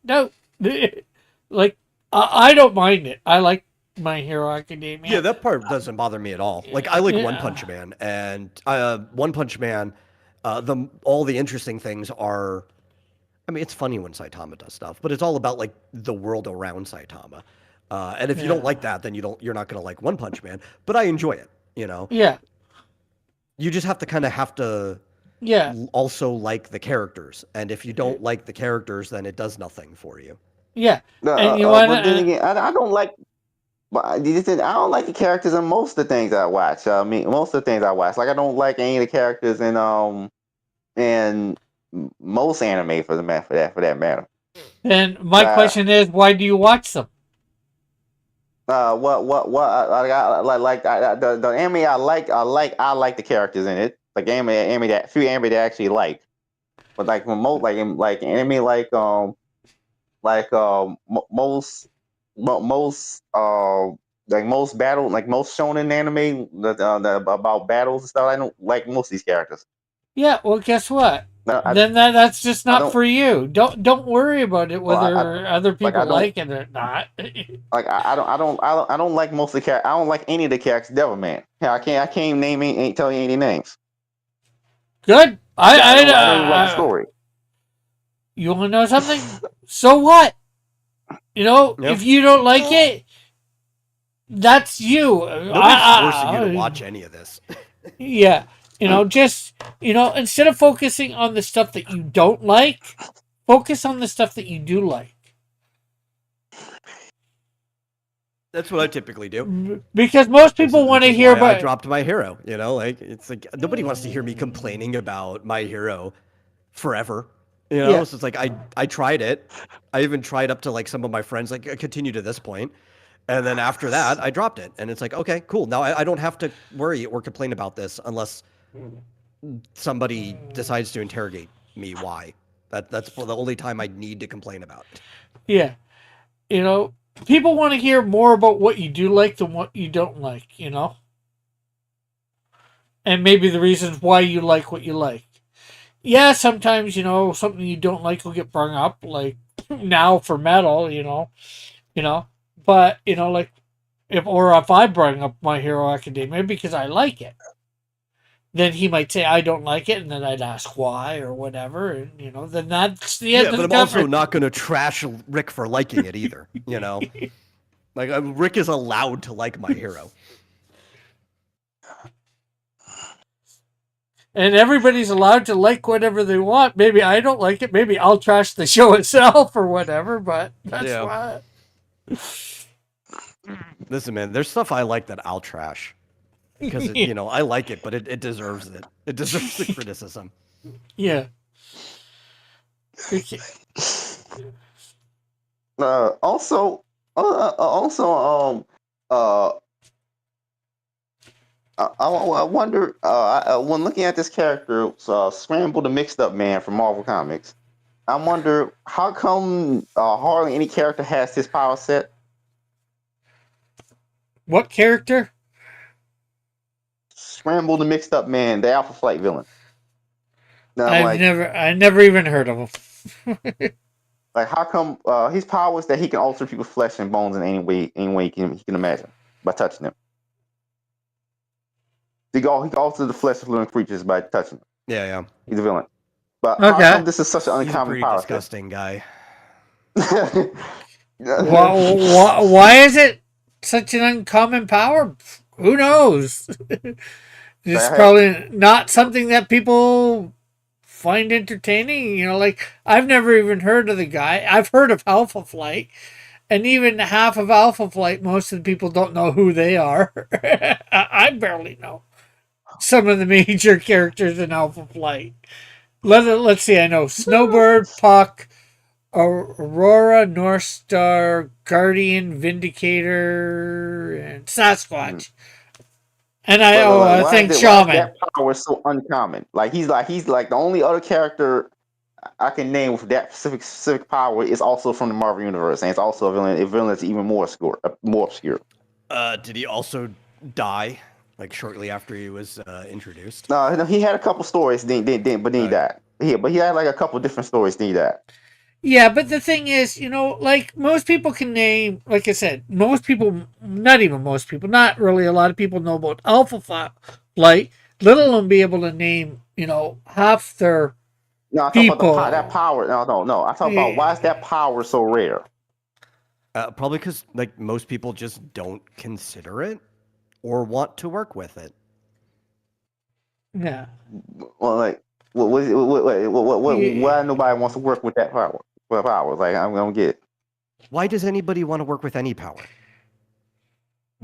Like, I don't mind it. I like My Hero Academia. Yeah, that part doesn't bother me at all. Like, I like One Punch Man, and One Punch Man, all the interesting things are. I mean, it's funny when Saitama does stuff, but it's all about like the world around Saitama. And if you don't like that, then you're not gonna like One Punch Man. But I enjoy it. Yeah. You just have to also like the characters, and if you don't like the characters, then it does nothing for you. Yeah. And you want but then again, I don't like. But I don't like the characters in most of the things I watch. I mean, most of the things I watch, like I don't like any of the characters in most anime for that matter. And my question is, why do you watch them? The anime I like the characters in it. Like few anime that I actually like. But like most anime most most shonen anime about battles and stuff. I don't like most of these characters. Yeah, well, guess what? Then that's just not for you. Don't worry about it whether other people like it or not. Like I don't like most of the characters. I don't like any of the characters. Devilman. I can't ain't tell you any names. Good. I don't like the story. You want to know something? So what? If you don't like it, that's you. Nobody's forcing you to watch any of this. Yeah. Just, instead of focusing on the stuff that you don't like, focus on the stuff that you do like. That's what I typically do. Because most people want to hear about. I dropped My Hero. It's like nobody wants to hear me complaining about My Hero forever. You know, Yeah. so it's like I tried it. I even tried up to like some of my friends, like continue to this point, and then after that, I dropped it. And it's like, okay, cool. Now I don't have to worry or complain about this unless somebody decides to interrogate me. Why? That's the only time I need to complain about it. Yeah. You know, people want to hear more about what you do like than what you don't like, you know? And maybe the reasons why you like what you like. Yeah, sometimes, you know, something you don't like will get brought up, like now for metal, you know. But, you know, like if I bring up My Hero Academia because I like it, then he might say I don't like it, and then I'd ask why or whatever, and you know, then that's the Yeah, end of but the I'm also conversation. not going to trash Rick for liking it either. You know, like Rick is allowed to like my hero. And everybody's allowed to like whatever they want. Maybe I don't like it. Maybe I'll trash the show itself or whatever. But that's Yeah. why. Listen, man, there's stuff I like that I'll trash because you know I like it, but it deserves it. It deserves the criticism. Yeah. Okay. Also, also, uh, I wonder, when looking at this character, Scramble the Mixed Up Man from Marvel Comics, I wonder how come hardly any character has his power set. What character? Scramble the Mixed Up Man, the Alpha Flight villain. And I'm I never even heard of him. how come his power is that he can alter people's flesh and bones in any way he can imagine by touching them. He can alter the flesh of living creatures by touching them. Yeah, yeah. He's a villain. But how Okay. come this is such an He's a uncommon pretty power disgusting guy. set? Why is it such an uncommon power? Who knows? It's probably not something that people find entertaining. You know, like I've never even heard of the guy. I've heard of Alpha Flight, and even half of Alpha Flight, most of the people don't know who they are. I barely know some of the major characters in Alpha Flight. Let's see. I know Snowbird, Puck, Aurora, North Star, Guardian, Vindicator, and Sasquatch. And I think Why is Shaman. that power so uncommon? He's like the only other character I can name with that specific power is also from the Marvel universe, and it's also a villain that's even more obscure. More obscure. Did he also die like shortly after he was introduced? No, he had a couple stories, but then he died. But he had like a couple different stories. Then he died. Yeah, but the thing is, you know, like most people can name, like I said, most people, not even most people, not really a lot of people know about Alpha Flight, let alone be able to name, you know, half their No, I talk about that people. power. No. I talk about why is Yeah. that power so rare? Probably because like most people just don't consider it or want to work with it. Yeah. Well, like, why nobody wants to work with that power? What power? Like, I'm gonna get it. Why does anybody want to work with any power?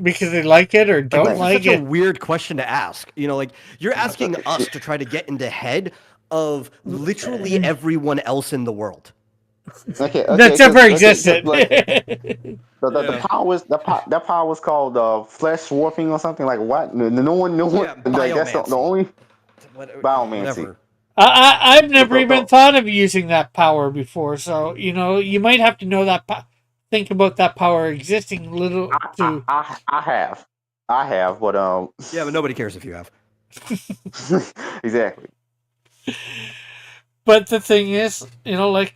Because they like it or Like don't this is like such a it. weird question to ask. You know, like you're asking us to try to get in the head of literally everyone else in the world. That's ever existed. Like the Yeah. powers that power was called flesh warping or something like what? No one, Yeah, like that's the biomancy. only biomancy. Whatever. I've never even The, thought of using that power before. So, you know, you might have to know that, think about that power existing little to. I have, but Yeah, but nobody cares if you have. exactly. But the thing is, you know, like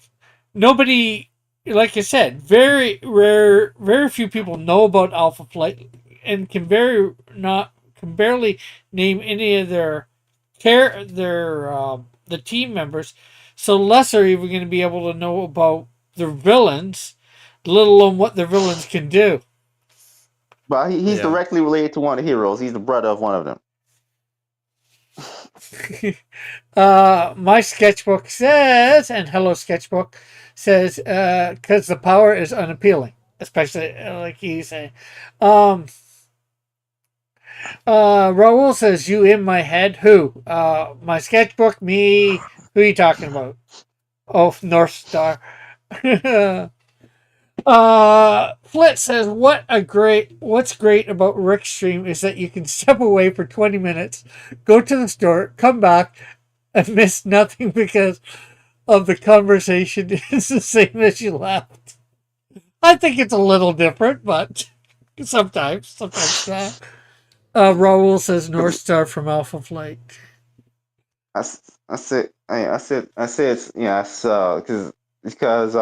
nobody, like I said, very rare, very few people know about Alpha Flight and can barely name any of the team members. So less are even going to be able to know about their villains, let alone what their villains can do. But he's Yeah. directly related to one of the heroes. He's the brother of one of them. My sketchbook says, and hello sketchbook says, because the power is unappealing, especially like he's saying. Um, Raul says, "You in my head? Who? My sketchbook? Me? Who are you talking about?" Oh, North Star. Flit says, what's great about Rick's stream is that you can step away for 20 minutes, go to the store, come back, and miss nothing because of the conversation is the same as you left. I think it's a little different, but sometimes not. Raul says North Star from Alpha Flight. I said, yes, because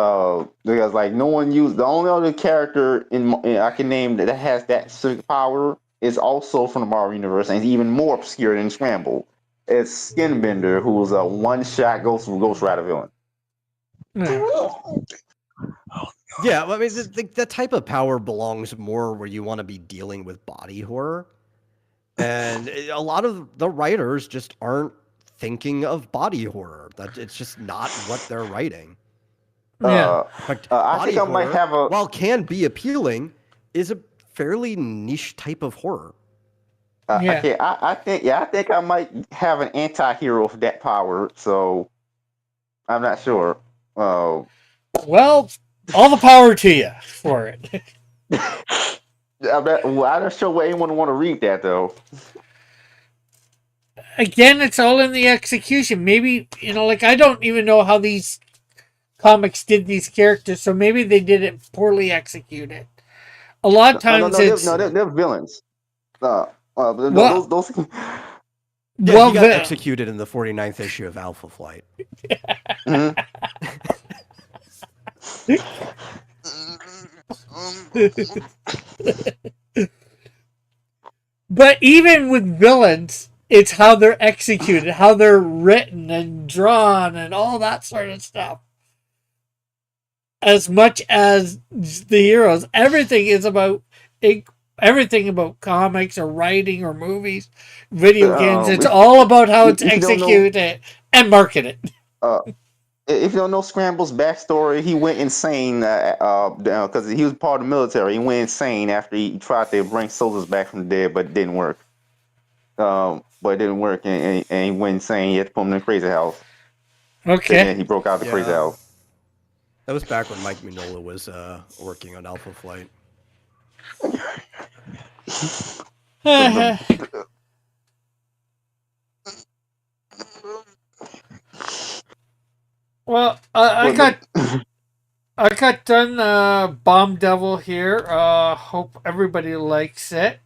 like no one used the only other character I can name that has that specific power is also from the Marvel universe and is even more obscure than Scramble. It's Skinbender, who's a one-shot Ghost Rider villain. Yeah. Yeah, well, I mean, that type of power belongs more where you want to be dealing with body horror. And a lot of the writers just aren't thinking of body horror. That it's just not what they're writing. Yeah. In fact, I body think I might horror, have a. while can be appealing, is a fairly niche type of horror. Yeah. Okay, I think I might have an anti-hero for that power. So I'm not sure. Well, all the power to you for it. I'm not sure why anyone would want to read that though. Again, it's all in the execution. Maybe, like I don't even know how these comics did these characters, so maybe they did it poorly executed. A lot of times They're villains. Well, Those. Yeah, he got executed in the 49th issue of Alpha Flight. Mhm. But even with villains, it's how they're executed, how they're written and drawn, and all that sort of stuff. As much as the heroes, everything about comics or writing or movies, video games. It's all about how it's executed and marketed. If you don't know Scramble's backstory, he went insane because he was part of the military. He went insane after he tried to bring soldiers back from the dead, but it didn't work. And he went insane. He had to put him in the crazy house. Okay. And then he broke out the crazy house. That was back when Mike Mignola was working on Alpha Flight. Well, I got done Bomb Devil here. Hope everybody likes it.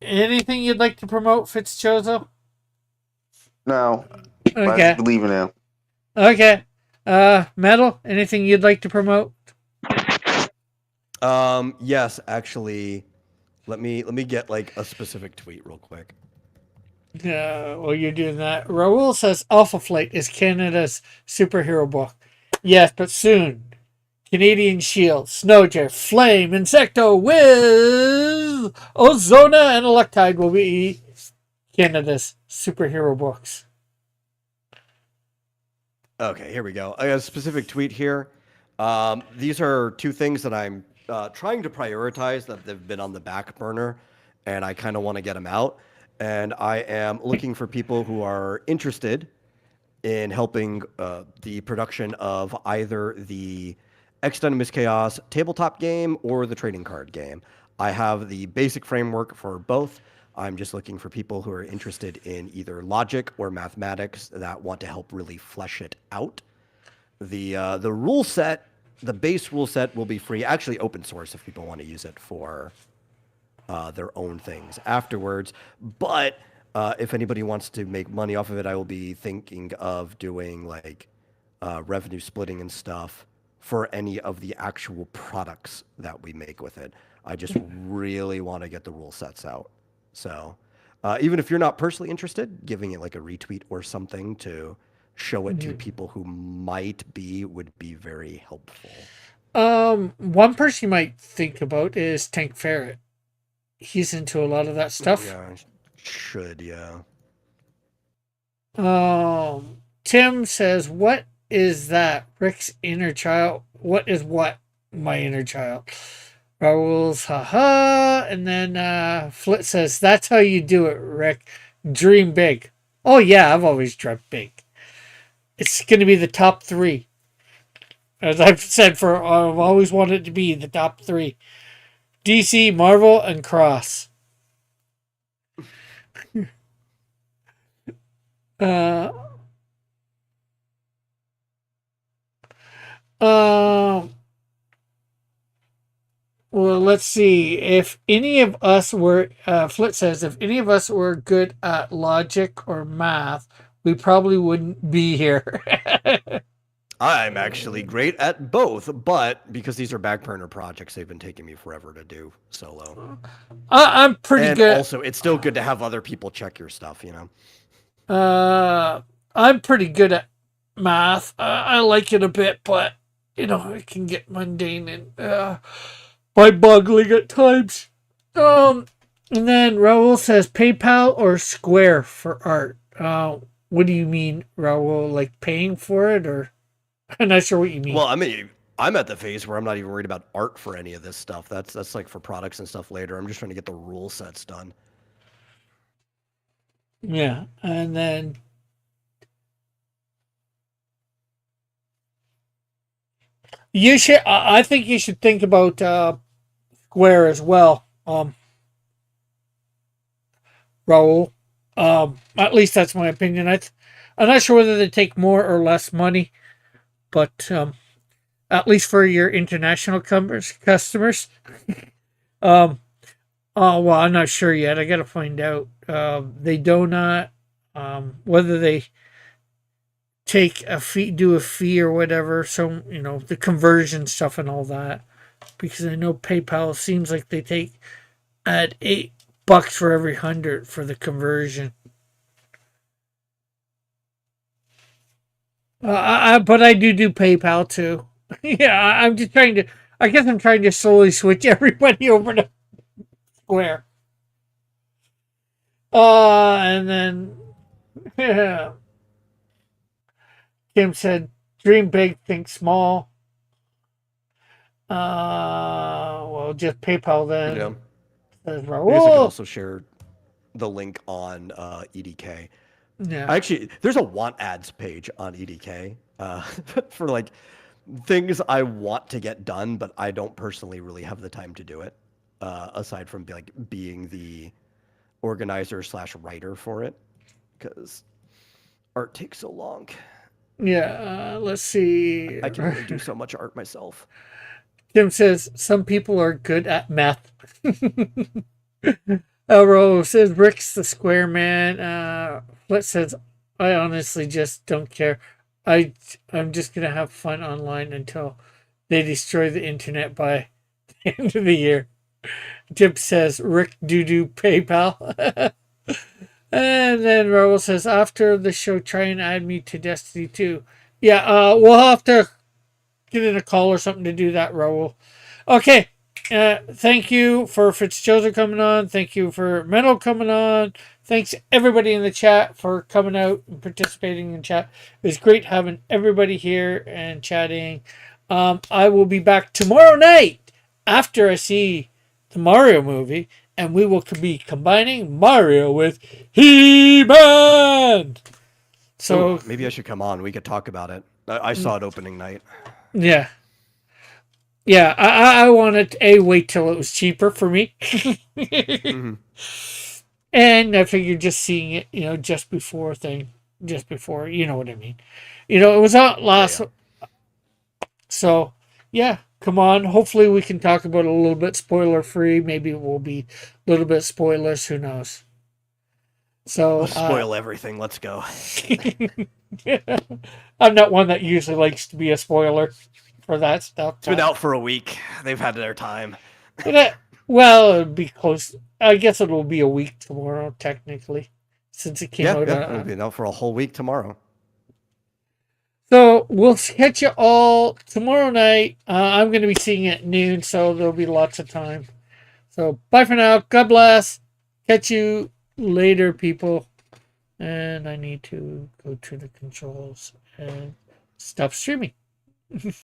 Anything you'd like to promote, Fitzchozo? No. Okay. I just believe in him. Okay. Metal, anything you'd like to promote? Yes, actually, let me get like a specific tweet real quick. While you're doing that, Raul says Alpha Flight is Canada's superhero book. Yes, but soon. Canadian Shield, Snowjet, Flame, Insecto, Wiz, Ozona, and Electide will be Canada's superhero books. Okay, here we go. I got a specific tweet here. These are two things that I'm trying to prioritize that they've been on the back burner, and I kind of want to get them out. And I am looking for people who are interested in helping the production of either the Extended Chaos tabletop game or the trading card game. I have the basic framework for both. I'm just looking for people who are interested in either logic or mathematics that want to help really flesh it out. The rule set, the base rule set will be free, actually open source if people want to use it for their own things afterwards. But if anybody wants to make money off of it, I will be thinking of doing like revenue splitting and stuff for any of the actual products that we make with it. I just really want to get the rule sets out. So even if you're not personally interested, giving it like a retweet or something to show it to people who would be very helpful. One person you might think about is Tank Ferret. He's into a lot of that stuff. Yeah, should, yeah. Tim says, what is that? Rick's inner child? What is what? My inner child. Raul's haha. And then Flit says, that's how you do it, Rick. Dream big. Oh yeah, I've always dreamt big. It's going to be the top three, as I've said for. I've always wanted it to be the top three: DC, Marvel, and Cross. Uh, uh, well, let's see. If any of us were, Flit says, if any of us were good at logic or math, we probably wouldn't be here. I'm actually great at both, but because these are back burner projects, they've been taking me forever to do solo. I'm pretty And good. also, it's still good to have other people check your stuff, you know? I'm pretty good at math. I like it a bit, but it can get mundane and mind-boggling at times. And then Raul says PayPal or Square for art. What do you mean, Raul? Like paying for it, or I'm not sure what you mean. Well, I mean, I'm at the phase where I'm not even worried about art for any of this stuff. That's like for products and stuff later. I'm just trying to get the rule sets done. Yeah, and then you should. I think you should think about Square as well, Raul. At least that's my opinion. I'm not sure whether they take more or less money, but at least for your international customers. Um, oh well, I'm not sure yet. I got to find out. They do not whether they take a fee, do a fee or whatever. So the conversion stuff and all that. Because I know PayPal seems like they take at $8 for every 100 for the conversion. But I do PayPal too. Yeah, I'm just trying to. I guess I'm trying to slowly switch everybody over to Square. And then yeah, Kim said, "Dream big, think small." Well, just PayPal Yeah. then. Says I guess I could Raul. also share the link on EDK. Yeah, Actually, there's a want ads page on EDK for like things I want to get done, but I don't personally really have the time to do it. Aside from like being the organizer slash writer for it, because art takes so long. yeah. Let's see. I can only do so much art myself. Tim says some people are good at math. Elro says Rick's the square man. Flit says I honestly just don't care. I'm just gonna have fun online until they destroy the internet by the end of the year. Tip says Rick doo PayPal. And then Raul says after the show try and add me to Destiny 2. Yeah, we'll have to get in a call or something to do that, Raul. Okay. Thank you for Fitzjoseph coming on. Thank you for Mental coming on. Thanks everybody in the chat for coming out and participating in chat. It was great having everybody here and chatting. I will be back tomorrow night after I see the Mario movie, and we will be combining Mario with He-Man. So maybe I should come on. We could talk about it. I saw it opening night. yeah. Yeah, I wanted to wait till it was cheaper for me. Mm-hmm. And I figured just seeing it, just before, you know what I mean. It was out last. Yeah. So, yeah, come on. Hopefully, we can talk about it a little bit spoiler free. Maybe it will be a little bit spoilers. Who knows? So, Let's spoil everything. Let's go. I'm not one that usually likes to be a spoiler for that stuff. It's been out for a week. They've had their time. Well, it'd be close. I guess it will be a week tomorrow, technically, since it came out. Yeah, it'll be out for a whole week tomorrow. So we'll catch you all tomorrow night. I'm going to be seeing it at noon, so there'll be lots of time. So bye for now. God bless. Catch you later, people. And I need to go to the controls and stop streaming.